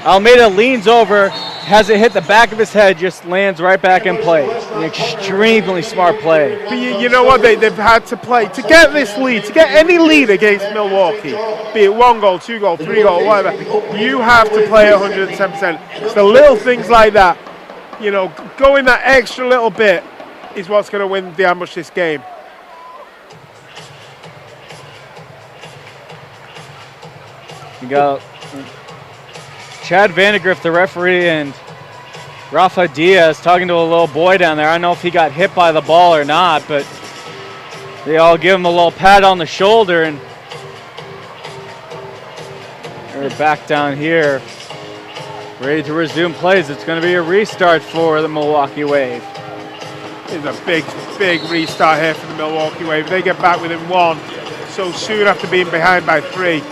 Almeida leans over, has it hit the back of his head, just lands right back in play. An extremely smart play. But you know what? They've had to play to get this lead, to get any lead against Milwaukee, be it 1 goal, 2 goal, 3 goal, whatever. You have to play 110%. It's the little things like that. You know, going that extra little bit is what's going to win the Ambush this game. You got Chad Vandegrift, the referee, and Rafa Diaz talking to a little boy down there. I don't know if he got hit by the ball or not, but they all give him a little pat on the shoulder, and they're back down here, ready to resume plays. It's going to be a restart for the Milwaukee Wave. It's a big restart here for the Milwaukee Wave. They get back within 1 so soon after being behind by 3.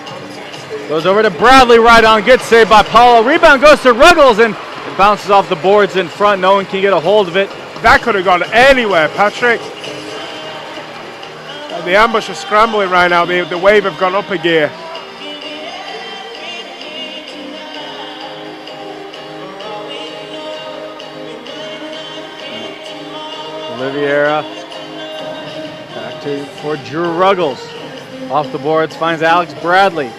Goes over to Bradley, right on. Good save by Paulo. Rebound goes to Ruggles, and it bounces off the boards in front. No one can get a hold of it. That could have gone anywhere, Patrick. The Ambush are scrambling right now. The Wave have gone up a gear. Oliveira back to for Drew Ruggles. Off the boards, finds Alex Bradley.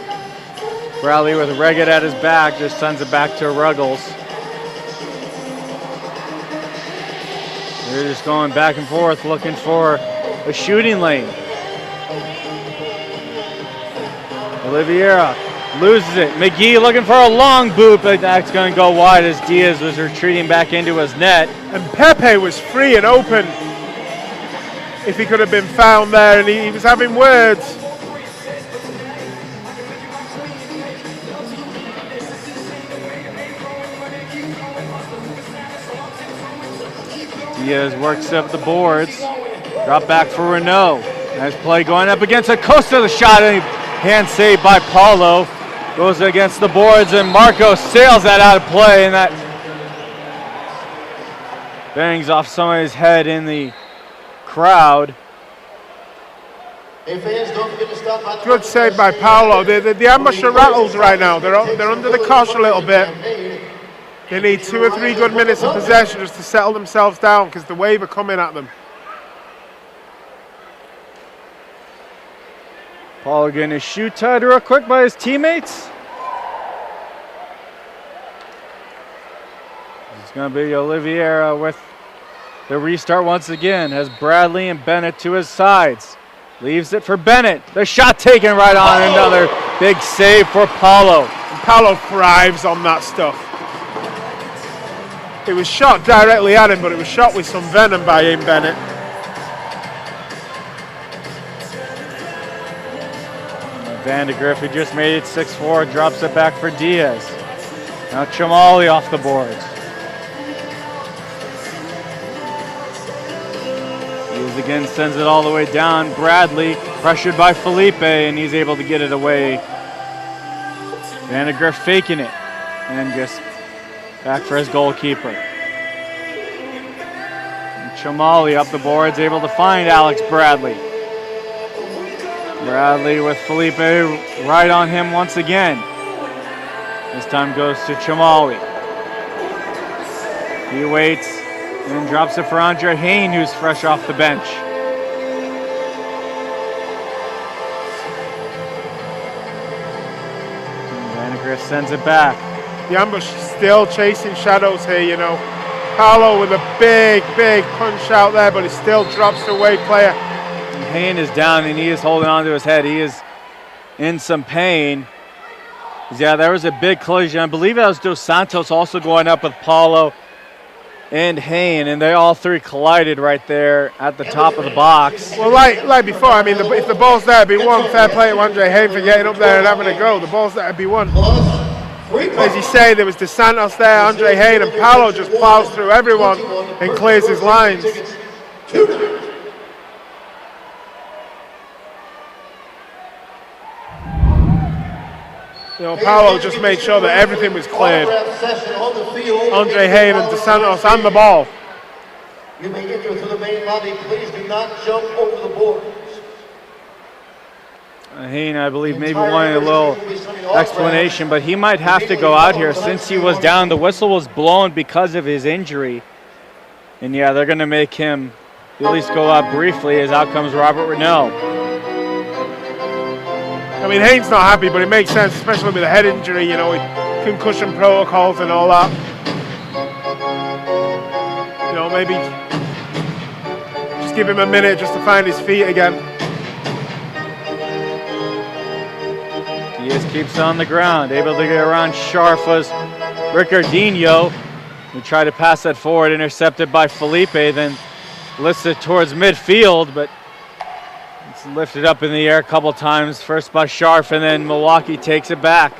Bradley with Reggett at his back, just sends it back to Ruggles. They're just going back and forth, looking for a shooting lane. Oliveira loses it. McGee looking for a long boot, but that's going to go wide as Diaz was retreating back into his net. And Pepe was free and open if he could have been found there, and he was having words. Diaz works up the boards. Drop back for Renault. Nice play going up against Acosta. The shot, and hand saved by Paulo. Goes against the boards, and Marco sails that out of play, and that bangs off somebody's head in the crowd. Good save by Paulo. The Ambush are rattled right now. They're under the cosh a little bit. They need 2 or 3 good minutes of possession just to settle themselves down because the Wave are coming at them. Paulo getting his shoe tied real quick by his teammates. It's going to be Oliveira with the restart once again. Has Bradley and Bennett to his sides. Leaves it for Bennett. The shot taken right on. Another big save for Paulo. And Paulo thrives on that stuff. It was shot directly at him, but it was shot with some venom by him, Bennett. Vandegrift, who just made it 6-4, drops it back for Diaz. Now Chamali off the boards. Diaz again sends it all the way down. Bradley pressured by Felipe, and he's able to get it away. Vandegrift faking it, and just back for his goalkeeper. And Chamali up the boards, able to find Alex Bradley. Bradley with Felipe right on him once again. This time goes to Chamali. He waits and drops it for Andre Hain, who's fresh off the bench. Vandegrift sends it back. The Ambush still chasing shadows here, you know. Paulo with a big punch out there, but it still drops the Wave player. Hain is down, and he is holding on to his head. He is in some pain. Yeah, there was a big collision. I believe that was Dos Santos also going up with Paulo and Hain, and they all three collided right there at the top of the box. Well, like before, I mean, if the ball's there, it'd be one. Fair play to Andre Hain for getting up there and having a go. The ball's there, it'd be one. As you say, there was Dos Santos there, Andre Hain, and Paulo just plows through everyone and clears his lines. You know, Paulo just made sure that everything was cleared. Andre Hain and Dos Santos and the ball. You may enter through the main lobby. Please do not jump over the boards. Hain, I believe, maybe wanted a little explanation, but he might have to go out here since he was down. The whistle was blown because of his injury. And yeah, they're going to make him at least go out briefly, as out comes Robert Renault. I mean, Hain's not happy, but it makes sense, especially with a head injury, you know, with concussion protocols and all that. You know, maybe just give him a minute just to find his feet again. Diaz keeps on the ground, able to get around Sharfa's Ricardinho, who tried to pass that forward, intercepted by Felipe, then lifts it towards midfield, but it's lifted up in the air a couple times, first by Sharf, and then Milwaukee takes it back.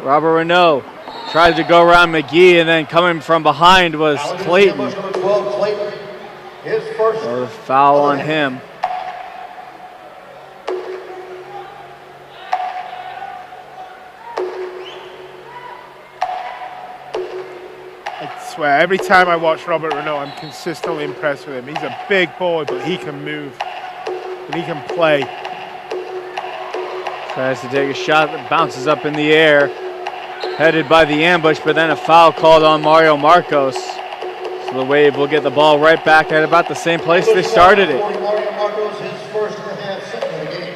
Robert Renault tried to go around McGee, and then coming from behind was Clayton. So the foul on him. swear, every time I watch Robert Renault, I'm consistently impressed with him. He's a big boy, but he can move and he can play. Tries to take a shot that bounces up in the air, headed by the ambush, but then a foul called on Mario Marcos. So the Wave will get the ball right back at about the same place they started it. Mario Marcos, his first and a half second of the game.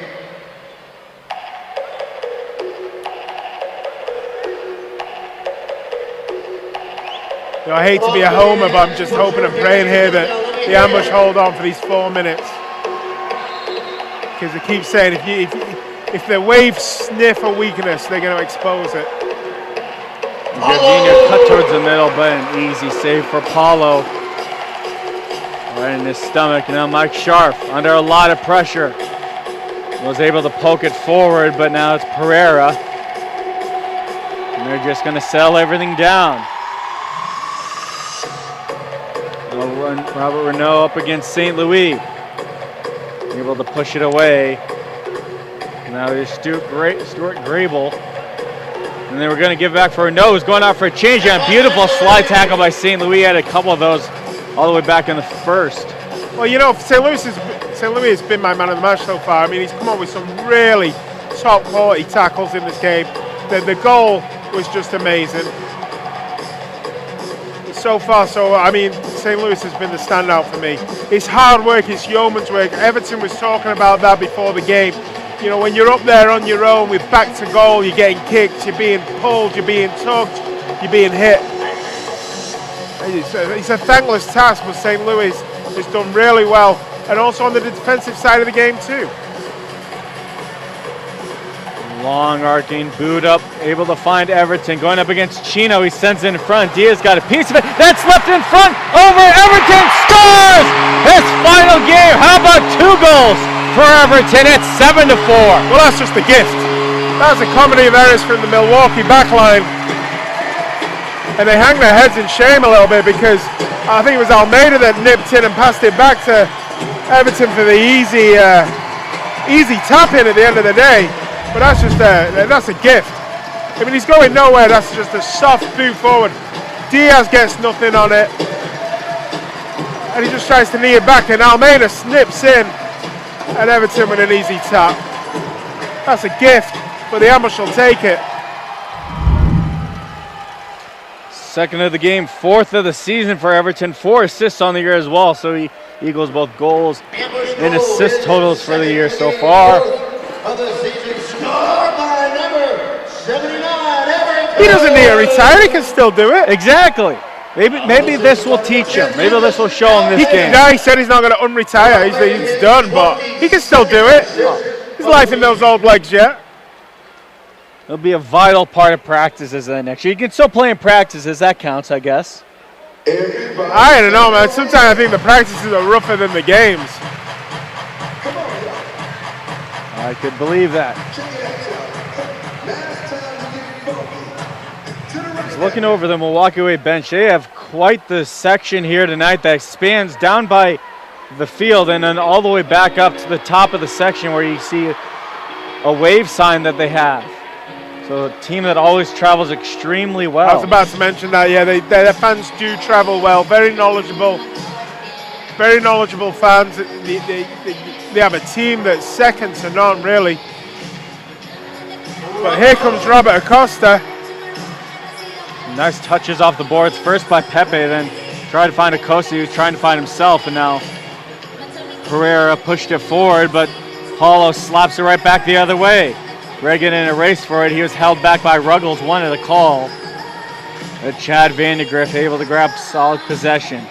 You know, I hate to be a homer, but I'm just hoping and praying here that the ambush hold on for these 4 minutes. Because they keep saying if the Wave sniff a weakness, they're going to expose it. Jorginho cut towards the middle, but an easy save for Paulo. Right in his stomach. Now Mike Sharp, under a lot of pressure, was able to poke it forward, but now it's Pereira. And they're just going to settle everything down. Robert Renault up against St. Louis. Able to push it away. Now there's Stuart Grable. And they were going to give back for Renault, who's going out for a change. And a beautiful slide tackle by St. Louis. Had a couple of those all the way back in the first. Well, you know, St. Louis has been my man of the match so far. I mean, he's come up with some really top quality tackles in this game. The goal was just amazing. So far, I mean, St. Louis has been the standout for me. It's hard work, it's yeoman's work. Everton was talking about that before the game. You know, when you're up there on your own with back to goal, you're getting kicked, you're being pulled, you're being tugged, you're being hit. It's a thankless task, but St. Louis has done really well. And also on the defensive side of the game too. Long arcing, boot up, able to find Everton. Going up against Chino, he sends it in front. Diaz got a piece of it. That's left in front, over Everton, scores! His final game, how about 2 goals for Everton? It's 7-4. Well, that's just a gift. That's a comedy of errors from the Milwaukee backline. And they hang their heads in shame a little bit because I think it was Almeida that nipped in and passed it back to Everton for the easy tap in at the end of the day. But that's a gift. I mean, he's going nowhere. That's just a soft boot forward. Diaz gets nothing on it. And he just tries to knee it back. And Almeida snips in. And Everton with an easy tap. That's a gift. But the ambush will take it. Second of the game, 4th of the season for Everton. 4 assists on the year as well. So he equals both goals and assist totals for the year so far. He doesn't need to retire, he can still do it. Exactly. Maybe this will teach him. Maybe this will show him this game. No, he said he's not going to unretire. He's done, but he can still do it. His life in those old legs yet. It'll be a vital part of practices next year. You can still play in practices, that counts, I guess. I don't know, man. Sometimes I think the practices are rougher than the games. I could believe that. Just looking over the Milwaukee Wave bench, they have quite the section here tonight that spans down by the field and then all the way back up to the top of the section where you see a Wave sign that they have. So a team that always travels extremely well. I was about to mention that, yeah, their fans do travel well, very knowledgeable fans. They have a team that's second to none, really. But here comes Robert Acosta. Nice touches off the boards, first by Pepe, then tried to find Acosta, he was trying to find himself, and now Pereira pushed it forward, but Paulo slaps it right back the other way. Reagan in a race for it, he was held back by Ruggles, wanted a call. But Chad Vandergriff able to grab solid possession.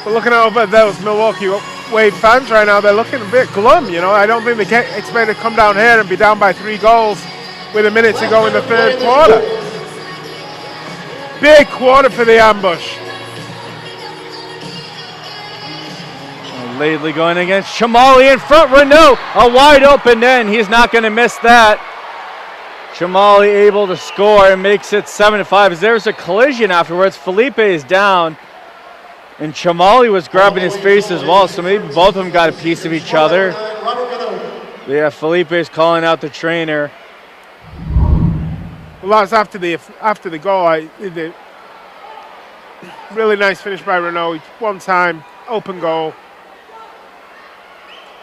But looking over at those Milwaukee Wave fans right now, they're looking a bit glum, you know. I don't think they can expect to come down here and be down by 3 goals with a minute to go in the 3rd quarter. Big quarter for the ambush. Lately going against Chamali in front, Renault, a wide open end, he's not going to miss that. Chamali able to score and makes it 7-5. As there's a collision afterwards, Felipe is down, and Chamali was grabbing his face as well, so maybe both of them got a piece of each other. Yeah, Felipe is calling out the trainer. Well, that's after the goal. Really nice finish by Renault. One time, open goal.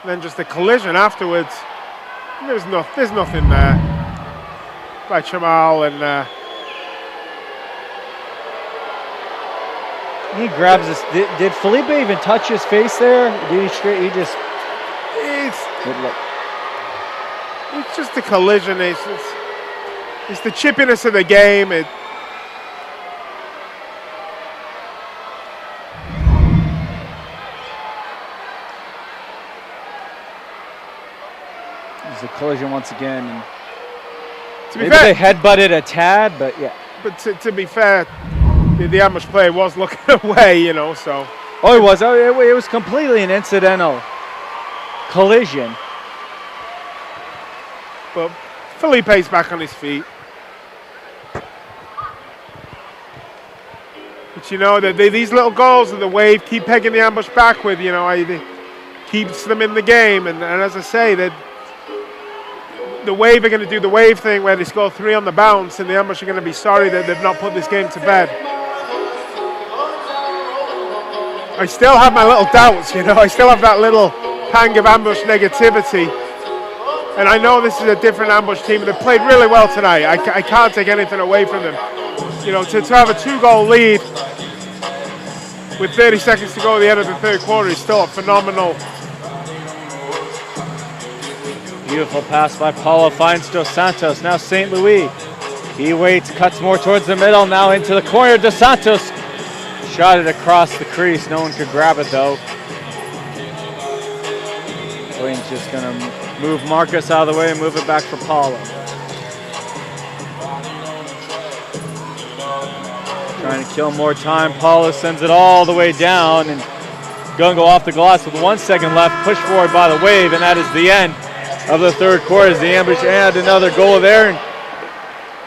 And then just a collision afterwards. There's nothing there by Chamal, and he grabs this. Did Felipe even touch his face there? Did he straight? He just. It's just a collision. It's the chippiness of the game. It's a collision once again. And to be maybe fair, they headbutted a tad, but yeah. But to be fair, the ambush player was looking away, you know. So. Oh, it was. Oh, it was completely an incidental collision. But Felipe's back on his feet. But you know that these little goals that the Wave keep pegging the ambush back with, you know, it keeps them in the game. And as I say, that the Wave are going to do the Wave thing where they score 3 on the bounce, and the ambush are going to be sorry that they've not put this game to bed. I still have my little doubts, you know. I still have that little pang of ambush negativity. And I know this is a different ambush team, and they played really well tonight. I can't take anything away from them. You know, to have a 2-goal lead with 30 seconds to go at the end of the third quarter is still a phenomenal. Beautiful pass by Paulo, finds Dos Santos. Now St. Louis. He waits, cuts more towards the middle, now into the corner. Dos Santos shot it across the crease. No one could grab it though. Williams just going to move Marcus out of the way and move it back for Paulo. Trying to kill more time. Paulo sends it all the way down and going to go off the glass with 1 second left. Push forward by the Wave, and that is the end of the third quarter as the ambush add another goal there. And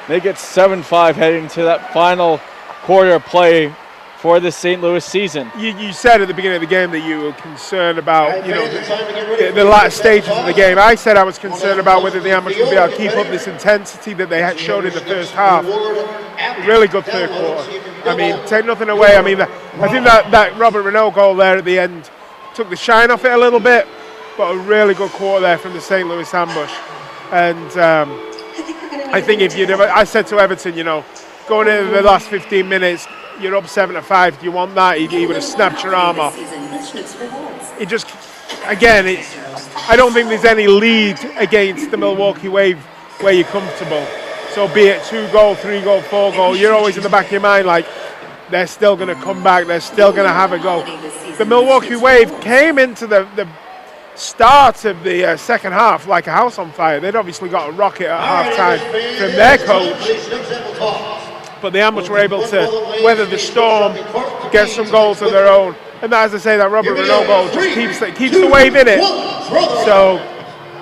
they get 7-5 heading to that final quarter of play for the St. Louis season. You said at the beginning of the game that you were concerned about, you know, the latter stages of the game. I said I was concerned about whether the ambush would be able to keep up this intensity that they had showed in the first half. Really good third quarter. I mean, take nothing away. I mean, I think that Robert Renault goal there at the end took the shine off it a little bit, but a really good quarter there from the St. Louis ambush. And I think if you'd ever, I said to Everton, you know, going into the last 15 minutes, you're up 7-5. Do you want that? He would have snapped your arm off. It just, again, I don't think there's any lead against the Milwaukee Wave where you're comfortable. So be it 2-goal, 3-goal, 4-goal, you're always in the back of your mind like, they're still going to come back. They're still going to have a go. The Milwaukee Wave came into the start of the second half like a house on fire. They'd obviously got a rocket at half-time from their coach. But the ambush were able to weather the storm, get some goals of their own. And as I say, that Robert Renault goal just keeps the Wave in it. So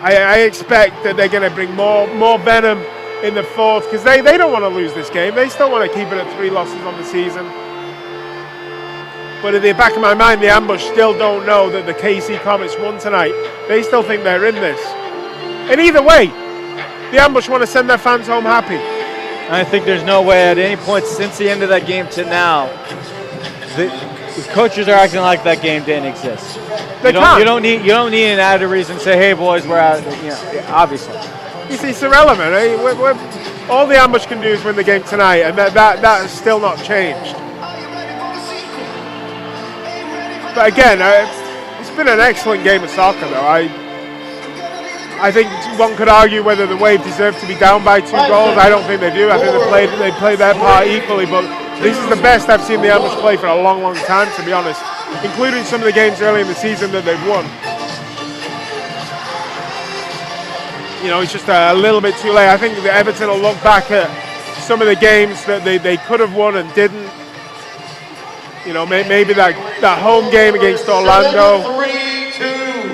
I expect that they're going to bring more venom in the fourth, because they don't want to lose this game. They still want to keep it at 3 losses on the season. But in the back of my mind, the ambush still don't know that the KC Comets won tonight. They still think they're in this. And either way, the ambush want to send their fans home happy. I think there's no way at any point since the end of that game to now, the coaches are acting like that game didn't exist. You don't need an added reason to say, hey boys, we're out. You know, obviously. It's irrelevant. All the ambush can do is win the game tonight, and that has still not changed. But again, it's been an excellent game of soccer, though. I think one could argue whether the Wave deserve to be down by 2 goals. I don't think they do. I think they played their part equally. But this is the best I've seen the ambush play for a long, long time, to be honest, including some of the games early in the season that they've won. You know, it's just a little bit too late. I think that Everton will look back at some of the games that they could have won and didn't. You know, maybe that home game against Orlando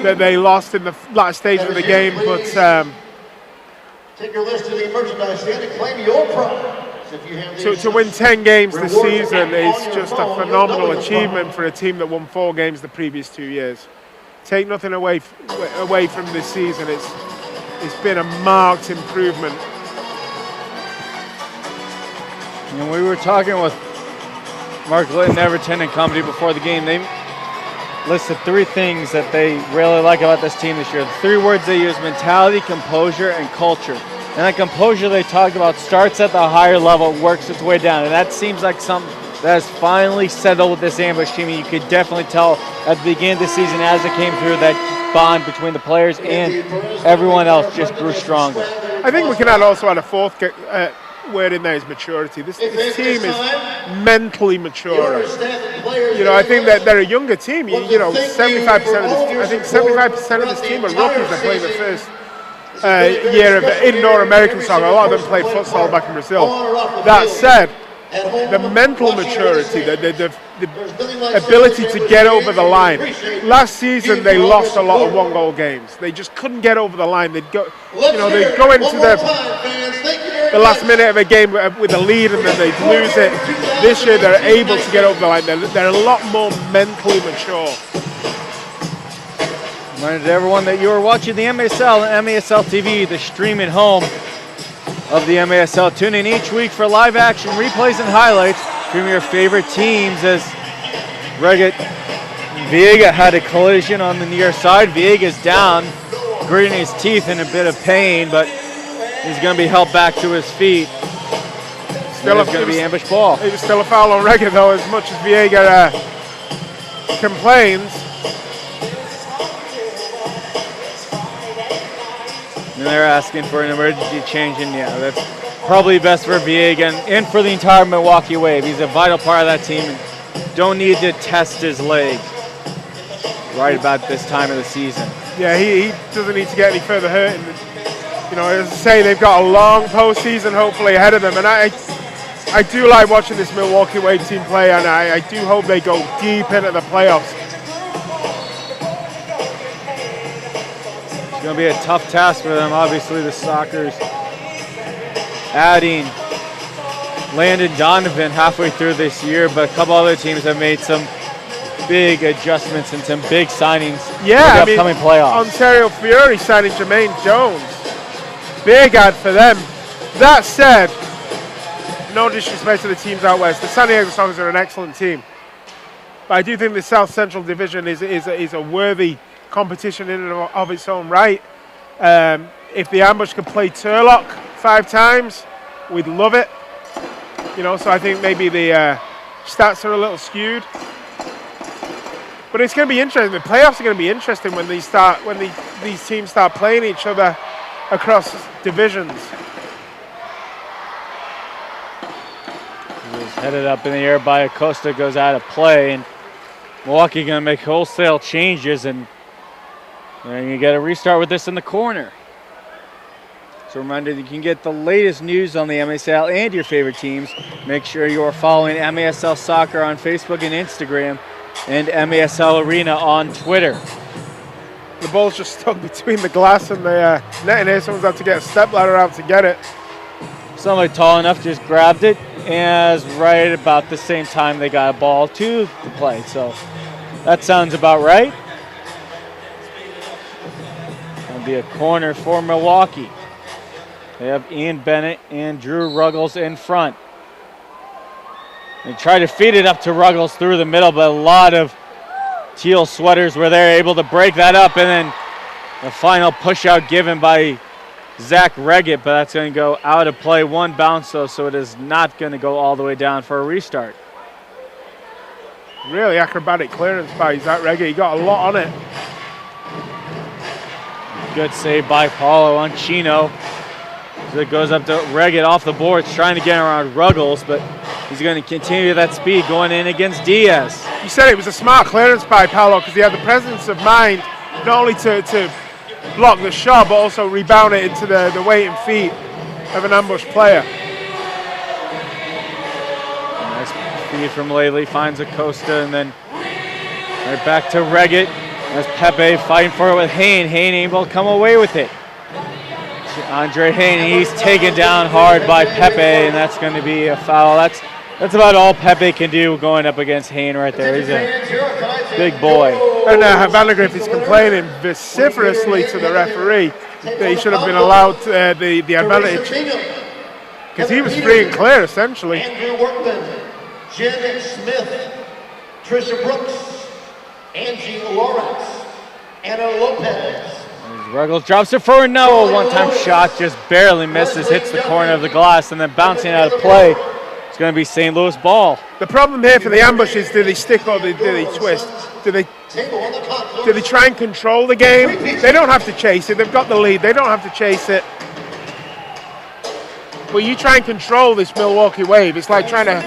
that they lost in the last stage of the game, but take your list of the merchandise stand and claim your prize. To win 10 games this season is just a phenomenal achievement for a team that won 4 games the previous 2 years. Take nothing away from this season. It's been a marked improvement. And we were talking with Mark Litton, Everton, and company before the game, they listed 3 things that they really like about this team this year. The 3 words they use: mentality, composure, and culture. And that composure they talked about starts at the higher level, works its way down. And that seems like something that has finally settled with this Ambush team. And you could definitely tell at the beginning of the season as it came through that bond between the players and everyone else just grew stronger. I think we can also add a 4th word in there is maturity. This team is mentally mature. I think that they're a younger team. 75% of this, I think 75% of this team are rookies that play the first year of indoor American soccer. A lot of them played futsal back in Brazil. That said, the mental maturity, the ability to get over the line. Last season they lost a lot of 1-goal games. They just couldn't get over the line. They'd go into the last minute of a game with a lead and then they'd lose it. This year they're able to get over the line. They're a lot more mentally mature. Reminded everyone that you are watching the MASL and MASL TV, the streaming home of the MASL. Tune in each week for live action replays and highlights from your favorite teams as Reggett Viega had a collision on the near side. Viega's down, gritting his teeth in a bit of pain, but he's going to be helped back to his feet. Still going to be ambush ball. It was still a foul on Reggett though, as much as Viega complains. And they're asking for an emergency change, and yeah, that's probably best for Viega and for the entire Milwaukee Wave. He's a vital part of that team and don't need to test his leg right about this time of the season. Yeah, he doesn't need to get any further hurt. And, as I say, they've got a long postseason hopefully ahead of them. And I do like watching this Milwaukee Wave team play, and I do hope they go deep into the playoffs. It's going to be a tough task for them. Obviously, the Sockers adding Landon Donovan halfway through this year, but a couple other teams have made some big adjustments and some big signings for the upcoming playoffs. Ontario Fury signing Jermaine Jones. Big ad for them. That said, no disrespect to the teams out west. The San Diego Sockers are an excellent team. But I do think the South Central Division is a worthy competition in and of its own right. If the Ambush could play Turlock 5 times, we'd love it. So I think maybe the stats are a little skewed. But it's going to be interesting. The playoffs are going to be interesting when these teams start playing each other across divisions. It was headed up in the air by Acosta, goes out of play, and Milwaukee going to make wholesale changes, and you get a restart with this in the corner. So reminder, you can get the latest news on the MASL and your favorite teams. Make sure you are following MASL Soccer on Facebook and Instagram, and MASL Arena on Twitter. The ball's just stuck between the glass and the net in here. Someone's had to get a stepladder out to get it. Somebody tall enough just grabbed it, and right about the same time they got a ball to the play. So that sounds about right. It'll be a corner for Milwaukee. They have Ian Bennett and Drew Ruggles in front. They try to feed it up to Ruggles through the middle, but a lot of teal sweaters were there able to break that up, and then the final push out given by Zach Reggett, but that's going to go out of play. 1 bounce though, so it is not going to go all the way down for a restart. Really acrobatic clearance by Zach Reggett. He got a lot on it. Good save by Paulo on Chino. So it goes up to Reggett off the boards, trying to get around Ruggles, but he's going to continue that speed going in against Diaz. You said it was a smart clearance by Paulo because he had the presence of mind not only to block the shot, but also rebound it into the weight and feet of an Ambush player. Nice feed from Laley, finds Acosta, and then right back to Reggett. There's Pepe fighting for it with Hain. Hain able to come away with it. Andre Hain, he's taken down hard by Pepe, and that's going to be a foul. That's about all Pepe can do going up against Hain right there. He's a big boy. And Vandergriff is complaining vociferously to the referee that he should have been allowed the advantage because he was free and clear essentially. Jen Smith, Trisha Brooks, Angie Lawrence, Anna Lopez. Ruggles drops it for a no. A one-time shot just barely misses, hits the corner of the glass, and then bouncing out of play. It's going to be St. Louis ball. The problem here for the Ambush is, do they stick or do they twist? Do they try and control the game? They don't have to chase it. They've got the lead. They don't have to chase it. But you try and control this Milwaukee Wave. It's like trying to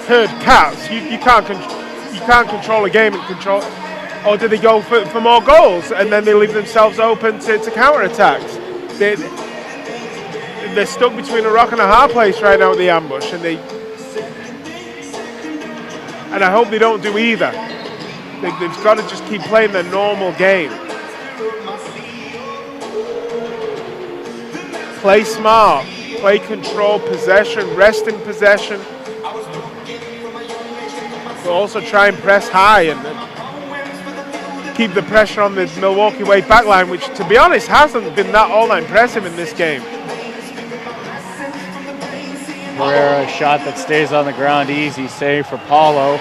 herd cats. You can't control a game and control. Or do they go for more goals and then they leave themselves open to counter-attacks? They're stuck between a rock and a hard place right now with the Ambush, and I hope they don't do either. They've got to just keep playing their normal game. Play smart, play control possession, rest in possession. But also try and press high and keep the pressure on the Milwaukee Wave backline, which, to be honest, hasn't been that all that impressive in this game. Herrera, a shot that stays on the ground, easy save for Paulo.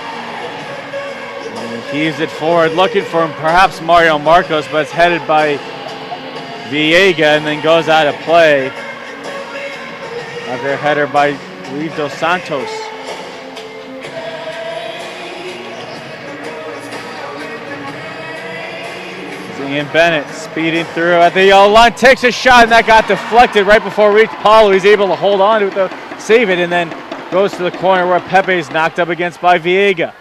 And heaves it forward, looking for perhaps Mario Marcos, but it's headed by Viega and then goes out of play. After a header by Luis Dos Santos. Ian Bennett speeding through at the yellow line, takes a shot, and that got deflected right before it reached Paulo. He's able to hold on to it, save it, and then goes to the corner where Pepe is knocked up against by Viega.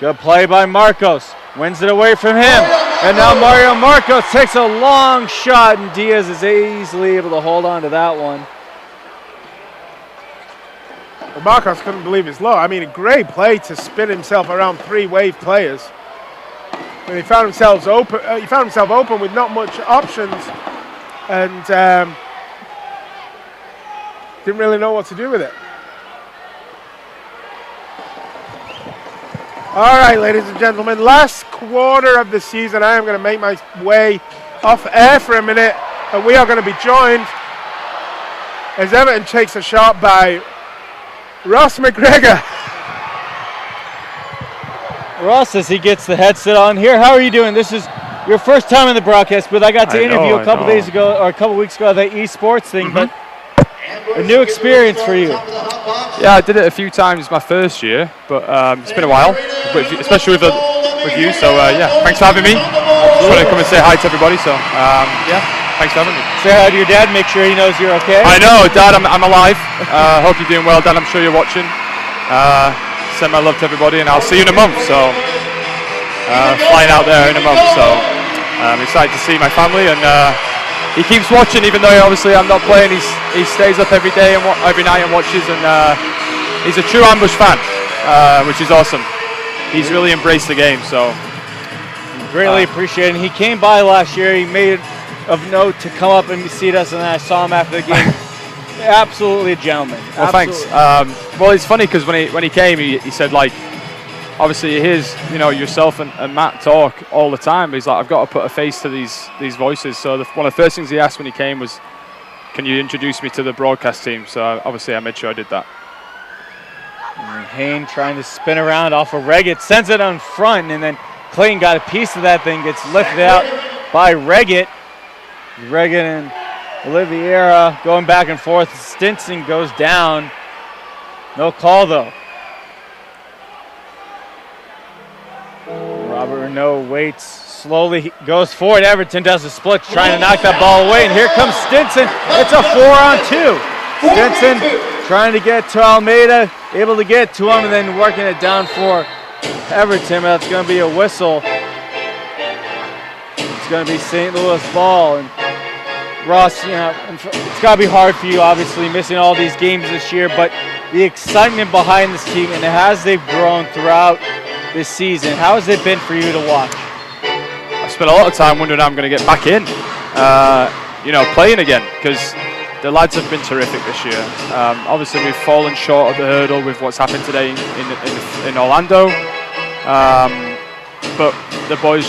Good play by Marcos, wins it away from him, and now Mario Marcos takes a long shot, and Diaz is easily able to hold on to that one. Well, Marcos couldn't believe his luck. I mean, a great play to spin himself around three Wave players. And he found himself open with not much options, and didn't really know what to do with it. All right, ladies and gentlemen, last quarter of the season. I am going to make my way off air for a minute, and we are going to be joined as Everton takes a shot by Ross McGregor. Ross, as he gets the headset on here, how are you doing? This is your first time in the broadcast, but I got to interview a couple days ago, or a couple weeks ago, that esports thing, but a new experience for you. Yeah, I did it a few times my first year, but it's been a while, especially with you. So yeah, thanks for having me. Just want to come and say hi to everybody. So yeah, thanks for having me. Say hi to your dad. Make sure he knows you're okay. I know, Dad. I'm alive. Hope you're doing well, Dad. I'm sure you're watching. Send my love to everybody, and I'll see you in a month. So flying out there in a month. So I'm excited to see my family, and he keeps watching, even though obviously I'm not playing. He stays up every day and every night and watches, and he's a true Ambush fan, which is awesome. He's really embraced the game. So greatly appreciate it. He came by last year. He made it of note to come up and see us, and then I saw him after the game. Absolutely a gentleman. Well, absolutely. Thanks. Well, it's funny because when he came, he said, like, obviously he hears, yourself and Matt talk all the time. But he's like, I've got to put a face to these voices. So one of the first things he asked when he came was, can you introduce me to the broadcast team? So obviously I made sure I did that. And Hayne trying to spin around off of Reggett, sends it on front, and then Clayton got a piece of that thing, gets lifted out by Reggett. Reggett and Oliveira going back and forth. Stinson goes down. No call, though. Robert Renault waits, slowly goes forward. Everton does a split, trying to knock that ball away. And here comes Stinson. It's a 4-on-2. Stinson trying to get to Almeida, able to get to him, and then working it down for Everton. That's going to be a whistle. It's going to be St. Louis ball. And Ross, it's got to be hard for you, obviously, missing all these games this year, but the excitement behind this team, and as they've grown throughout this season, how has it been for you to watch? I've spent a lot of time wondering how I'm going to get back in, playing again, because the lads have been terrific this year. Obviously, we've fallen short of the hurdle with what's happened today in Orlando, but the boys,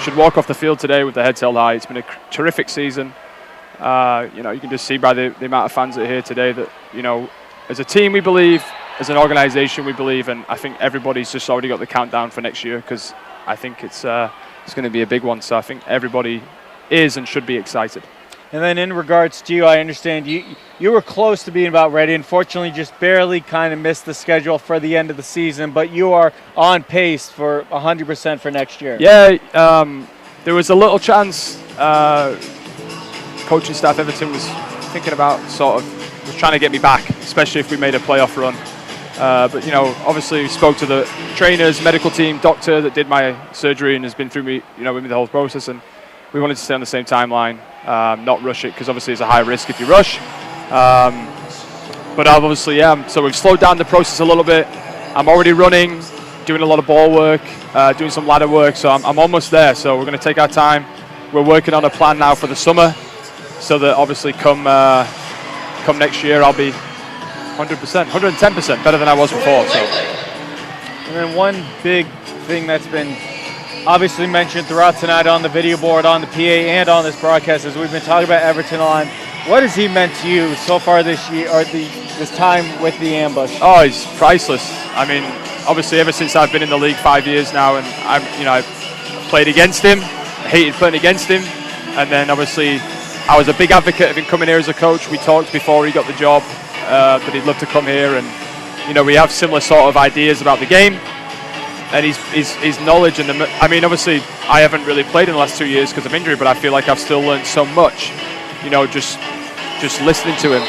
should walk off the field today with their heads held high. It's been a terrific season. You can just see by the amount of fans that are here today that, as a team, we believe as an organization, we believe, and I think everybody's just already got the countdown for next year, because I think it's going to be a big one. So I think everybody is and should be excited. And then in regards to you, I understand you were close to being about ready. Unfortunately, just barely kind of missed the schedule for the end of the season, but you are on pace for 100% for next year. Yeah, there was a little chance. Coaching staff Everton was thinking about was trying to get me back, especially if we made a playoff run. But obviously we spoke to the trainers, medical team, doctor that did my surgery and has been through me, with me the whole process, and we wanted to stay on the same timeline, not rush it, because obviously it's a high risk if you rush. But obviously, so we've slowed down the process a little bit. I'm already running, doing a lot of ball work, doing some ladder work, so I'm almost there. So we're going to take our time. We're working on a plan now for the summer, so that obviously come next year I'll be 100%, 110% better than I was before. So. And then one big thing that's been obviously mentioned throughout tonight on the video board, on the PA, and on this broadcast is we've been talking about Everton on. What has he meant to you so far this year, or this time with the Ambush? Oh, he's priceless. I mean, obviously ever since I've been in the league 5 years now, and I've played against him, hated playing against him, and then obviously I was a big advocate of him coming here as a coach. We talked before he got the job that he'd love to come here, and we have similar sort of ideas about the game, and his knowledge and obviously I haven't really played in the last 2 years because of injury, but I feel like I've still learned so much, just listening to him.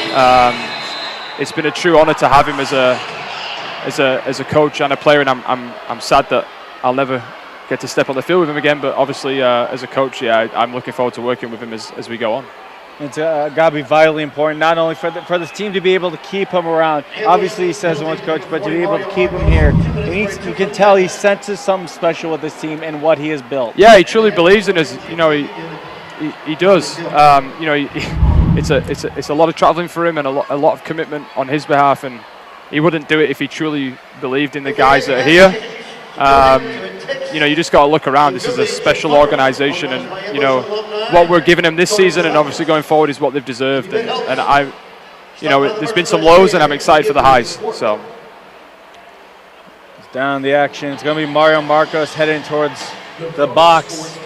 It's been a true honour to have him as a coach and a player, and I'm sad that I'll never get to step on the field with him again. But obviously, as a coach, I'm looking forward to working with him as we go on. It's got to be vitally important, not only for this team to be able to keep him around. Obviously, he says he wants to coach, but to be able to keep him here, you can tell he senses something special with this team and what he has built. Yeah, he truly believes in us. He does. It's a lot of traveling for him and a lot of commitment on his behalf, and he wouldn't do it if he truly believed in the guys that are here. You just got to look around. This is a special organization, and what we're giving them this season and obviously going forward is what they've deserved. And I, there's been some lows, and I'm excited for the highs. So it's down the action. It's going to be Mario Marcos heading towards the box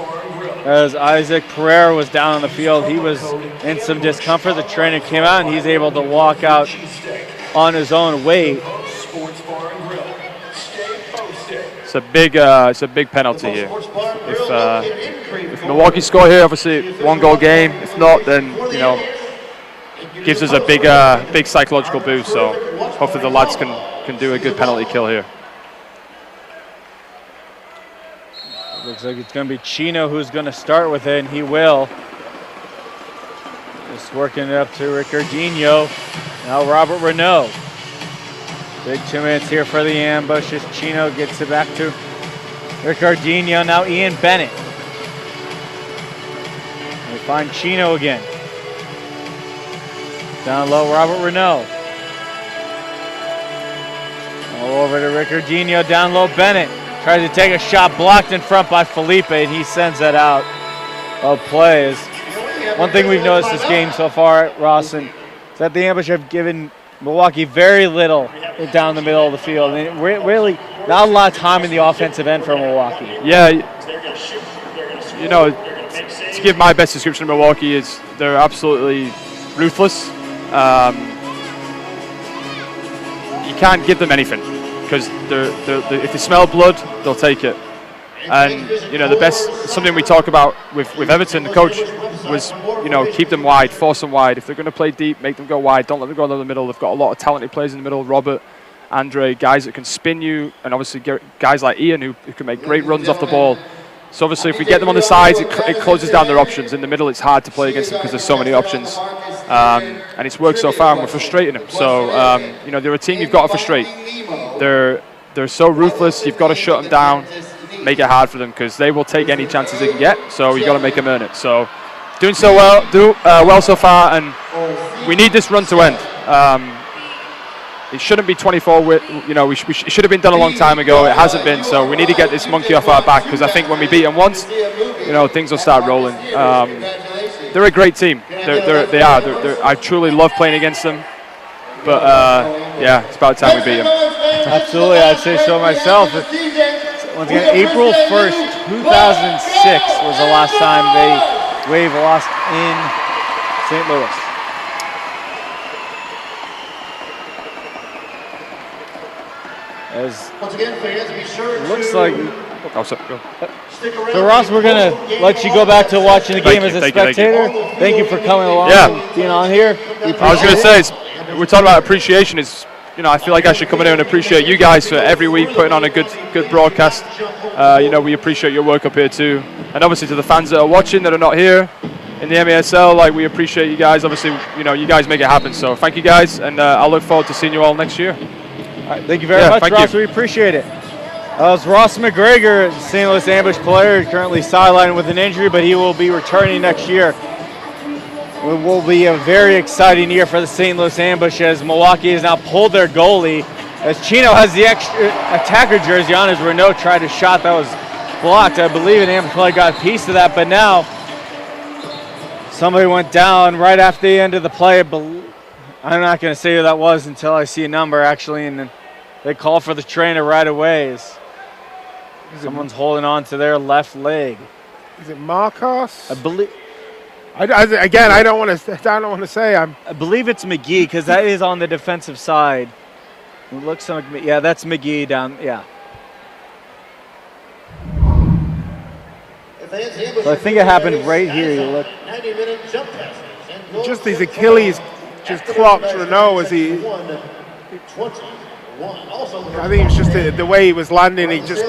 as Isaac Pereira was down on the field. He was in some discomfort. The trainer came out, and he's able to walk out on his own weight. It's a big penalty here. If Milwaukee score here, obviously 1 goal game. If not, then gives us a big psychological boost. So hopefully the lads can do a good penalty kill here. Looks like it's going to be Chino who's going to start with it, and he will. Just working it up to Ricardinho. Now Robert Renault. Big 2 minutes here for the Ambush as Chino gets it back to Ricardinho. Now Ian Bennett. We find Chino again. Down low, Robert Renault. All over to Ricardinho. Down low, Bennett. Tries to take a shot, blocked in front by Felipe, and he sends that out of play. One thing we've noticed this game so far, Rawson, is that the Ambush have given Milwaukee very little down the middle of the field. And really not a lot of time in the offensive end for Milwaukee. Yeah, to give my best description of Milwaukee is they're absolutely ruthless. You can't give them anything because if they smell blood, they'll take it. And the best, something we talk about with Everton, the coach, was keep them wide, force them wide. If they're going to play deep, make them go wide. Don't let them go down the middle. They've got a lot of talented players in the middle. Robert, Andre, guys that can spin you, and obviously guys like Ian who can make great runs off the ball. So obviously, if we get them on the sides, it closes down their options. In the middle, it's hard to play against them because there's so many options. And it's worked so far, and we're frustrating them. So they're a team you've got to frustrate. They're so ruthless. You've got to shut them down. Make it hard for them because they will take any chances they can get. So you got to make them earn it. So doing so well so far, and we need this run to end. It shouldn't be 24. It should have been done a long time ago. It hasn't been. So we need to get this monkey off our back because I think when we beat them once, things will start rolling. They're a great team. They are. I truly love playing against them. But yeah, it's about time we beat him. Absolutely, I'd say so myself. Once again, April 1st, 2006 was the last time the Wave lost in St. Louis. As Once again, fans, be sure it looks to like. Oh, sorry, go. stick around. So Ross, we're gonna let you go back to watching the game as a spectator. Thank you for coming along and being on here. I was going to say, we're talking about appreciation. I feel like I should come in here and appreciate you guys for every week putting on a good broadcast. We appreciate your work up here too, and obviously to the fans that are watching that are not here in the MESL, like we appreciate you guys. Obviously, you guys make it happen. So thank you guys, and I'll look forward to seeing you all next year. All right, thank you very much, Ross. We appreciate it. That was Ross McGregor, St. Louis Ambush player, currently sidelined with an injury, but he will be returning next year. It will be a very exciting year for the St. Louis Ambush as Milwaukee has now pulled their goalie. As Chino has the extra attacker jersey on as Renault tried a shot that was blocked. I believe an Ambush player got a piece of that, but now somebody went down right after the end of the play. I'm not going to say who that was until I see a number, actually, and then they call for the trainer right away. Someone's holding on to their left leg. Is it Marcos? I believe. I don't want to say. I believe it's McGee because that is on the defensive side. It looks like that's McGee down. Yeah. So I think it happened right here. You look. 90-minute jump passes. Just his Achilles just clocked Renault as he. I think it's just the way he was landing. He just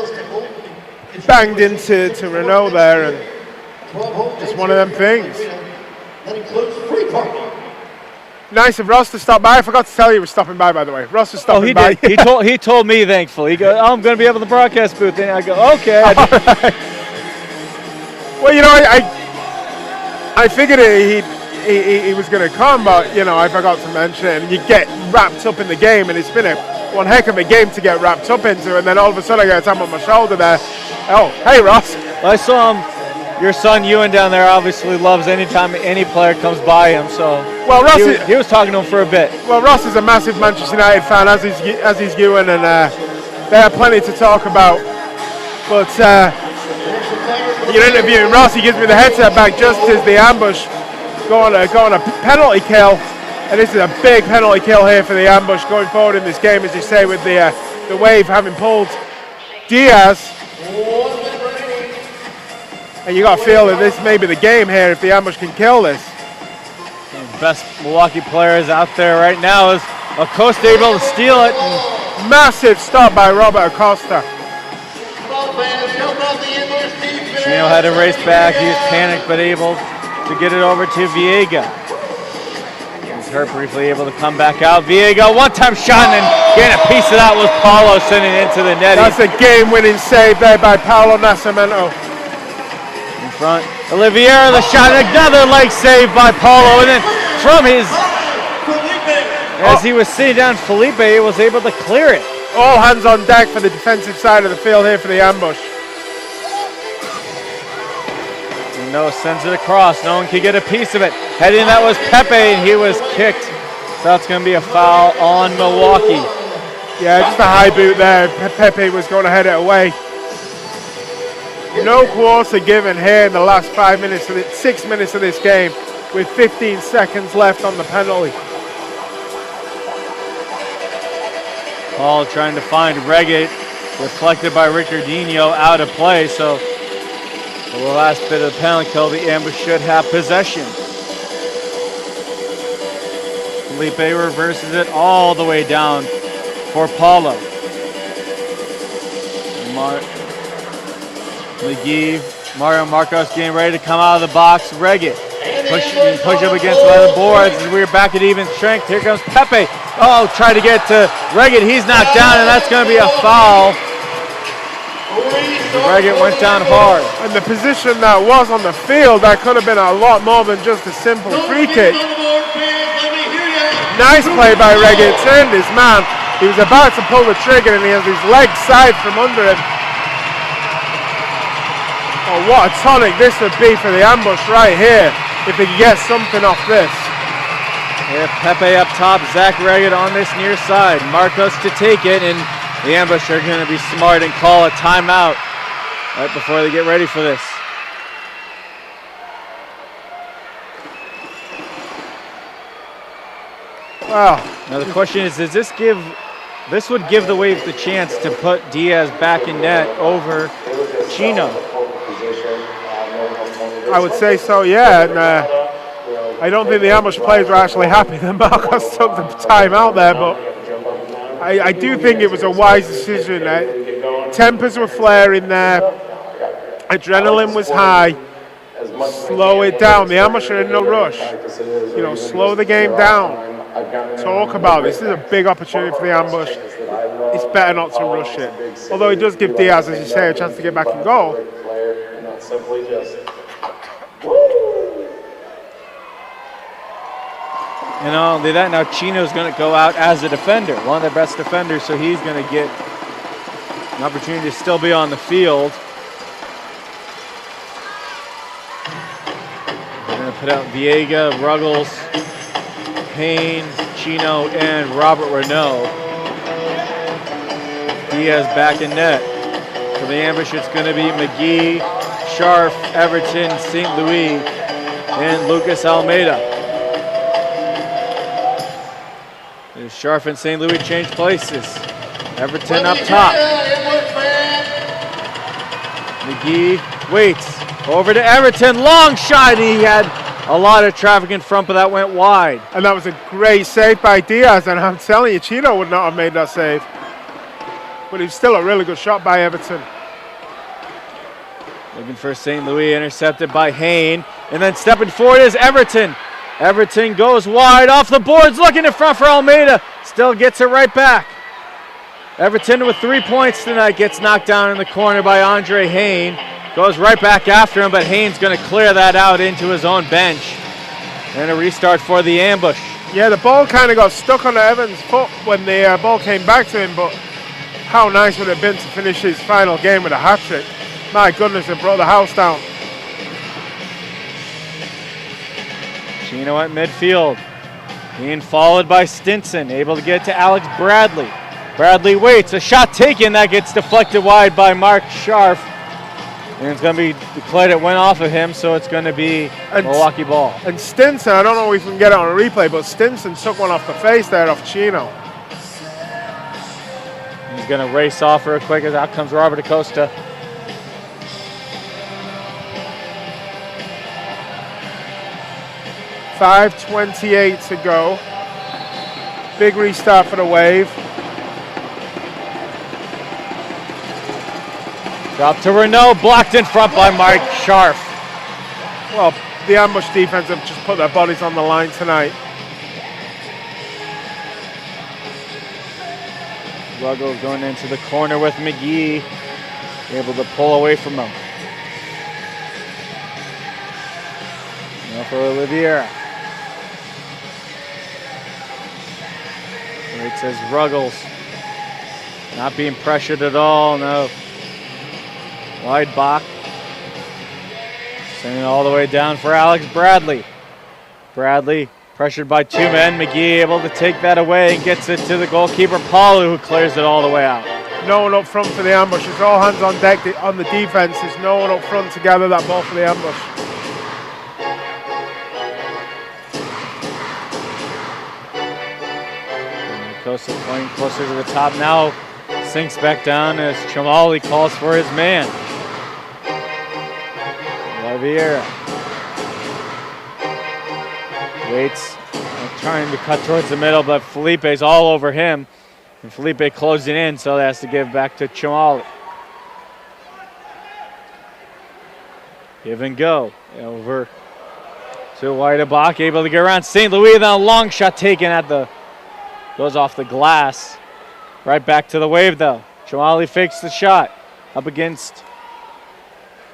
banged into Renault there, and just one of them things. That includes free parking. Nice of Ross to stop by. I forgot to tell you he was stopping by the way. Ross was stopping by. Did. He told me, thankfully. He goes, I'm going to be able to broadcast booth. And I go, okay. Well, I figured he was going to come, but I forgot to mention it. And you get wrapped up in the game, and it's been one heck of a game to get wrapped up into. And then all of a sudden I got a tap on my shoulder there. Oh, hey Ross. I saw him. Your son Ewan down there obviously loves anytime any player comes by him. So Ross he was talking to him for a bit. Well, Ross is a massive Manchester United fan, as is Ewan, and they have plenty to talk about. But you're interviewing Ross. He gives me the headset back just as the Ambush go on a penalty kill, and this is a big penalty kill here for the Ambush going forward in this game, as you say, with the Wave having pulled Diaz. And you got to feel that this may be the game here if the Ambush can kill this. The best Milwaukee players out there right now is Acosta able to steal it. Massive stop by Robert Acosta. Chino had to race back. He was panicked but able to get it over to Viega. He's hurt briefly, able to come back out. Viega, one-time shot, and getting a piece of that was Paulo sending it into the net. That's a game-winning save there by Paulo Nascimento. Front. Oliveira, the shot, another leg save by Paulo, and then from his, as he was sitting down, Felipe was able to clear it. All hands on deck for the defensive side of the field here for the Ambush. Noah sends it across, no one can get a piece of it. Heading that was Pepe, and he was kicked. So that's going to be a foul on Milwaukee. Yeah, just a high boot there. Pepe was going to head it away. No quarter given here in the last 6 minutes of this game, with 15 seconds left on the penalty. Paul trying to find Reggett, reflected by Ricardinho, out of play. So for the last bit of the penalty kill, the Ambush should have possession. Felipe reverses it all the way down for Paulo. McGee, Mario Marcos getting ready to come out of the box. Reggett push up against by the boards as we're back at even strength. Here comes Pepe. Oh, trying to get to Reggett. He's knocked down, and that's going to be a foul. Reggett went down hard. And the position that was on the field, that could have been a lot more than just a simple free kick. Nice play by Reggett. Turned his man. He was about to pull the trigger, and he has his leg side from under him. Oh, what a tonic this would be for the Ambush right here if they could get something off this. Here, Pepe up top, Zach Reagan on this near side. Marcos to take it, and the Ambush are going to be smart and call a timeout right before they get ready for this. Wow. Now the question is, this would give the Wave the chance to put Diaz back in net over Chino? I would say so, yeah. And I don't think the Ambush players were actually happy that Marcos took the time out there, but I do think it was a wise decision. Tempers were flaring there. Adrenaline was high. Slow it down. The Ambush are in no rush. You know, slow the game down. Talk about this. This is a big opportunity for the Ambush. It's better not to rush it. Although it does give Diaz, as you say, a chance to get back in goal. And not only that, now Chino's going to go out as a defender, one of their best defenders, so he's going to get an opportunity to still be on the field. They're going to put out Viega, Ruggles, Payne, Chino, and Robert Renault. Diaz back in net. For the Ambush, it's going to be McGee, Scharf, Everton, St. Louis, and Lucas Almeida. Scharf and St. Louis change places. Everton up top. McGee waits. Over to Everton. Long shot. He had a lot of traffic in front, but that went wide. And that was a great save by Diaz. And I'm telling you, Chino would not have made that save. But it was still a really good shot by Everton. Looking for St. Louis, intercepted by Hayne. And then stepping forward is Everton. Everton goes wide off the boards, looking in front for Almeida. Still gets it right back. Everton with 3 points tonight gets knocked down in the corner by Andre Hayne. Goes right back after him, but Hayne's going to clear that out into his own bench. And a restart for the Ambush. Yeah, the ball kind of got stuck on Evans' foot when the ball came back to him, but how nice would it have been to finish his final game with a hat-trick. My goodness, it brought the house down. Chino at midfield, being followed by Stinson, able to get to Alex Bradley. Bradley waits, a shot taken that gets deflected wide by Mark Scharf. And it's going to be declared it went off of him, so it's going to be a Milwaukee ball. And Stinson, I don't know if we can get it on a replay, but Stinson took one off the face there off Chino. He's going to race off real quick as out comes Robert Acosta. .5:28 to go. Big restart for the Wave. Drop to Renault, blocked in front by Mark Scharf. Well, the Ambush defense have just put their bodies on the line tonight. Ruggles going into the corner with McGee, able to pull away from him. Now for Oliveira. It says Ruggles. Not being pressured at all, no. Wide Bach. Sending it all the way down for Alex Bradley. Bradley pressured by two men. McGee able to take that away and gets it to the goalkeeper, Paulo, who clears it all the way out. No one up front for the Ambush. It's all hands on deck on the defense. There's no one up front to gather that ball for the Ambush. Costa playing closer to the top now. Sinks back down as Chamali calls for his man. Oliveira waits, trying to cut towards the middle, but Felipe's all over him. And Felipe closing in, so that has to give back to Chamali. Give and go. Over to Weidebach, able to get around St. Louis, then a long shot taken at the, goes off the glass. Right back to the Wave though. Chamali fakes the shot up against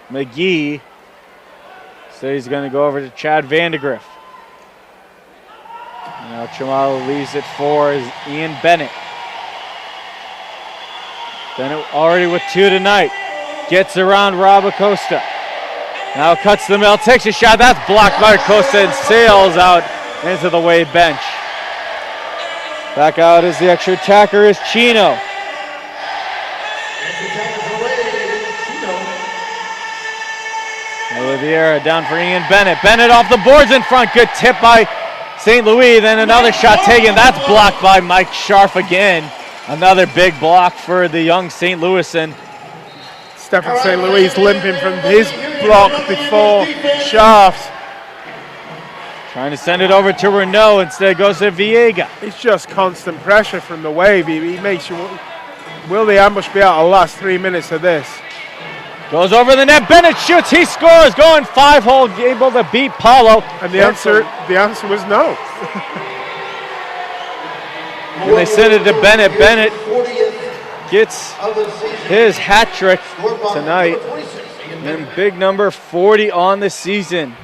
McGee. So he's going to go over to Chad Vandegrift. Now Chamali leaves it for Ian Bennett. Bennett already with two tonight. Gets around Rob Acosta. Now cuts the middle, takes a shot. That's blocked by Acosta and sails out into the Wave bench. Back out as the extra attacker is Chino. Oliveira down for Ian Bennett. Bennett off the boards in front. Good tip by St. Louis. Then another shot taken. That's blocked by Mike Scharf again. Another big block for the young St. Louisan. Stefan St. Louis limping from his block before Scharf's. Trying to send it over to Renault. Instead goes to Viega. It's just constant pressure from the Wave. He makes you... Will the ambush be out the last 3 minutes of this? Goes over the net. Bennett shoots. He scores. Going 5-hole. Able to beat Paulo. And the answer was no. And they send it to Bennett. Bennett gets his hat trick tonight. And big number 40 on the season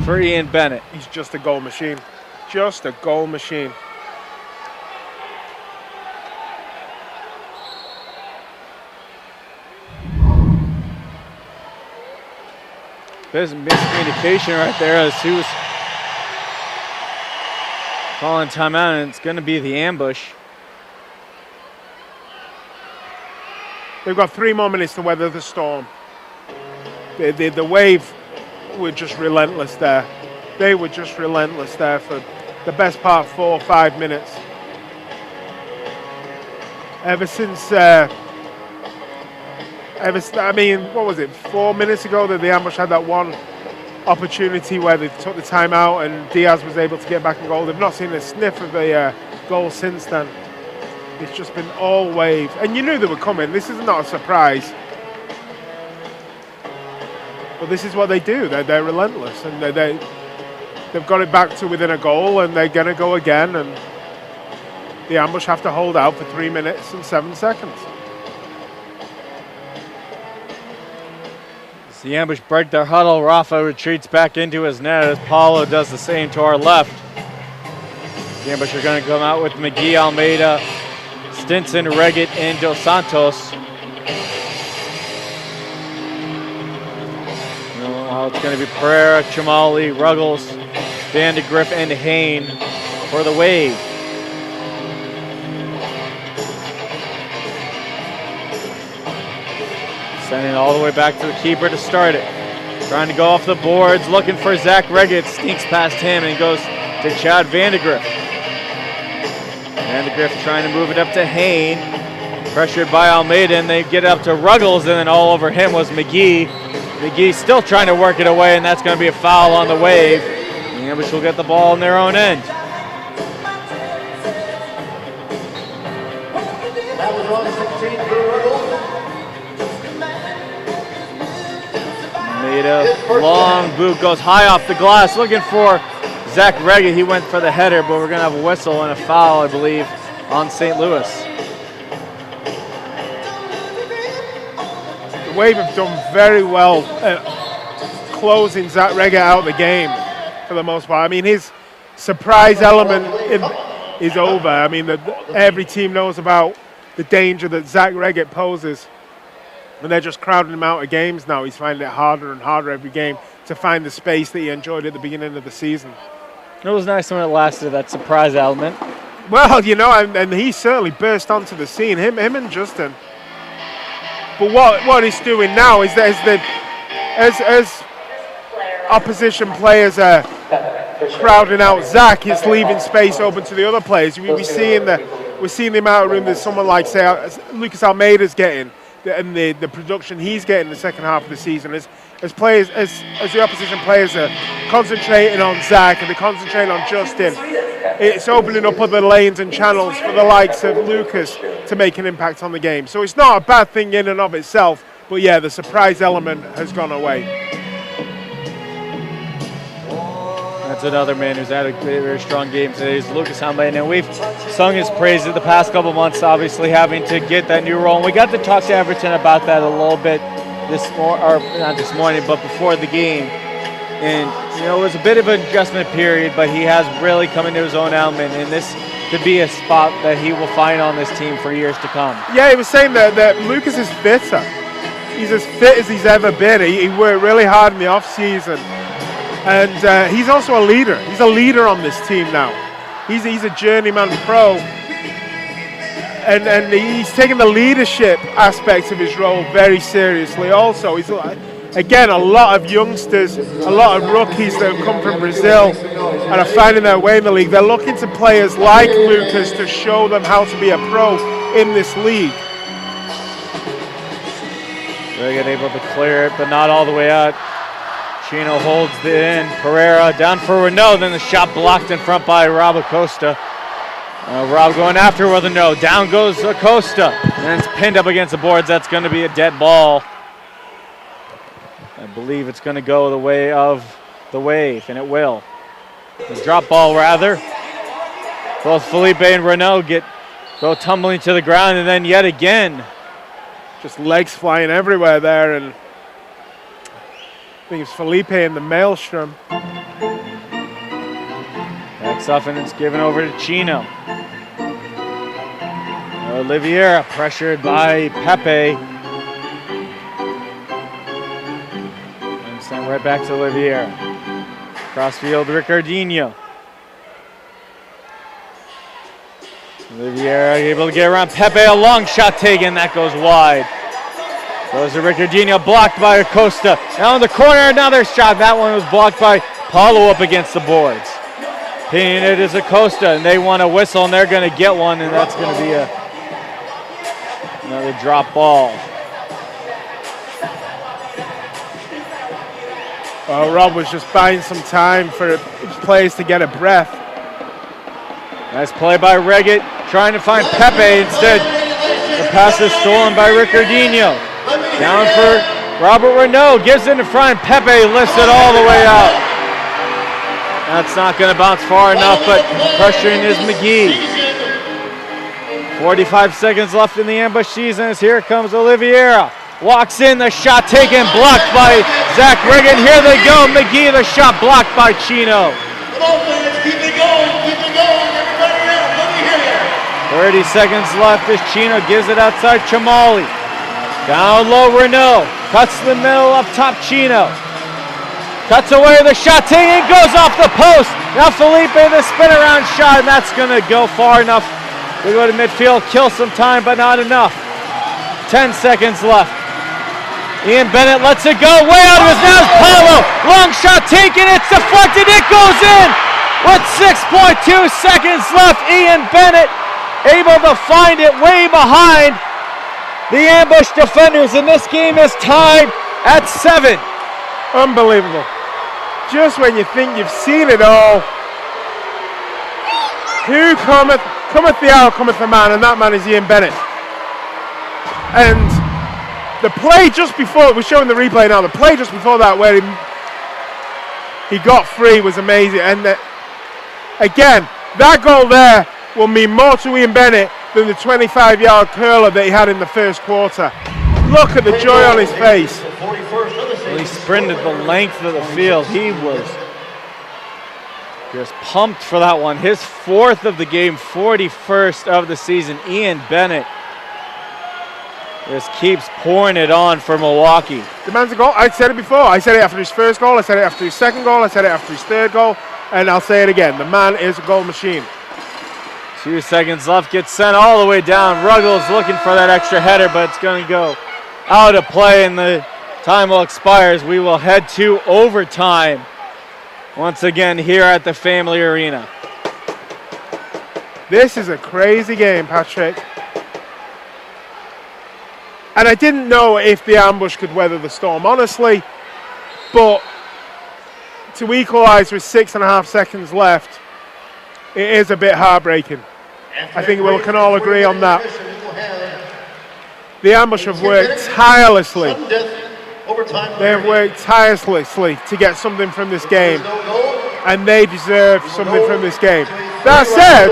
for Ian Bennett. He's just a goal machine. Just a goal machine. There's miscommunication right there as he was calling timeout, and it's going to be the ambush. They've got 3 more minutes to weather the storm. The Wave were just relentless there. They were just relentless there for the best part 4 or 5 minutes. Ever since, I mean, what was it, 4 minutes ago that the ambush had that one opportunity where they took the timeout and Diaz was able to get back in goal. They've not seen a sniff of a goal since then. It's just been all Wave. And you knew they were coming. This is not a surprise. But this is what they do. They're relentless. And they've got it back to within a goal, and they're going to go again. And the ambush have to hold out for 3 minutes and 7 seconds. As the ambush break their huddle, Rafa retreats back into his net as Paulo does the same to our left. The ambush are going to come out with McGee, Almeida, Stinson, Reggett, and Dos Santos. It's going to be Pereira, Chamali, Ruggles, Vandegrift, and Hain for the Wave. Sending it all the way back to the keeper to start it. Trying to go off the boards, looking for Zach Reggett. Sneaks past him and goes to Chad Vandegrift. Vandegrift trying to move it up to Hain. Pressured by Almeida, and they get up to Ruggles, and then all over him was McGee. McGee still trying to work it away, and that's going to be a foul on the Wave. The ambush will get the ball on their own end. That was on 16 for Ruggles. Almeida, long boot, goes high off the glass, looking for Zach Reggett. He went for the header, but we're going to have a whistle and a foul, I believe, on St. Louis. The Wave have done very well at closing Zach Reggett out of the game for the most part. I mean, his surprise element is over. I mean, every team knows about the danger that Zach Reggett poses. And they're just crowding him out of games now. He's finding it harder and harder every game to find the space that he enjoyed at the beginning of the season. It was nice when it lasted, that surprise element. Well, you know, and he certainly burst onto the scene, him and Justin. But what he's doing now is that as opposition players are crowding out Zach, it's leaving space open to the other players. We're seeing the amount of room that someone like, say, Lucas Almeida's getting, and the production he's getting in the second half of the season. As the opposition players are concentrating on Zach and they're concentrating on Justin, it's opening up other lanes and channels for the likes of Lucas to make an impact on the game. So it's not a bad thing in and of itself, but yeah, the surprise element has gone away. That's another man who's had a very strong game today, is Lucas Almeida. And we've sung his praises the past couple months, obviously having to get that new role. And we got to talk to Everton about that a little bit not this morning, but before the game. And, you know, it was a bit of an adjustment period, but he has really come into his own element, and this could be a spot that he will find on this team for years to come. Yeah, he was saying that Lucas is fitter. He's as fit as he's ever been. He worked really hard in the off-season. And he's also a leader. He's a leader on this team now. He's a journeyman pro. and he's taking the leadership aspects of his role very seriously also. He's again, a lot of youngsters, a lot of rookies that have come from Brazil and are finding their way in the league. They're looking to players like Lucas to show them how to be a pro in this league. They get able to clear it, but not all the way out. Chino holds it in. Pereira down for Renault, then the shot blocked in front by Rob Acosta. Rob going after with a no. Down goes Acosta, and it's pinned up against the boards. That's going to be a dead ball. I believe it's going to go the way of the Wave, and it will. A drop ball, rather. Both Felipe and Renault go tumbling to the ground, and then yet again, just legs flying everywhere there, and I think it's Felipe in the maelstrom. Backs off, and it's given over to Chino. Oliveira pressured by Pepe. Sent right back to Oliveira. Crossfield, Ricardinho. Oliveira able to get around Pepe. A long shot taken. That goes wide. Goes to Ricardinho. Blocked by Acosta. Now in the corner, another shot. That one was blocked by Paulo up against the boards. Pinning it is Acosta, and they want a whistle, and they're going to get one, and that's going to be another drop ball. Rob was just buying some time for his players to get a breath. Nice play by Reggett, trying to find Pepe instead. The pass is stolen by Ricardinho. Down for Robert Renault, gives it in front. Pepe lifts it all the way out. That's not going to bounce far enough, but pressuring is McGee. 45 seconds left in the ambush season as here comes Oliveira. Walks in, the shot taken, blocked by Zach Regan. Here they go, McGee, the shot blocked by Chino. Come on, fans, keep it going, everybody else, let me hear you. 30 seconds left as Chino gives it outside Chamali. Down low, Renault. Cuts to the middle, up top, Chino. Cuts away, the shot taken, goes off the post. Now Felipe, the spin around shot, and that's gonna go far enough to go to midfield, kill some time, but not enough. 10 seconds left. Ian Bennett lets it go, way out of his nose, Paulo, long shot taken, it's deflected, it goes in! With 6.2 seconds left, Ian Bennett able to find it way behind the ambush defenders, and this game is tied at 7. Unbelievable. Just when you think you've seen it all, who cometh the hour, cometh the man, and that man is Ian Bennett. And the play just before, we're showing the replay now, the play just before that where he got free was amazing. And again, that goal there will mean more to Ian Bennett than the 25-yard curler that he had in the first quarter. Look at the joy on his face. Well, he sprinted the length of the field. He was just pumped for that one. His 4th of the game, 41st of the season. Ian Bennett just keeps pouring it on for Milwaukee. The man's a goal. I said it before. I said it after his first goal. I said it after his second goal. I said it after his third goal. And I'll say it again. The man is a goal machine. 2 seconds left. Gets sent all the way down. Ruggles looking for that extra header, but it's going to go out of play, and the time will expire as we will head to overtime once again here at the Family Arena. This is a crazy game, Patrick. And I didn't know if the ambush could weather the storm, honestly, but to equalize with 6.5 seconds left, it is a bit heartbreaking. I think we can all agree on that. The ambush have worked tirelessly. They have worked tirelessly to get something from this game, and they deserve something from this game. That said,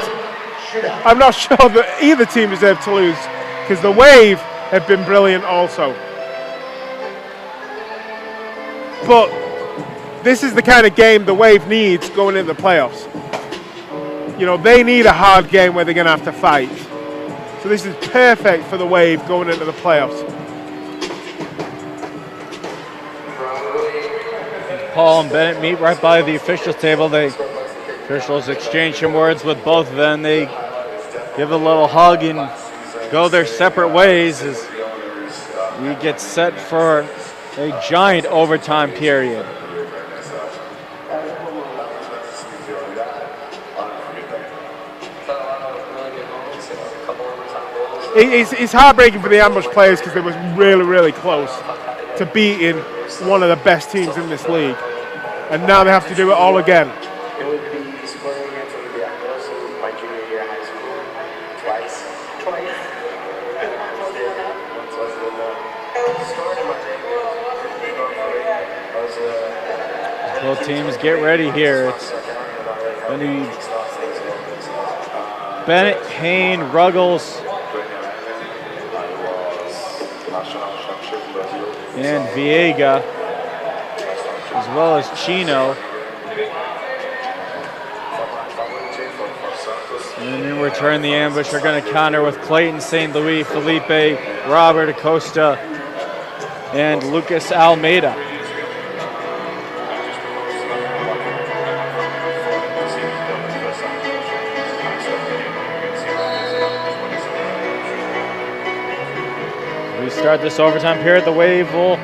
I'm not sure that either team deserved to lose, because the Wave have been brilliant also. But this is the kind of game the Wave needs going into the playoffs. You know, they need a hard game where they're going to have to fight. So this is perfect for the Wave going into the playoffs. Paul and Bennett meet right by the officials table. The officials exchange some words with both of them. They give a little hug, and go their separate ways as we get set for a giant overtime period. It's heartbreaking for the Ambush players because they were really, really close to beating one of the best teams in this league. And now they have to do it all again. It would be scoring against the Ambush my junior year of high school twice. Once was the start of my Both teams get ready here. It's going to be Bennett, Hain, Ruggles, and Viega, as well as Chino. And in return, the Ambush are going to counter with Clayton, St. Louis, Felipe, Robert Acosta, and Lucas Almeida. We start this overtime period. The Wave will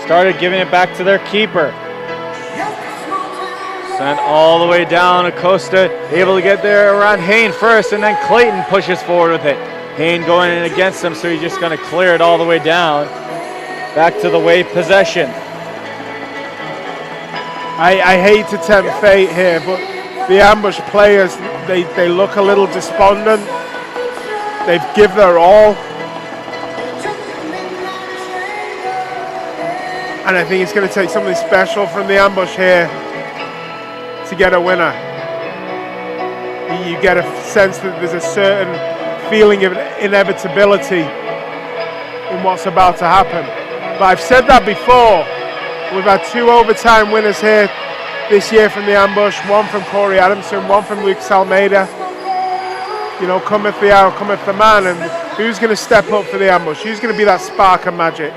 start giving it back to their keeper. Sent all the way down. Acosta able to get there around Hain first, and then Clayton pushes forward with it. Hain going in against him, so he's just going to clear it all the way down. Back to the Wave possession. I hate to tempt fate here, but the Ambush players, they look a little despondent. They've given their all. And I think it's going to take something special from the Ambush here to get a winner. You get a sense that there's a certain feeling of inevitability in what's about to happen. But I've said that before. We've had 2 overtime winners here this year from the Ambush, one from Corey Adamson, one from Lucas Almeida. You know, cometh the hour, cometh the man, and who's going to step up for the Ambush? Who's going to be that spark of magic?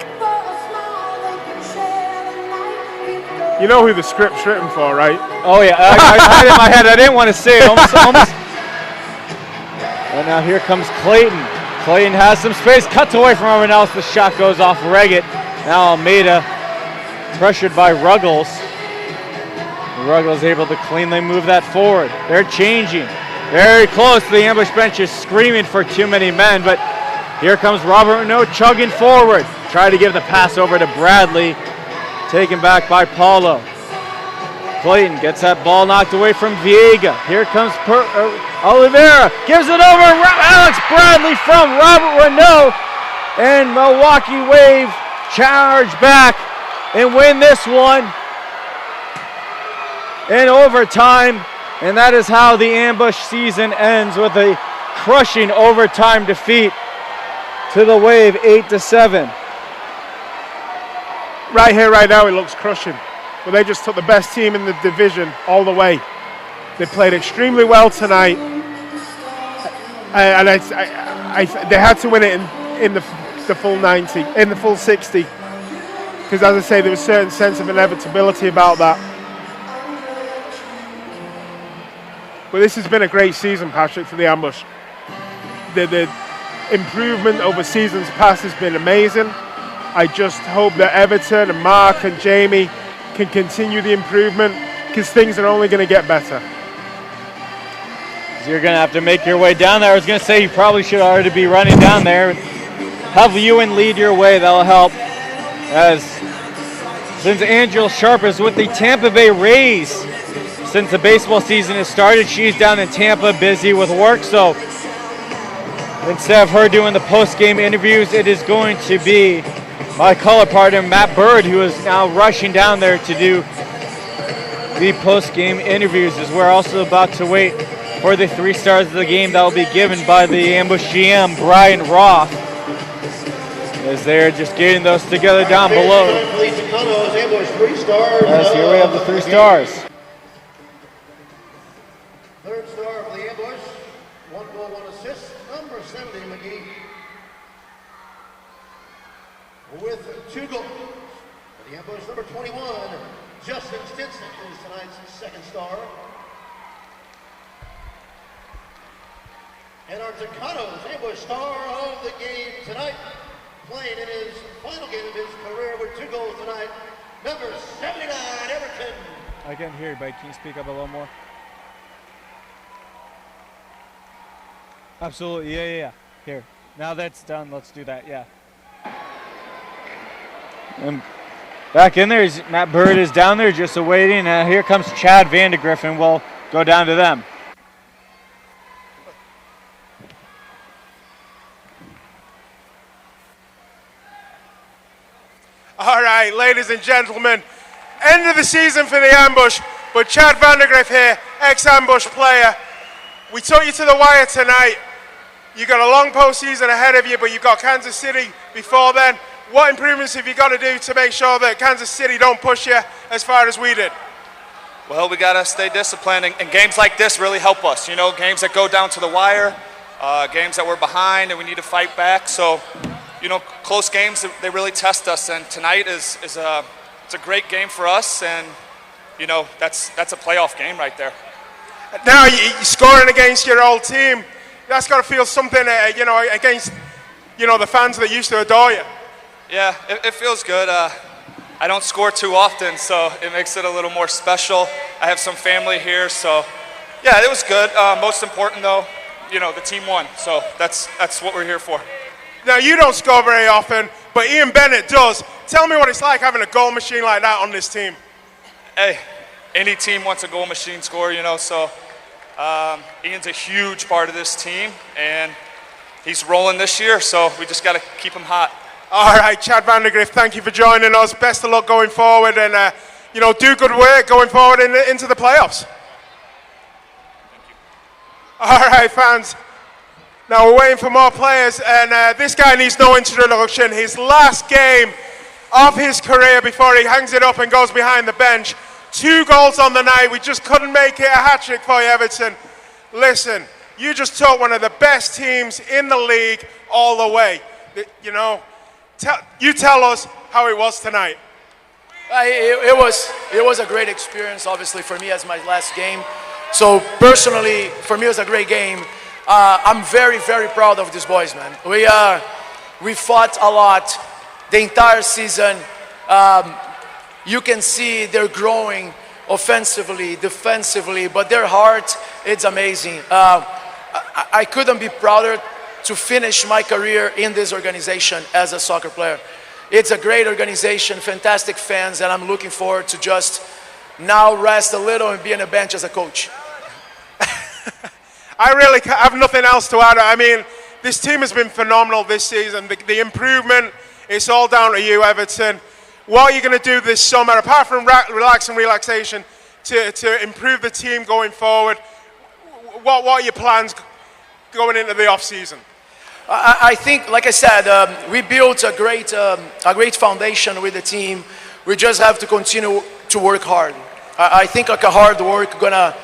You know who the script's written for, right? Oh yeah, I had it in my head. I didn't want to say it. Almost. And now here comes Clayton. Clayton has some space, cuts away from everyone else. The shot goes off Reggett. Now Almeida pressured by Ruggles. Ruggles able to cleanly move that forward. They're changing. Very close. The Ambush bench is screaming for too many men, but here comes Robert Renaud chugging forward. Try to give the pass over to Bradley. Taken back by Paulo. Clayton gets that ball knocked away from Viega. Here comes Oliveira. Gives it over. Alex Bradley from Robert Renaud. And Milwaukee Wave charge back and win this one in overtime. And that is how the Ambush season ends, with a crushing overtime defeat to the Wave 8-7. Right here, right now, it looks crushing. But they just took the best team in the division all the way. They played extremely well tonight. And they had to win it in the full 90, in the full 60. Because as I say, there was a certain sense of inevitability about that. But this has been a great season, Patrick, for the Ambush. The improvement over seasons past has been amazing. I just hope that Everton and Mark and Jamie can continue the improvement, because things are only going to get better. So you're going to have to make your way down there. I was going to say you probably should already be running down there. Have Ewan lead your way. That'll help. As since Angela Sharp is with the Tampa Bay Rays since the baseball season has started, she's down in Tampa busy with work. So instead of her doing the post-game interviews, it is going to be my color partner, Matt Bird, who is now rushing down there to do the post-game interviews, as we're also about to wait for the 3 stars of the game that will be given by the Ambush GM, Brian Roth, as they're just getting those together down below. As here we have the 3 stars. Third star for the Ambush, 1 goal, 1 assist, number 70, McGee. With 2 goals for the Ambush, number 21, Justin Stinson is tonight's 2nd star. And our Tucanos ambush star of the game tonight, playing in his final game of his career with 2 goals tonight, number 79, Everton. I can't hear you, but can you speak up a little more? Absolutely, yeah. Here, now that's done, let's do that, yeah. And back in there, Matt Bird is down there just awaiting. Here comes Chad Vandegrift, and we'll go down to them. All right, ladies and gentlemen, end of the season for the ambush, but Chad Vandegrift here, ex-ambush player. We took you to the wire tonight. You got a long postseason ahead of you, but you've got Kansas City before then. What improvements have you got to do to make sure that Kansas City don't push you as far as we did? Well, we got to stay disciplined, and games like this really help us. You know, games that go down to the wire, games that we're behind and we need to fight back. So, you know, close games, they really test us, and tonight is it's a great game for us, and, you know, that's a playoff game right there. Now you're scoring against your old team. That's got to feel something, you know, against, you know, the fans that used to adore you. Yeah, it feels good. I don't score too often, so it makes it a little more special. I have some family here, so yeah, it was good. Most important, though, you know, the team won, so that's what we're here for. Now, you don't score very often, but Ian Bennett does. Tell me what it's like having a goal machine like that on this team. Hey, any team wants a goal machine scorer, you know, so Ian's a huge part of this team, and he's rolling this year, so we just got to keep him hot. All right, Chad Vandegrift, thank you for joining us. Best of luck going forward, and you know, do good work going forward into the playoffs. All right, fans. Now we're waiting for more players, and this guy needs no introduction. His last game of his career before he hangs it up and goes behind the bench. 2 goals on the night. We just couldn't make it a hat-trick for you, Everton. Listen, you just took one of the best teams in the league all the way. You know, you tell us how it was tonight. It was a great experience, obviously, for me as my last game. So personally, for me, it was a great game. I'm very, very proud of these boys, man. We fought a lot the entire season. You can see they're growing offensively, defensively, but their heart, it's amazing. I couldn't be prouder to finish my career in this organization as a soccer player. It's a great organization, fantastic fans, and I'm looking forward to just now rest a little and be on the bench as a coach. I really have nothing else to add. I mean, this team has been phenomenal this season. The improvement, it's all down to you, Everton. What are you going to do this summer, apart from relaxation, to improve the team going forward? What are your plans going into the off-season? I think, like I said, we built a great foundation with the team. We just have to continue to work hard. I think like a hard work gonna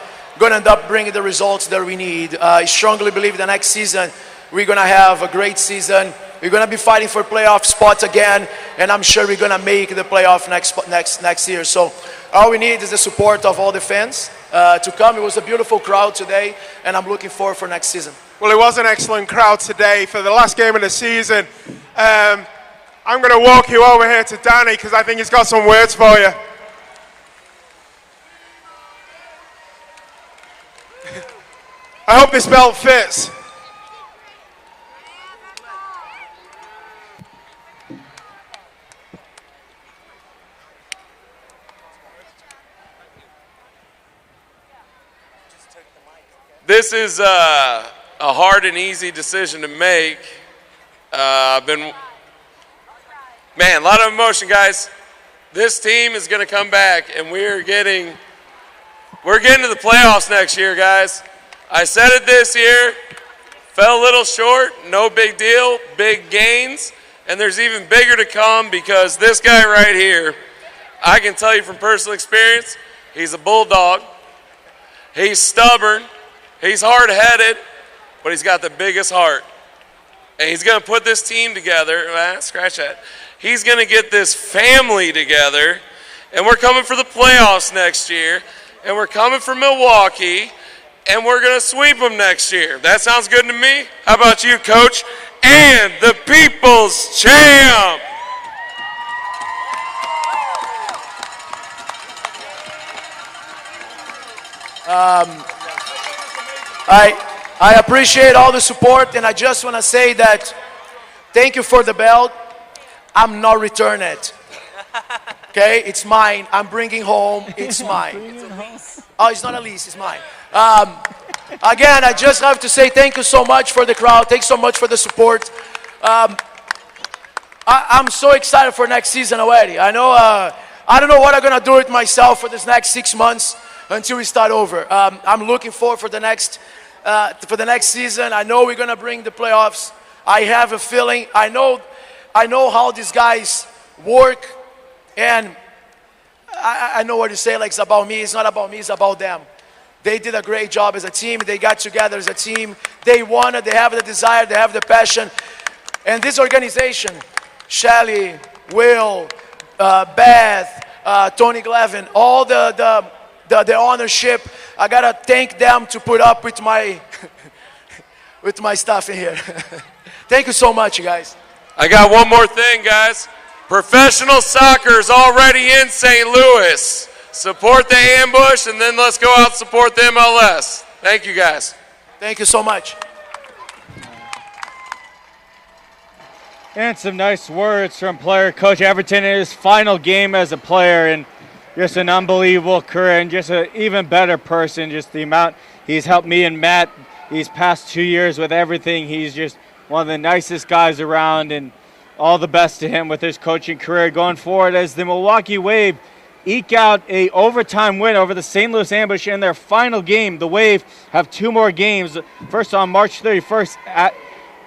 end up bringing the results that we need. I strongly believe the next season we're gonna have a great season. We're gonna be fighting for playoff spots again, and I'm sure we're gonna make the playoff next year. So all we need is the support of all the fans to come. It was a beautiful crowd today, and I'm looking forward for next season. Well, it was an excellent crowd today for the last game of the season. I'm going to walk you over here to Danny because I think he's got some words for you. I hope this belt fits. This is a hard and easy decision to make. A lot of emotion, guys. This team is going to come back, and we're getting to the playoffs next year, guys. I said it this year, fell a little short, no big deal, big gains, and there's even bigger to come because this guy right here, I can tell you from personal experience, he's a bulldog, he's stubborn, he's hard-headed, but he's got the biggest heart. And he's going to put this team together. Scratch that. He's going to get this family together. And we're coming for the playoffs next year. And we're coming for Milwaukee. and we're going to sweep them next year. That sounds good to me. How about you, Coach? And the People's Champ. I appreciate all the support, and I just want to say that thank you for the belt. I'm not returning it. Okay, it's mine. I'm bringing home. It's mine. Oh, it's not a lease. It's mine. Again, I just have to say thank you so much for the crowd. Thanks so much for the support. I'm so excited for next season already. I know. I don't know what I'm gonna do with myself for this next 6 months until we start over. I'm looking forward for the next season. I know we're gonna bring the playoffs. I have a feeling. I know how these guys work, and I know what to say. Like, it's about me. It's not about me. It's about them. They did a great job as a team. They got together as a team. They wanted. They have the desire. They have the passion. And this organization, Shelly, Will, Beth, Tony Glevin, all the ownership, I gotta thank them to put up with my with my stuff in here. Thank you so much, you guys. I got one more thing, guys. Professional soccer is already in St. Louis. Support the Ambush, and then let's go out and support the MLS. Thank you, guys. Thank you so much. And some nice words from player Coach Everton in his final game as a player, and just an unbelievable career and just an even better person. Just the amount he's helped me and Matt these past 2 years with everything. He's just one of the nicest guys around, and all the best to him with his coaching career going forward as the Milwaukee Wave eke out a overtime win over the St. Louis Ambush in their final game. The Wave have 2 more games, first on March 31st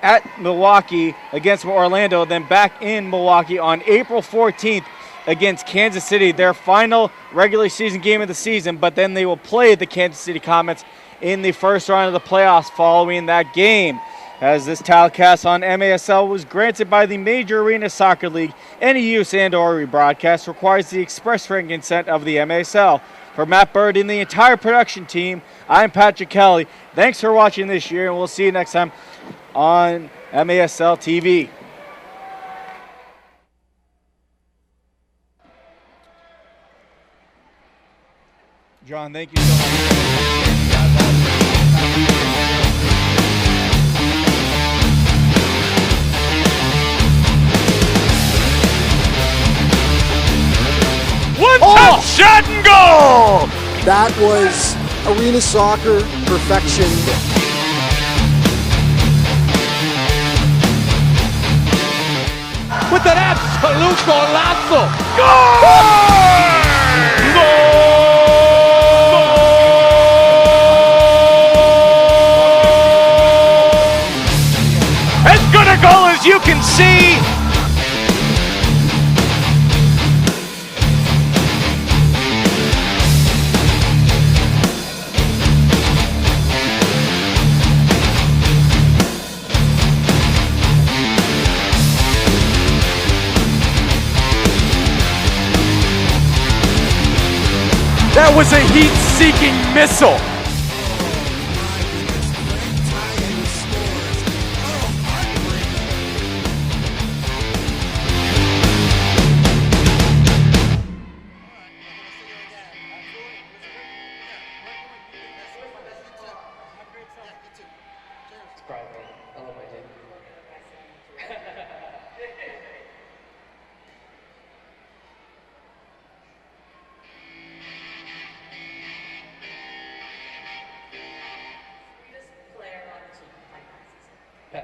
at Milwaukee against Orlando, then back in Milwaukee on April 14th against Kansas City, their final regular season game of the season, but then they will play the Kansas City Comets in the first round of the playoffs following that game. As this telecast on MASL was granted by the Major Arena Soccer League, any use and/or rebroadcast requires the express written consent of the MASL. For Matt Bird and the entire production team, I'm Patrick Kelly. Thanks for watching this year, and we'll see you next time on MASL TV. John, thank you so much. One-touch shot and goal! That was arena soccer perfection. With an absolute golazo! Goal! As good a goal as you can see! That was a heat-seeking missile. It's private. I love my team.